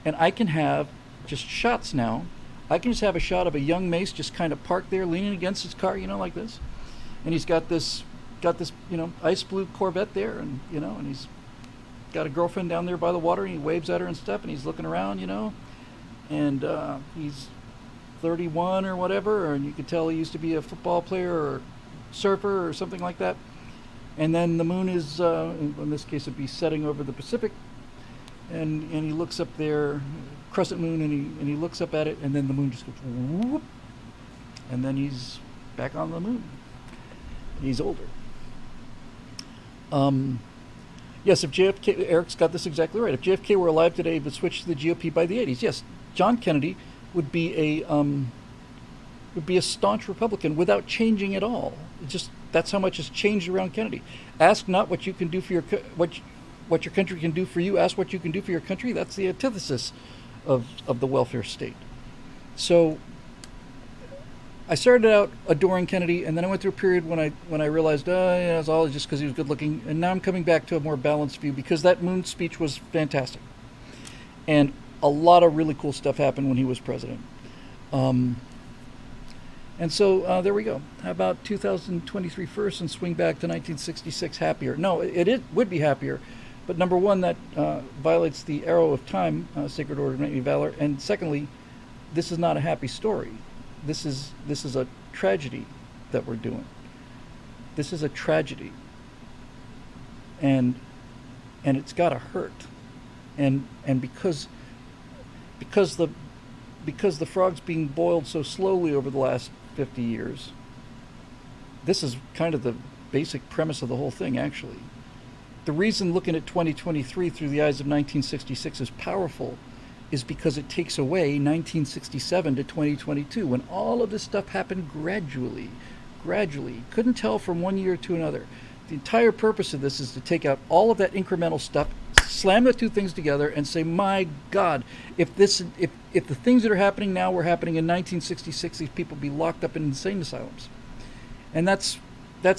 And I can have just shots now. I can just have a shot of a young Mace just kind of parked there, leaning against his car, like this. And he's got this, ice blue Corvette there, and and he's got a girlfriend down there by the water, and he waves at her and stuff, and he's looking around, and he's 31 or whatever, and you could tell he used to be a football player or surfer or something like that. And then the moon is, in this case, it'd be setting over the Pacific. And he looks up there, crescent moon, and he looks up at it, and then the moon just goes whoop, and then he's back on the moon. He's older. Yes, if JFK, Eric's got this exactly right. If JFK were alive today, he would switch to the GOP by the 80s. Yes, John Kennedy would be a staunch Republican without changing at all. That's how much has changed around Kennedy. Ask not what you can do for what your country can do for you. Ask what you can do for your country. That's the antithesis of the welfare state. So I started out adoring Kennedy, and then I went through a period when I realized, yeah, it's all just because he was good looking, and now I'm coming back to a more balanced view because that moon speech was fantastic, and a lot of really cool stuff happened when he was president. And so there we go. How about 2023 first and swing back to 1966 happier? No, it would be happier, but number one, that violates the arrow of time, Sacred Order of Knightly Valor, and secondly, this is not a happy story. This is a tragedy that we're doing. This is a tragedy, and it's got to hurt, and because the frog's being boiled so slowly over the last 50 years. This is kind of the basic premise of the whole thing, actually. The reason looking at 2023 through the eyes of 1966 is powerful is because it takes away 1967 to 2022, when all of this stuff happened gradually. Couldn't tell from one year to another. The entire purpose of this is to take out all of that incremental stuff, slam the two things together, and say, my God, if the things that are happening now were happening in 1966, these people would be locked up in insane asylums. And that's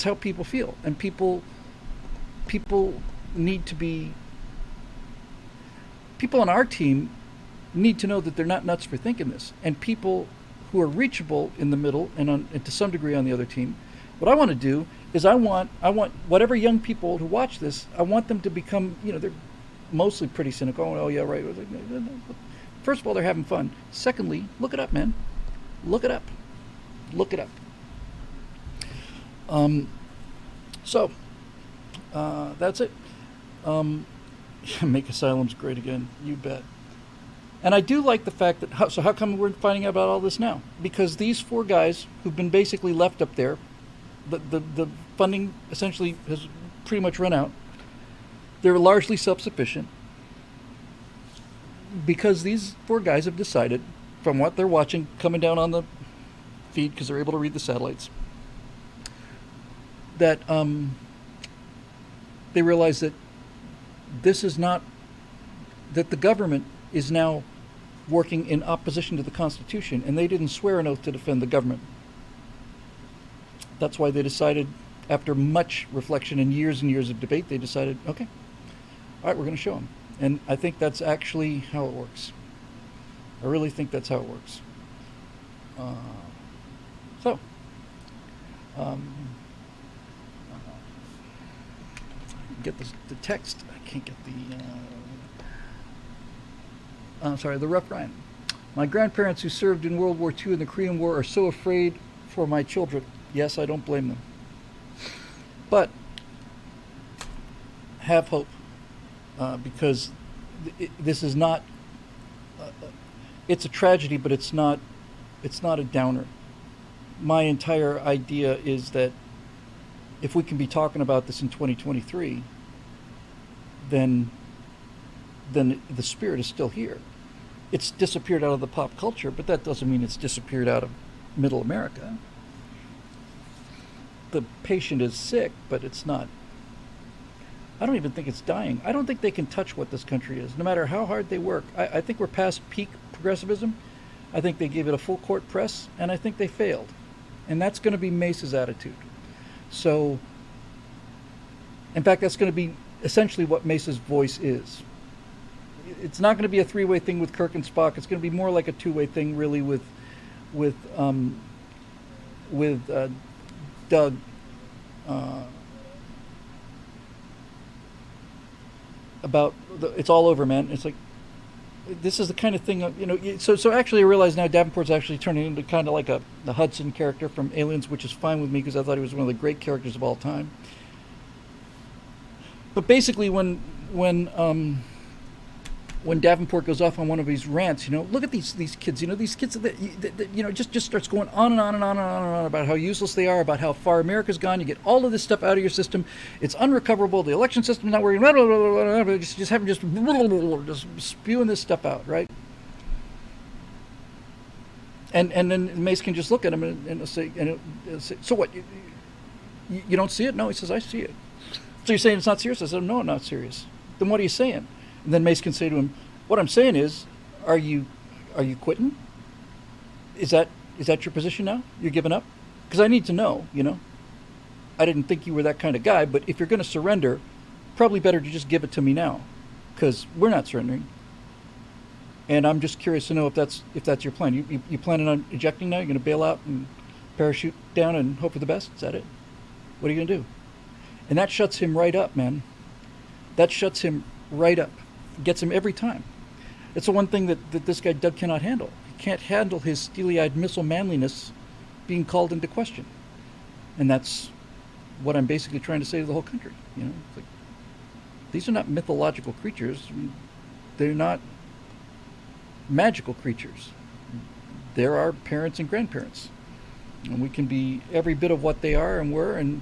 how people feel. And people need to be... People on our team need to know that they're not nuts for thinking this. And people who are reachable in the middle and to some degree on the other team, what I want to do is I want whatever young people who watch this, I want them to become, they're mostly pretty cynical. Oh yeah, right. First of all, they're having fun. Secondly, look it up, man. Look it up. So that's it. Make asylums great again. You bet. And I do like the fact that, how come we're finding out about all this now? Because these four guys who've been basically left up there, the funding essentially has pretty much run out. They're largely self-sufficient because these four guys have decided, from what they're watching coming down on the feed because they're able to read the satellites, that they realize that this is not, that the government is now working in opposition to the Constitution, and they didn't swear an oath to defend the government. That's why they decided, after much reflection and years of debate, they decided, okay, all right, we're going to show them. And I think that's actually how it works. I really think that's how it works. Get the text. I can't get the Rough Ryan. My grandparents who served in World War II and the Korean War are so afraid for my children. Yes, I don't blame them. But have hope, because this is not. It's a tragedy, but it's not a downer. My entire idea is that if we can be talking about this in 2023, then the spirit is still here. It's disappeared out of the pop culture, but that doesn't mean it's disappeared out of Middle America. The patient is sick, but it's not. I don't even think it's dying. I don't think they can touch what this country is, no matter how hard they work. I think we're past peak progressivism. I think they gave it a full court press, and I think they failed. And that's going to be Mace's attitude. So, in fact, that's going to be essentially what Mace's voice is. It's not going to be a three-way thing with Kirk and Spock. It's going to be more like a two-way thing, really, with Doug. About it's all over, man. It's like, this is the kind of thing, so actually I realize now Davenport's actually turning into kind of like the Hudson character from Aliens, which is fine with me because I thought he was one of the great characters of all time. But basically when Davenport goes off on one of these rants, look at these kids, these kids that just starts going on and on and on and on and on about how useless they are, about how far America's gone. You get all of this stuff out of your system. It's unrecoverable. The election system's not working. Blah, blah, blah, blah, just spewing this stuff out, right? And then Mace can just look at him and say, so what? You don't see it? No, he says, I see it. So you're saying it's not serious? I said, no, I'm not serious. Then what are you saying? And then Mace can say to him, what I'm saying is, are you quitting? Is that Is that your position now? You're giving up? Because I need to know, you know. I didn't think you were that kind of guy, but if you're going to surrender, probably better to just give it to me now, because we're not surrendering. And I'm just curious to know if that's your plan. You planning on ejecting now? You're going to bail out and parachute down and hope for the best? Is that it? What are you going to do? And that shuts him right up, man. That shuts him right up. Gets him every time. It's the one thing that this guy Doug cannot handle. He can't handle his steely-eyed missile manliness being called into question. And that's what I'm basically trying to say to the whole country. You know, it's like, these are not mythological creatures. They're not magical creatures. They're our parents and grandparents. And we can be every bit of what they are and were and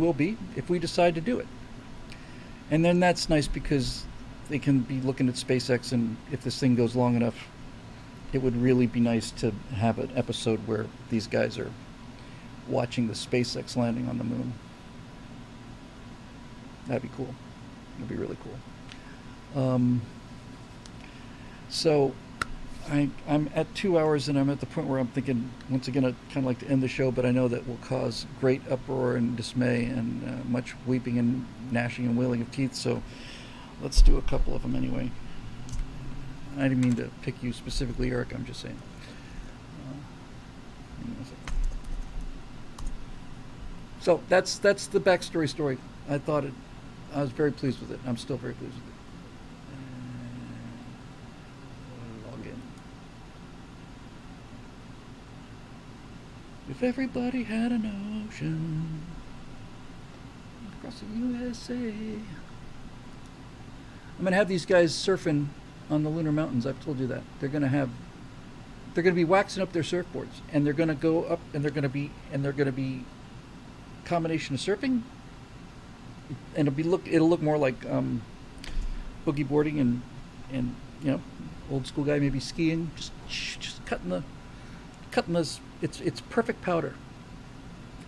will be if we decide to do it. And then that's nice because they can be looking at SpaceX, and if this thing goes long enough, it would really be nice to have an episode where these guys are watching the SpaceX landing on the moon. That'd be cool. That'd be really cool. So I'm at 2 hours, and I'm at the point where I'm thinking, once again, I'd kind of like to end the show, but I know that will cause great uproar and dismay and much weeping and gnashing and wailing of teeth, so let's do a couple of them anyway. I didn't mean to pick you specifically, Eric, I'm just saying. So that's the backstory story. I was very pleased with it. I'm still very pleased with it. Log in. If everybody had an ocean across the USA. I'm gonna have these guys surfing on the lunar mountains. I've told you that. They're gonna be waxing up their surfboards, and they're gonna go up, and they're gonna be combination of surfing, and it'll look more like boogie boarding and you know, old school guy maybe skiing, just cutting this. It's perfect powder.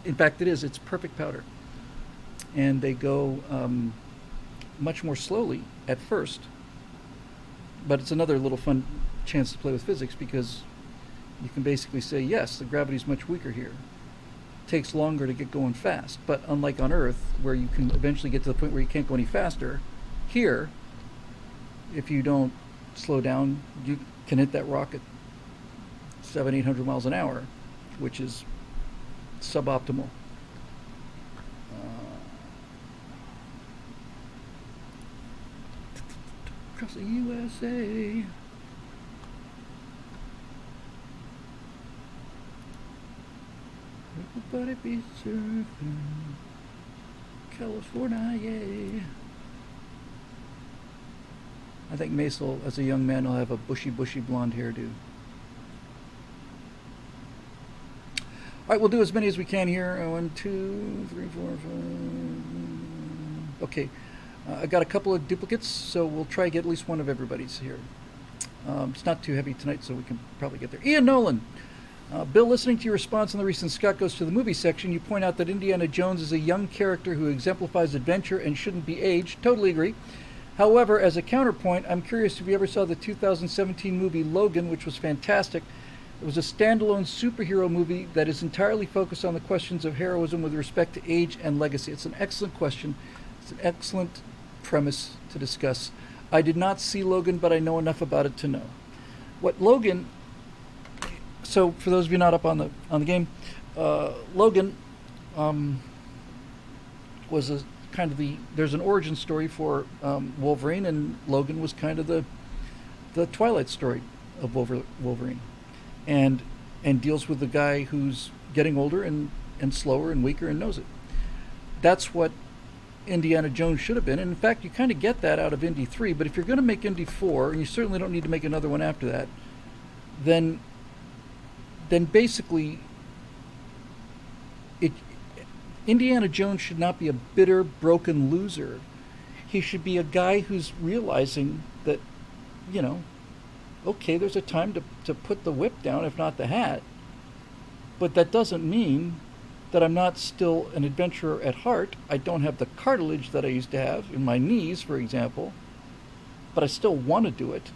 In fact, it's perfect powder, and they go much more slowly at first, but it's another little fun chance to play with physics, because you can basically say, yes, the gravity's much weaker here. It takes longer to get going fast, but unlike on Earth, where you can eventually get to the point where you can't go any faster, here, if you don't slow down, you can hit that rock at 700-800 miles an hour, which is suboptimal. Across the USA. Everybody be surfing. California, yay. I think Mace will, as a young man, will have a bushy blonde hairdo. Alright, we'll do as many as we can here. 1, 2, 3, 4, 5. Okay. I got a couple of duplicates, so we'll try to get at least one of everybody's here. It's not too heavy tonight, so we can probably get there. Ian Nolan. Bill, listening to your response on the recent Scott Goes to the Movie section, you point out that Indiana Jones is a young character who exemplifies adventure and shouldn't be aged. Totally agree. However, as a counterpoint, I'm curious if you ever saw the 2017 movie Logan, which was fantastic. It was a standalone superhero movie that is entirely focused on the questions of heroism with respect to age and legacy. It's an excellent question. It's an excellent premise to discuss. I did not see Logan, but I know enough about it to know. What Logan... So, for those of you not up on the game, Logan was a kind of there's an origin story for Wolverine, and Logan was kind of the Twilight story of Wolverine, and deals with the guy who's getting older and slower and weaker and knows it. That's what Indiana Jones should have been, and in fact, you kind of get that out of Indy 3. But if you're going to make Indy 4, and you certainly don't need to make another one after that, then basically, Indiana Jones should not be a bitter, broken loser. He should be a guy who's realizing that, you know, okay, there's a time to put the whip down, if not the hat, but that doesn't mean that I'm not still an adventurer at heart. I don't have the cartilage that I used to have in my knees, for example, but I still want to do it.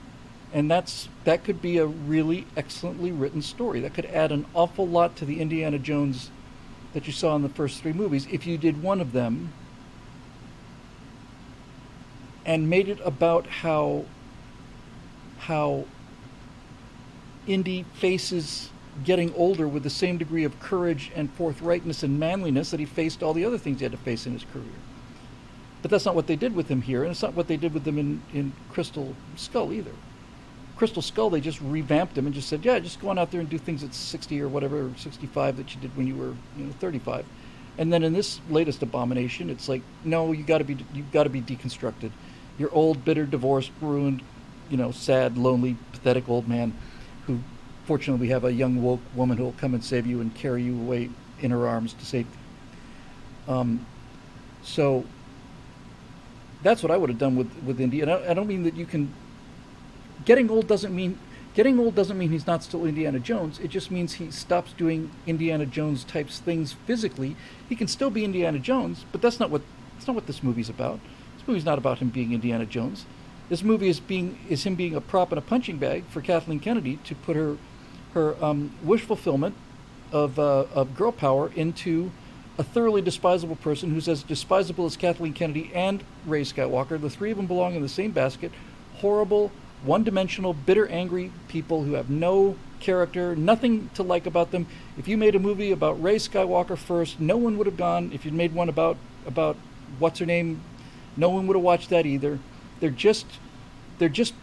And that could be a really excellently written story. That could add an awful lot to the Indiana Jones that you saw in the first three movies if you did one of them and made it about how Indy faces getting older with the same degree of courage and forthrightness and manliness that he faced all the other things he had to face in his career. But that's not what they did with him here, and it's not what they did with him in Crystal Skull either. Crystal Skull, they just revamped him and just said, yeah, just go on out there and do things at 60 or whatever, or 65 that you did when you were 35. And then in this latest abomination, it's like, no, you've got to be deconstructed. You're old, bitter, divorced, ruined, sad, lonely, pathetic old man who, fortunately, we have a young woke woman who will come and save you and carry you away in her arms to safety. So that's what I would have done with Indy. And I don't mean that you can. Getting old doesn't mean he's not still Indiana Jones. It just means he stops doing Indiana Jones types things physically. He can still be Indiana Jones, but that's not what this movie's about. This movie's not about him being Indiana Jones. This movie is him being a prop and a punching bag for Kathleen Kennedy to put her wish fulfillment of girl power into a thoroughly despisable person who's as despisable as Kathleen Kennedy and Ray Skywalker. The three of them belong in the same basket. Horrible, one-dimensional, bitter, angry people who have no character, nothing to like about them. If you made a movie about Ray Skywalker first, no one would have gone. If you'd made one about what's her name, no one would have watched that either. They're just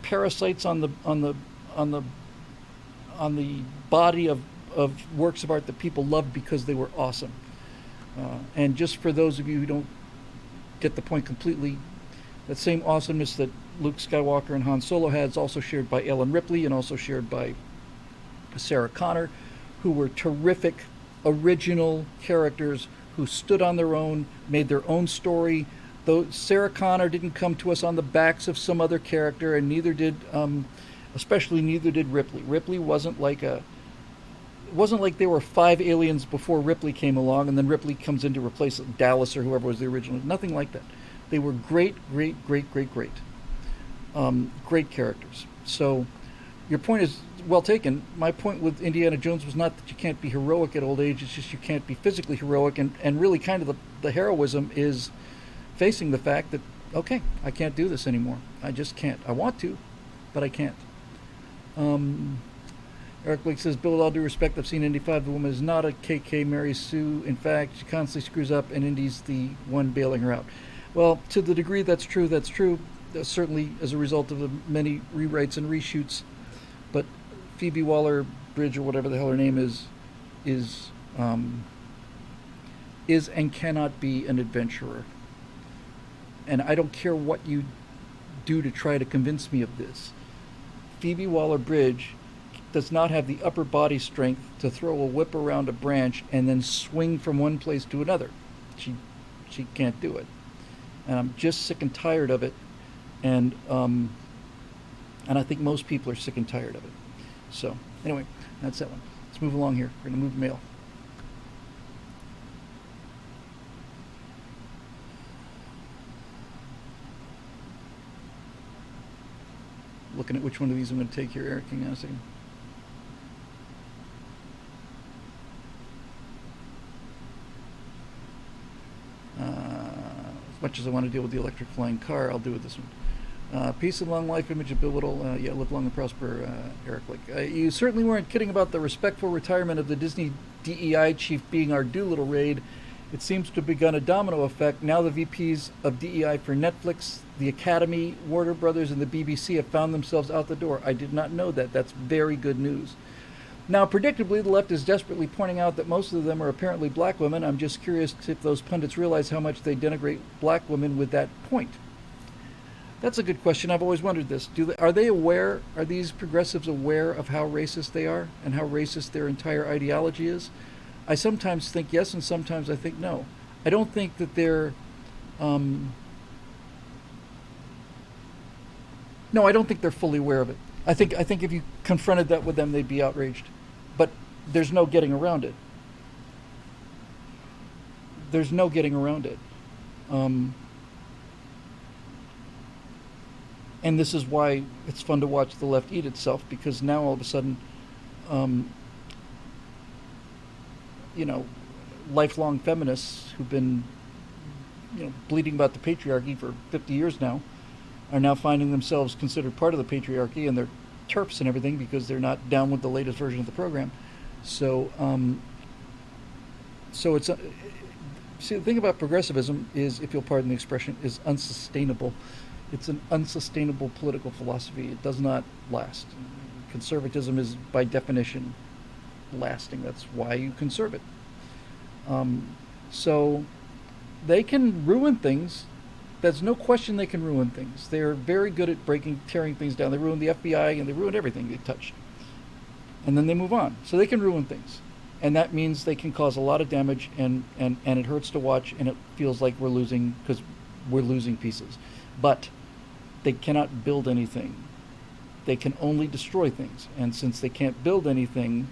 parasites on the body of works of art that people loved because they were awesome. And just for those of you who don't get the point completely, that same awesomeness that Luke Skywalker and Han Solo had is also shared by Ellen Ripley and also shared by Sarah Connor, who were terrific, original characters who stood on their own, made their own story. Though Sarah Connor didn't come to us on the backs of some other character, and neither did Ripley. Ripley wasn't like there were 5 aliens before Ripley came along, and then Ripley comes in to replace Dallas or whoever was the original. Nothing like that. They were great characters. So your point is well taken. My point with Indiana Jones was not that you can't be heroic at old age, it's just you can't be physically heroic, and really kind of the heroism is facing the fact that, okay, I can't do this anymore. I just can't. I want to, but I can't. Eric Blake says, Bill, with all due respect, I've seen Indy 5. The woman is not a KK Mary Sue. In fact, she constantly screws up, and Indy's the one bailing her out. Well, to the degree that's true, that's true. Certainly as a result of the many rewrites and reshoots. But Phoebe Waller-Bridge, or whatever the hell her name is and cannot be an adventurer. And I don't care what you do to try to convince me of this. Phoebe Waller-Bridge does not have the upper body strength to throw a whip around a branch and then swing from one place to another. She can't do it. And I'm just sick and tired of it. And I think most people are sick and tired of it. So anyway, that's that one. Let's move along here. We're going to move mail. Looking at which one of these I'm going to take here, Eric. Hang on a second. As much as I want to deal with the electric flying car, I'll do with this one. Peace and long life, image of Bill Whittle. Live long and prosper, Eric Lake. You certainly weren't kidding about the respectful retirement of the Disney DEI chief being our Doolittle raid. It seems to have begun a domino effect. Now the VPs of DEI for Netflix, the Academy, Warner Brothers, and the BBC have found themselves out the door. I did not know that. That's very good news. Now, predictably, the left is desperately pointing out that most of them are apparently black women. I'm just curious if those pundits realize how much they denigrate black women with that point. That's a good question. I've always wondered this. Are they aware, are these progressives aware of how racist they are and how racist their entire ideology is? I sometimes think yes, and sometimes I think no. I don't think that they're... No, I don't think they're fully aware of it. I think if you confronted that with them, they'd be outraged. But there's no getting around it. There's no getting around it. and this is why it's fun to watch the left eat itself, because now all of a sudden, you know, lifelong feminists who've been, you know, bleeding about the patriarchy for 50 years now are now finding themselves considered part of the patriarchy, and they're TERFs and everything because they're not down with the latest version of the program. So, so it's see, the thing about progressivism is, if you'll pardon the expression, is unsustainable. It's an unsustainable political philosophy. It does not last. Conservatism is, by definition, lasting. That's why you conserve it. So they can ruin things. There's no question they can ruin things. They're very good at tearing things down. They ruined the FBI, and they ruined everything they touched. And then they move on. So they can ruin things. And that means they can cause a lot of damage, and it hurts to watch, and it feels like we're losing, because we're losing pieces. But they cannot build anything. They can only destroy things. And since they can't build anything,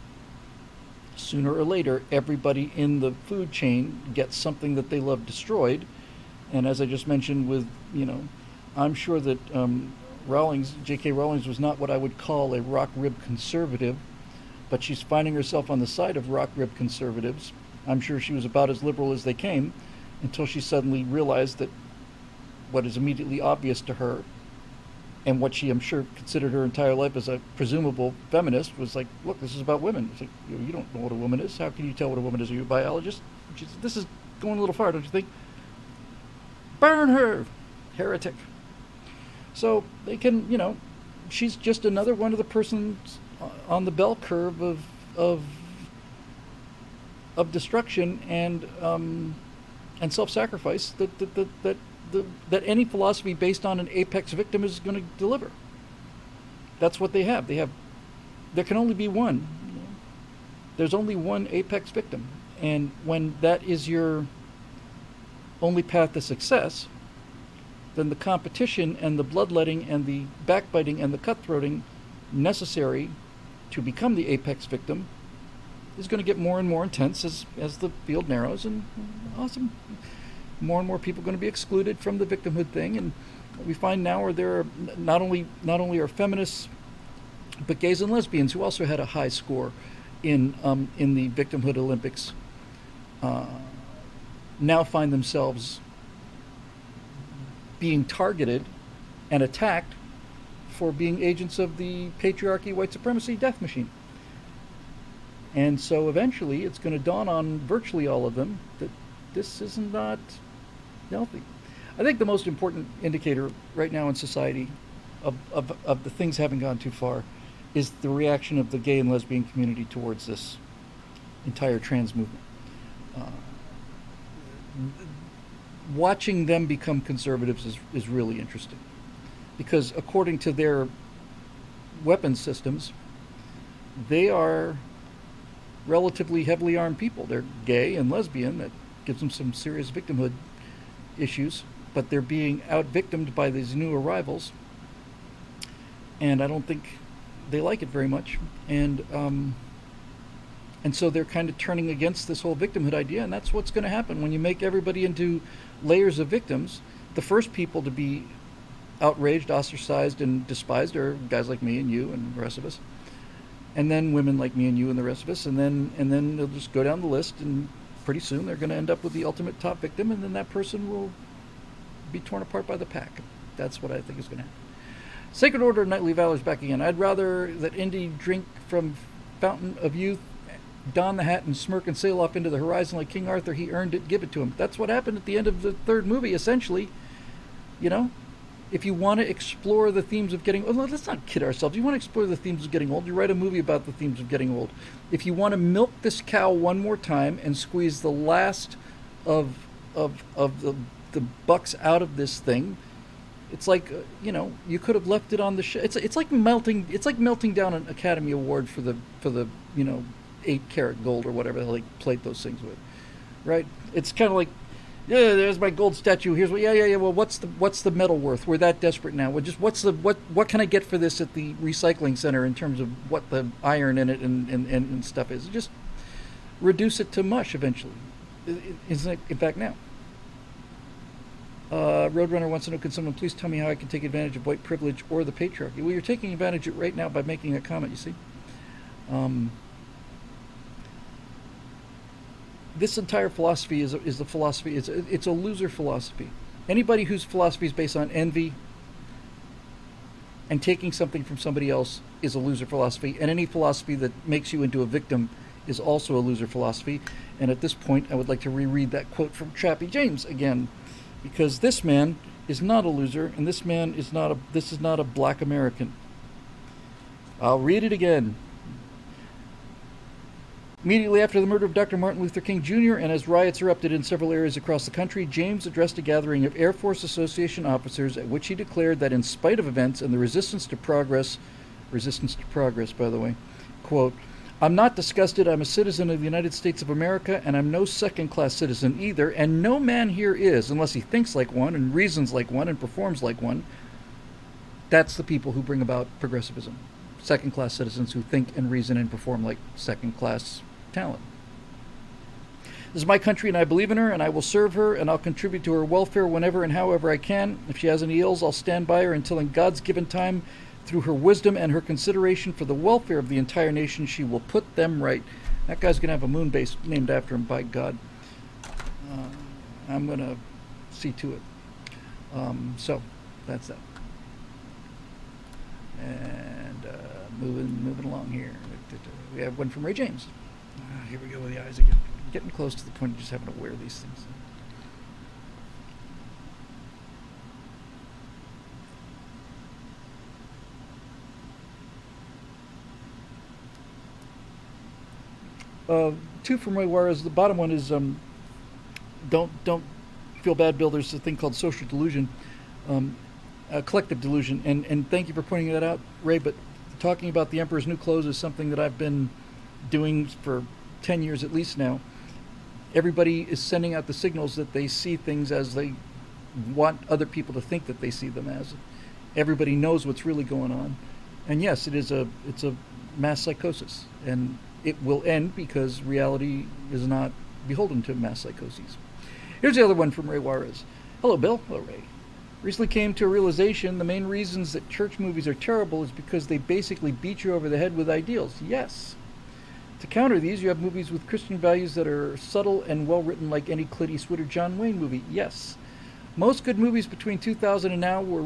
sooner or later, everybody in the food chain gets something that they love destroyed. And as I just mentioned with, you know, I'm sure that J.K. Rowling was not what I would call a rock rib conservative, but she's finding herself on the side of rock rib conservatives. I'm sure she was about as liberal as they came, until she suddenly realized that what is immediately obvious to her, and what she, I'm sure, considered her entire life as a presumable feminist, was like, look, this is about women. It's like, you don't know what a woman is. How can you tell what a woman is? Are you a biologist? She said, this is going a little far, don't you think? Burn her, heretic. So they can, you know, she's just another one of the persons on the bell curve of destruction and self-sacrifice that any philosophy based on an apex victim is going to deliver. That's what they have. There can only be one. There's only one apex victim, and when that is your only path to success, then the competition and the bloodletting and the backbiting and the cutthroating necessary to become the apex victim is going to get more and more intense as the field narrows, and awesome. More and more people are going to be excluded from the victimhood thing, and what we find now are there are not only are feminists, but gays and lesbians who also had a high score in the victimhood Olympics now find themselves being targeted and attacked for being agents of the patriarchy, white supremacy death machine. And so eventually it's going to dawn on virtually all of them that this is not healthy. I think the most important indicator right now in society of the things having gone too far is the reaction of the gay and lesbian community towards this entire trans movement. Watching them become conservatives is really interesting, because according to their weapons systems, they are relatively heavily armed people. They're gay and lesbian. That gives them some serious victimhood issues, but they're being out-victimed by these new arrivals, and I don't think they like it very much. And so they're kind of turning against this whole victimhood idea, and that's what's going to happen when you make everybody into layers of victims. The first people to be outraged, ostracized, and despised are guys like me and you and the rest of us, and then women like me and you and the rest of us, and then they'll just go down the list, and pretty soon they're going to end up with the ultimate top victim, and then that person will be torn apart by the pack. That's what I think is going to happen. Sacred Order of Knightly Valor's back again. I'd rather that Indy drink from Fountain of Youth, don the hat and smirk and sail off into the horizon like King Arthur. He earned it, give it to him. That's what happened at the end of the third movie, essentially. You know, if you want to explore the themes of getting old, let's not kid ourselves. You want to explore the themes of getting old, you write a movie about the themes of getting old. If you want to milk this cow one more time and squeeze the last of the bucks out of this thing, it's like, you know, you could have left it on the it's like melting down an Academy Award for the you know, 8-karat gold or whatever the hell they plate those things with, right? It's kind of like, yeah, there's my gold statue. Here's what, yeah. Well, what's the metal worth? We're that desperate now. Well, just what can I get for this at the recycling center in terms of what the iron in it and stuff is? Just reduce it to mush eventually. Isn't it? In fact, now. Roadrunner wants to know, can someone please tell me how I can take advantage of white privilege or the patriarchy? Well, you're taking advantage of it right now by making that comment, you see. This entire philosophy is the philosophy. It's a loser philosophy. Anybody whose philosophy is based on envy and taking something from somebody else is a loser philosophy. And any philosophy that makes you into a victim is also a loser philosophy. And at this point, I would like to reread that quote from Chappie James again, because this man is not a loser, and this man is not a. This is not a black American. I'll read it again. Immediately after the murder of Dr. Martin Luther King Jr., and as riots erupted in several areas across the country, James addressed a gathering of Air Force Association officers at which he declared that in spite of events and the resistance to progress, by the way, quote, I'm not disgusted. I'm a citizen of the United States of America, and I'm no second-class citizen either, and no man here is, unless he thinks like one and reasons like one and performs like one. That's the people who bring about progressivism. Second-class citizens who think and reason and perform like second-class talent. This is my country, and I believe in her, and I will serve her, and I'll contribute to her welfare whenever and however I can. If she has any ills, I'll stand by her until in God's given time, through her wisdom and her consideration for the welfare of the entire nation, she will put them right. That guy's going to have a moon base named after him, by God. I'm going to see to it. So, that's that. And moving along here. We have one from Ray James. Here we go with the eyes again. Getting close to the point of just having to wear these things. Two from Ray Juarez. The bottom one is don't feel bad, Bill. There's a thing called social delusion, collective delusion, and thank you for pointing that out, Ray. But talking about the Emperor's New Clothes is something that I've been doing for 10 years at least now. Everybody is sending out the signals that they see things as they want other people to think that they see them as. Everybody knows what's really going on, and yes, it's a mass psychosis, and it will end because reality is not beholden to mass psychoses. Here's the other one from Ray Juarez. Hello, Bill. Hello, Ray. Recently came to a realization the main reasons that church movies are terrible is because they basically beat you over the head with ideals. Yes. To counter these, you have movies with Christian values that are subtle and well written, like any Clint Eastwood or John Wayne movie. Yes. Most good movies between 2000 and now were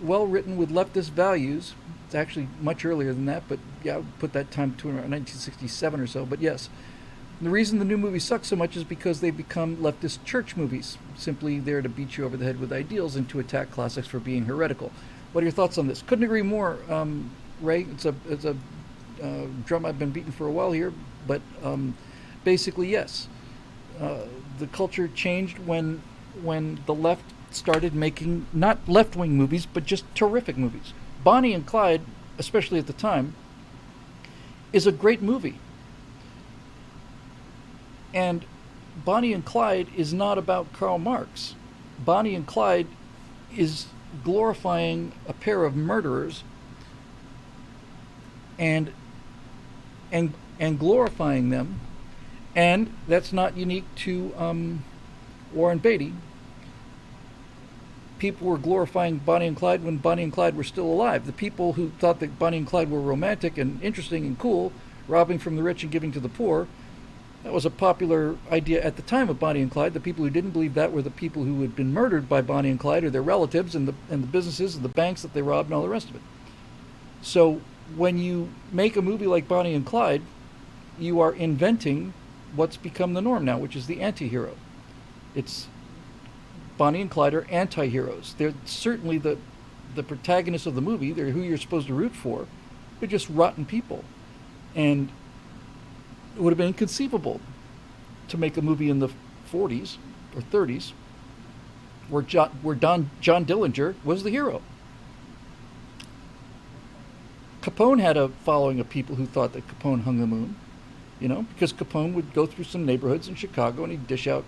well written with leftist values. It's actually much earlier than that, but yeah, I would put that time between around 1967 or so, but yes. The reason the new movies suck so much is because they become leftist church movies, simply there to beat you over the head with ideals and to attack classics for being heretical. What are your thoughts on this? Couldn't agree more, Ray. It's a drum I've been beating for a while here, but basically yes. The culture changed when the left started making not left-wing movies, but just terrific movies. Bonnie and Clyde, especially at the time, is a great movie. And Bonnie and Clyde is not about Karl Marx. Bonnie and Clyde is glorifying a pair of murderers and glorifying them. And that's not unique to Warren Beatty. People were glorifying Bonnie and Clyde when Bonnie and Clyde were still alive. The people who thought that Bonnie and Clyde were romantic and interesting and cool, robbing from the rich and giving to the poor, that was a popular idea at the time of Bonnie and Clyde. The people who didn't believe that were the people who had been murdered by Bonnie and Clyde or their relatives and the businesses and the banks that they robbed and all the rest of it. So when you make a movie like Bonnie and Clyde, you are inventing what's become the norm now, which is the anti-hero. It's Bonnie and Clyde are anti-heroes. They're certainly the protagonists of the movie. They're who you're supposed to root for. They're just rotten people. And it would have been inconceivable to make a movie in the 40s or 30s where John Dillinger was the hero. Capone had a following of people who thought that Capone hung the moon, because Capone would go through some neighborhoods in Chicago and he'd dish out,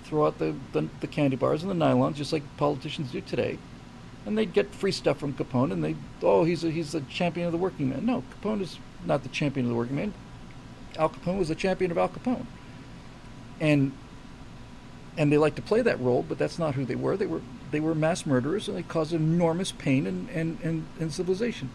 throw out the candy bars and the nylons, just like politicians do today. And they'd get free stuff from Capone, and he's the champion of the working man. No, Capone is not the champion of the working man. Al Capone was the champion of Al Capone. And and they like to play that role, but that's not who they were. They were mass murderers, and they caused enormous pain and civilization.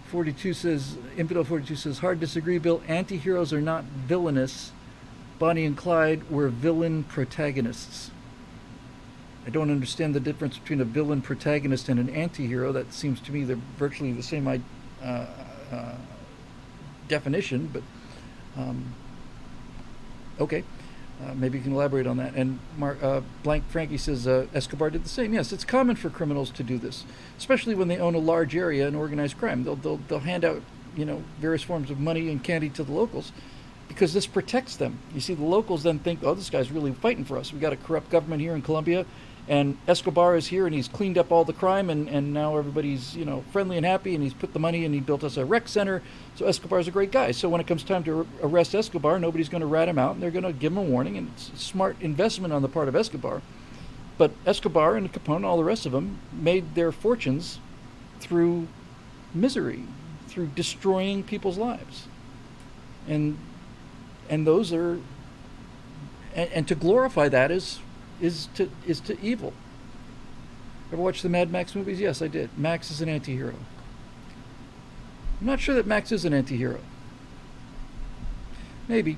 42 says, Infidel 42 says, hard disagree, Bill. Anti-heroes are not villainous. Bonnie and Clyde were villain protagonists. I don't understand the difference between a villain protagonist and an anti-hero. That seems to me they're virtually the same definition, but okay. Maybe you can elaborate on that. And Blank Frankie says Escobar did the same. Yes, it's common for criminals to do this, especially when they own a large area in organized crime. They'll hand out various forms of money and candy to the locals because this protects them. You see, the locals then think, oh, this guy's really fighting for us. We got a corrupt government here in Colombia, and Escobar is here, and he's cleaned up all the crime, and now everybody's friendly and happy, and he's put the money, and he built us a rec center. So Escobar's a great guy. So when it comes time to arrest Escobar, nobody's going to rat him out, and they're going to give him a warning, and it's a smart investment on the part of Escobar. But Escobar and Capone and all the rest of them made their fortunes through misery, through destroying people's lives. And those are, and to glorify that is to evil. Ever watch the Mad Max movies? Yes, I did. Max is an anti-hero. I'm not sure that Max is an anti-hero. Maybe.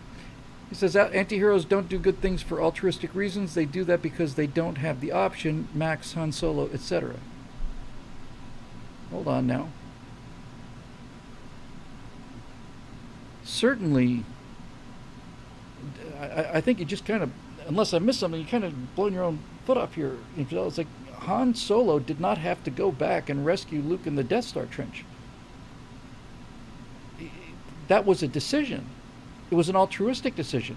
He says anti-heroes don't do good things for altruistic reasons. They do that because they don't have the option. Max, Han Solo, etc. Hold on now. Certainly, I think you just kind of, unless I missed something, you kind of blown your own foot off here. It's like Han Solo did not have to go back and rescue Luke in the Death Star trench. That was a decision. It was an altruistic decision.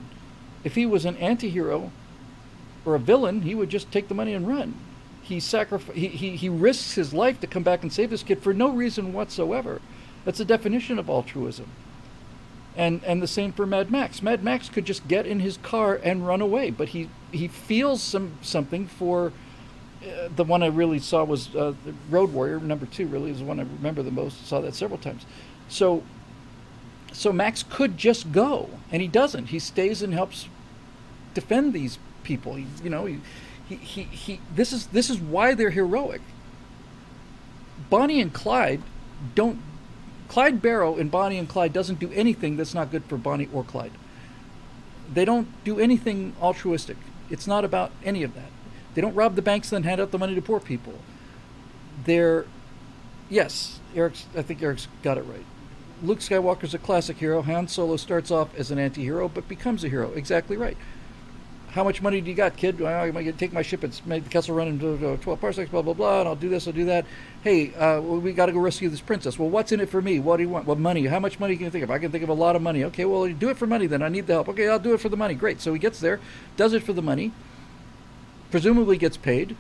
If he was an anti-hero or a villain, he would just take the money and run. He risks his life to come back and save this kid for no reason whatsoever. That's the definition of altruism. And the same for Mad Max. Mad Max could just get in his car and run away, but he feels something for. The one I really saw was Road Warrior #2. Really is the one I remember the most. Saw that several times. So Max could just go, and he doesn't. He stays and helps defend these people. This is why they're heroic. Bonnie and Clyde don't. Clyde Barrow in Bonnie and Clyde doesn't do anything that's not good for Bonnie or Clyde. They don't do anything altruistic. It's not about any of that. They don't rob the banks and then hand out the money to poor people. Yes, I think Eric's got it right. Luke Skywalker's a classic hero. Han Solo starts off as an anti-hero but becomes a hero. Exactly right. How much money do you got, kid? I'm going to take my ship and make the Kessel Run into 12 parsecs, blah, blah, blah, and I'll do this, I'll do that. Hey, we got to go rescue this princess. Well, what's in it for me? What do you want? Well, money. How much money can you think of? I can think of a lot of money. Okay, well, do it for money then. I need the help. Okay, I'll do it for the money. Great. So he gets there, does it for the money, presumably gets paid,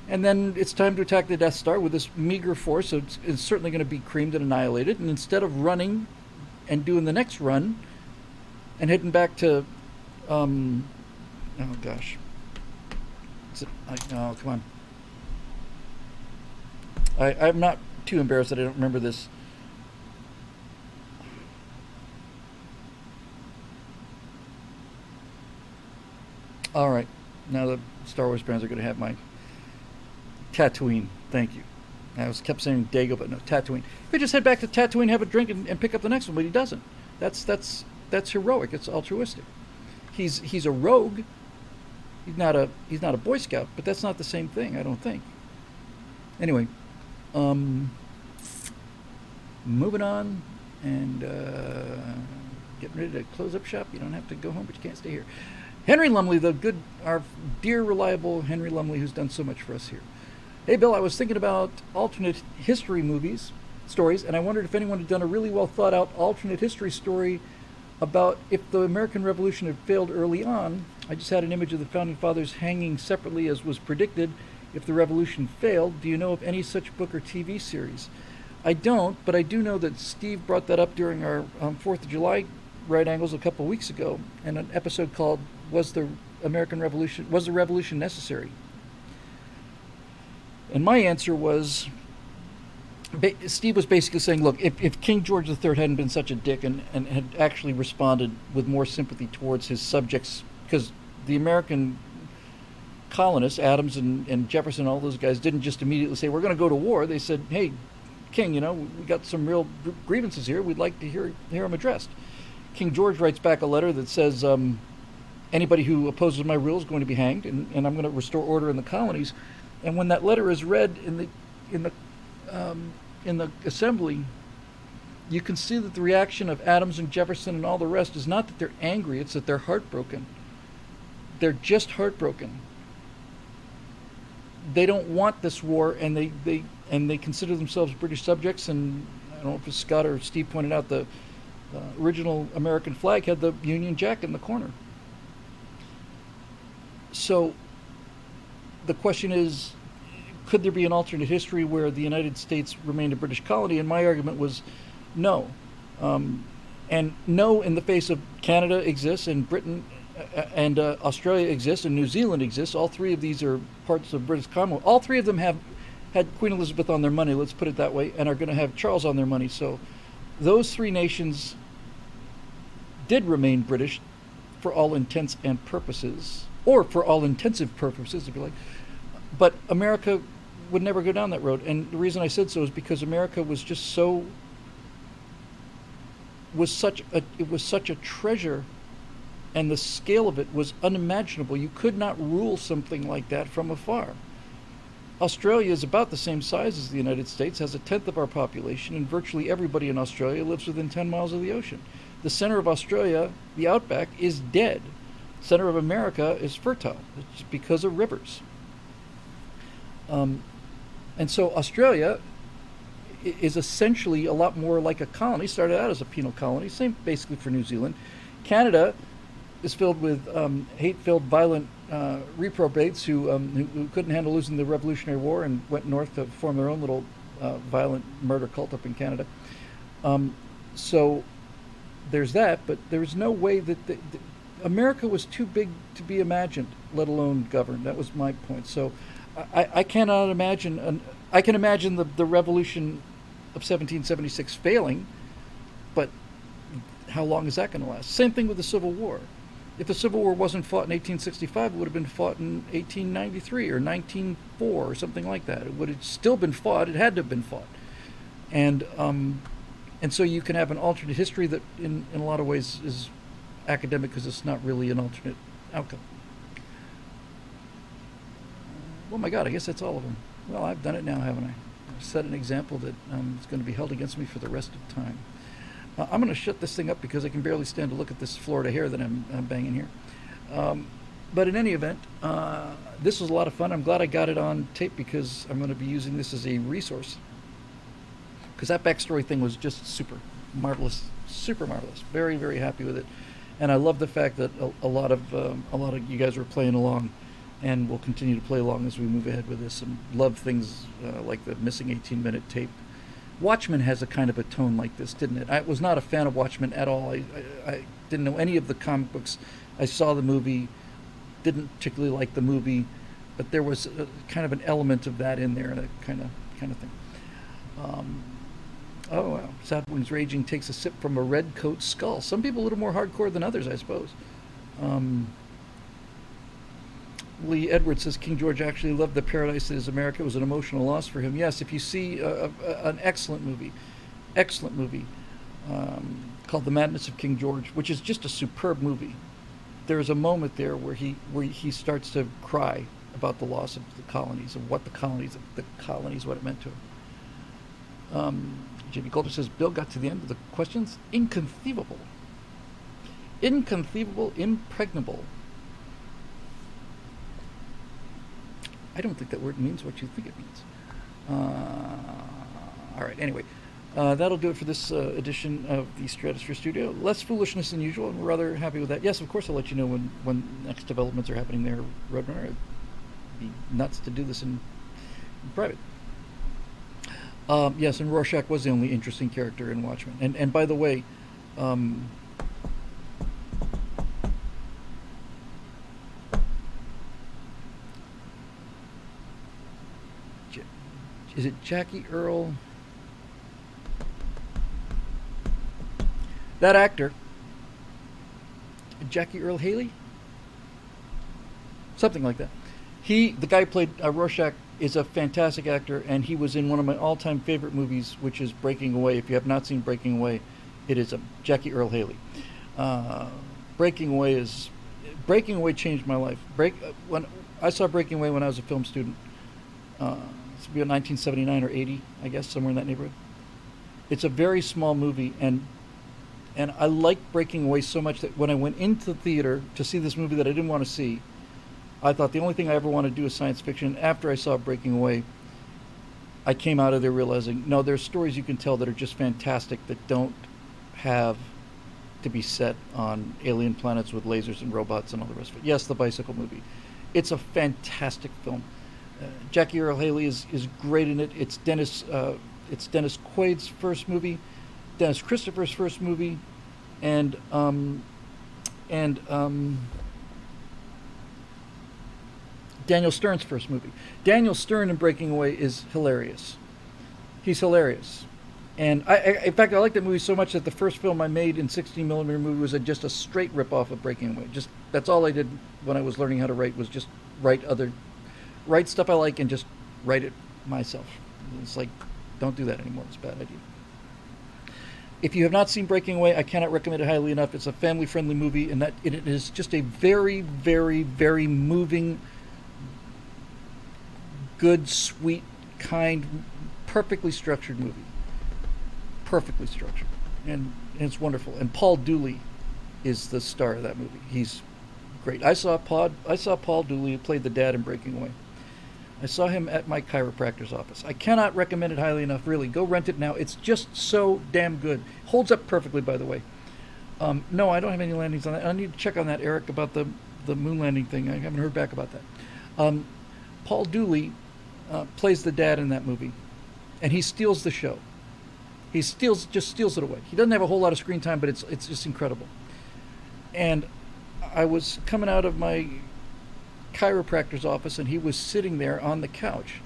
and then it's time to attack the Death Star with this meager force, so it's certainly going to be creamed and annihilated. And instead of running and doing the next run and heading back to... oh gosh. Oh, come on. I'm not too embarrassed that I don't remember this. All right. Now the Star Wars fans are going to have my Tatooine. Thank you. I kept saying Dago, but no, Tatooine. If he just head back to Tatooine, have a drink, and pick up the next one, but he doesn't. That's heroic. It's altruistic. He's a rogue. He's not a Boy Scout, but that's not the same thing, I don't think. Anyway, moving on and getting ready to close up shop. You don't have to go home, but you can't stay here. Henry Lumley, our dear, reliable Henry Lumley, who's done so much for us here. Hey, Bill, I was thinking about alternate history stories, and I wondered if anyone had done a really well thought out alternate history story about if the American Revolution had failed early on. I just had an image of the Founding Fathers hanging separately as was predicted if the revolution failed. Do you know of any such book or TV series? I don't, but I do know that Steve brought that up during our 4th of July Right Angles a couple of weeks ago in an episode called Was the Revolution Necessary? And my answer was Steve was basically saying, look, if King George III hadn't been such a dick and had actually responded with more sympathy towards his subjects, because the American colonists, Adams and Jefferson, all those guys, didn't just immediately say, we're going to go to war. They said, hey, King, we got some real grievances here. We'd like to hear them addressed. King George writes back a letter that says, anybody who opposes my rule is going to be hanged, and I'm going to restore order in the colonies. And when that letter is read in the assembly, you can see that the reaction of Adams and Jefferson and all the rest is not that they're angry; it's that they're heartbroken. They're just heartbroken. They don't want this war, and they consider themselves British subjects. And I don't know if Scott or Steve pointed out the original American flag had the Union Jack in the corner. So the question is, could there be an alternate history where the United States remained a British colony? And my argument was no. And no in the face of Canada exists, and Britain and Australia exists, and New Zealand exists. All three of these are parts of British Commonwealth. All three of them have had Queen Elizabeth on their money, let's put it that way, and are going to have Charles on their money. So those three nations did remain British for all intents and purposes, or for all intensive purposes, if you like. But America would never go down that road. And the reason I said so is because America was just such a treasure, and the scale of it was unimaginable. You could not rule something like that from afar. Australia is about the same size as the United States, has a tenth of our population, and virtually everybody in Australia lives within 10 miles of the ocean. The center of Australia, the outback, is dead. The center of America is fertile. It's because of rivers. And so Australia is essentially a lot more like a colony. Started out as a penal colony, same basically for New Zealand. Canada is filled with hate-filled, violent reprobates who couldn't handle losing the Revolutionary War and went north to form their own little violent murder cult up in Canada. So there's that, but there's no way that America was too big to be imagined, let alone governed. That was my point. So I cannot imagine. I can imagine the revolution of 1776 failing, but how long is that going to last? Same thing with the Civil War. If the Civil War wasn't fought in 1865, it would have been fought in 1893 or 1904 or something like that. It would have still been fought. It had to have been fought. And so you can have an alternate history that in a lot of ways is academic because it's not really an alternate outcome. Oh my God, I guess that's all of them. Well, I've done it now, haven't I? I've set an example that is going to be held against me for the rest of time. I'm going to shut this thing up because I can barely stand to look at this Florida hair that I'm banging here. But in any event, this was a lot of fun. I'm glad I got it on tape because I'm going to be using this as a resource. Because that backstory thing was just super marvelous. Very, very happy with it. And I love the fact that a lot of you guys were playing along, and we'll continue to play along as we move ahead with this. And love things like the missing 18-minute tape. Watchmen has a kind of a tone like this, didn't it? I was not a fan of Watchmen at all. I didn't know any of the comic books. I saw the movie, didn't particularly like the movie, but there was kind of an element of that in there, that kind of thing. Oh, wow. Sad Wings Raging takes a sip from a red coat skull. Some people a little more hardcore than others, I suppose. Lee Edwards says King George actually loved the paradise that is America. It was an emotional loss for him. Yes, if you see an excellent movie called The Madness of King George, which is just a superb movie, there's a moment there where he starts to cry about the loss of the colonies, of what the colonies, what it meant to him. J.B. Goldberg says Bill got to the end of the questions. Inconceivable, impregnable. I don't think that word means what you think it means. All right, anyway, that'll do it for this edition of the Stratosphere Studio. Less foolishness than usual, and we're rather happy with that. Yes, of course, I'll let you know when next developments are happening there, Roadrunner. It'd be nuts to do this in private. Yes, and Rorschach was the only interesting character in Watchmen. And by the way, is it Jackie Earle? That actor, Jackie Earl Haley, something like that. The guy who played Rorschach, is a fantastic actor, and he was in one of my all-time favorite movies, which is Breaking Away. If you have not seen Breaking Away, it is Jackie Earl Haley. Breaking Away changed my life. When I saw Breaking Away when I was a film student, it's about 1979 or 80, I guess, somewhere in that neighborhood. It's a very small movie, and I liked Breaking Away so much that when I went into the theater to see this movie that I didn't want to see, I thought the only thing I ever want to do is science fiction. After I saw Breaking Away, I came out of there realizing, no, there's stories you can tell that are just fantastic that don't have to be set on alien planets with lasers and robots and all the rest of it. Yes, the bicycle movie. It's a fantastic film. Jackie Earl Haley is great in it. It's Dennis Quaid's first movie, Dennis Christopher's first movie, and Daniel Stern's first movie. Daniel Stern in Breaking Away is hilarious. He's hilarious. And in fact, I like that movie so much that the first film I made in 16 millimeter movie was just a straight rip-off of Breaking Away. Just that's all I did when I was learning how to write, was just write stuff I like and just write it myself. It's like, don't do that anymore. It's a bad idea. If you have not seen Breaking Away, I cannot recommend it highly enough. It's a family-friendly movie, and that it is just a very, very, very moving, good, sweet, kind, perfectly structured movie. Perfectly structured, and it's wonderful. And Paul Dooley is the star of that movie. He's great. I saw Paul Dooley, who played the dad in Breaking Away. I saw him at my chiropractor's office. I cannot recommend it highly enough. Really, go rent it now. It's just so damn good. Holds up perfectly, by the way. No, I don't have any landings on that. I need to check on that, Eric, about the moon landing thing. I haven't heard back about that. Paul Dooley plays the dad in that movie, and he steals the show. He just steals it away. He doesn't have a whole lot of screen time, but it's just incredible. And I was coming out of my chiropractor's office, and he was sitting there on the couch.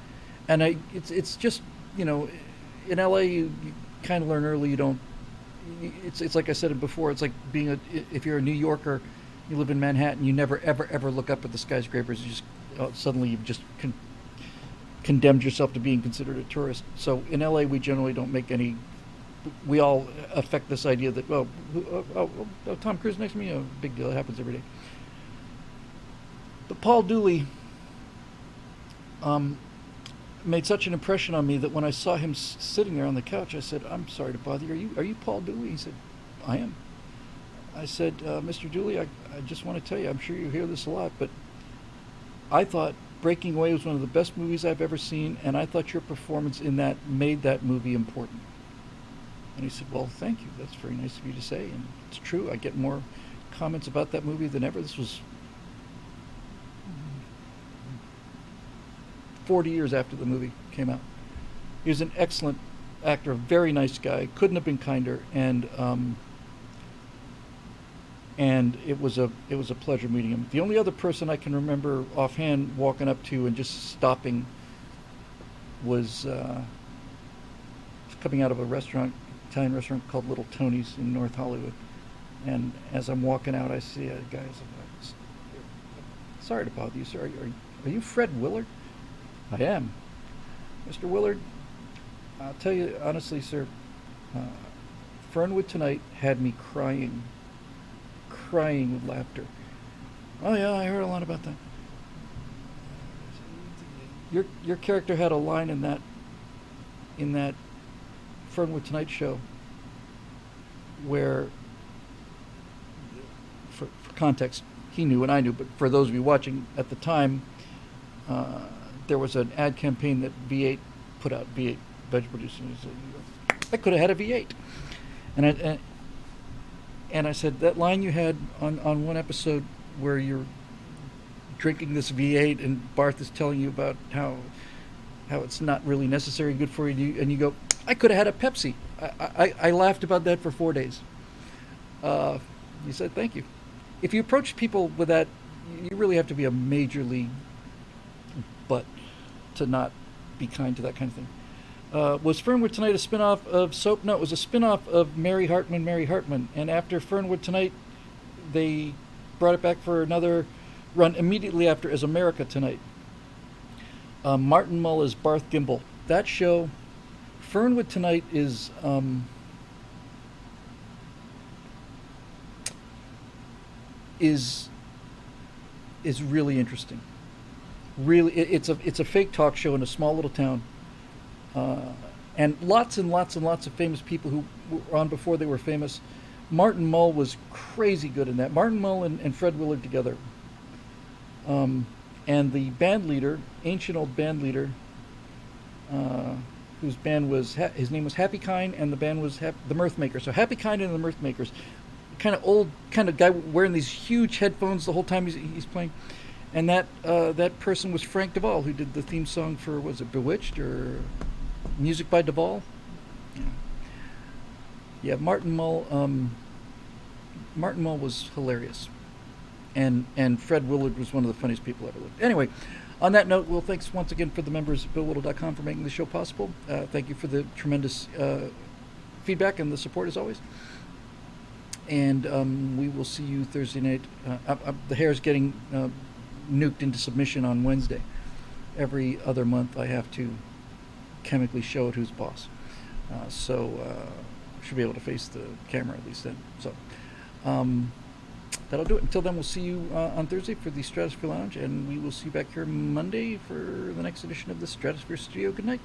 And it's just, in LA you kind of learn early. You don't. It's like I said it before. It's like if you're a New Yorker, you live in Manhattan, you never ever look up at the skyscrapers. You just suddenly you've just condemned yourself to being considered a tourist. So in LA, we generally don't make any. We all affect this idea that Tom Cruise next to me, a big deal. It happens every day. But Paul Dooley made such an impression on me that when I saw him sitting there on the couch, I said, "I'm sorry to bother you. Are you Paul Dooley?" He said, "I am." I said, "Mr. Dooley, I just want to tell you, I'm sure you hear this a lot, but I thought Breaking Away was one of the best movies I've ever seen, and I thought your performance in that made that movie important." And he said, "Well, thank you. That's very nice of you to say." And it's true. I get more comments about that movie than ever. This was 40 years after the movie came out. He was an excellent actor, a very nice guy. Couldn't have been kinder. And it was a pleasure meeting him. The only other person I can remember offhand walking up to and just stopping was coming out of a restaurant, Italian restaurant called Little Tony's in North Hollywood. And as I'm walking out, I see a guy. "Sorry to bother you, sir. Are you Fred Willard?" "I am." "Mr. Willard, I'll tell you honestly, sir, Fernwood Tonight had me crying with laughter." "Oh yeah, I heard a lot about that." Your character had a line in that Fernwood Tonight show where, for context, he knew and I knew, but for those of you watching at the time, there was an ad campaign that V8 put out, V8 vegetable juice, and he said, "I could have had a V8." And I said, "That line you had on one episode where you're drinking this V8 and Barth is telling you about how it's not really necessary, good for you, and you go, 'I could have had a Pepsi.'" I laughed about that for 4 days. He said, "Thank you." If you approach people with that, you really have to be a major league butt to not be kind to that kind of thing. Was Fernwood Tonight a spin-off of Soap? No, it was a spin-off of Mary Hartman, Mary Hartman. And after Fernwood Tonight, they brought it back for another run immediately after as America Tonight. Martin Mull as Barth Gimble. That show, Fernwood Tonight is really interesting. Really, it's a fake talk show in a small little town, and lots of famous people who were on before they were famous. Martin Mull was crazy good in that. Martin Mull and Fred Willard together. And the band leader, ancient old band leader, whose band was, his name was Happy Kind, and the band was the Mirthmakers. So Happy Kind and the Mirthmakers. Kind of old, kind of guy wearing these huge headphones the whole time he's playing. And that person was Frank Duvall, who did the theme song for, was it Bewitched or Music by Duvall? Yeah, Martin Mull was hilarious. And Fred Willard was one of the funniest people ever lived. Anyway, on that note, well, thanks once again for the members of BillWhittle.com for making the show possible. Thank you for the tremendous feedback and the support as always. And we will see you Thursday night. The hair's getting nuked into submission on Wednesday. Every other month I have to chemically show it who's boss. So should be able to face the camera at least then. So that'll do it. Until then, we'll see you on Thursday for the Stratosphere Lounge, and we will see you back here Monday for the next edition of the Stratosphere Studio. Good night.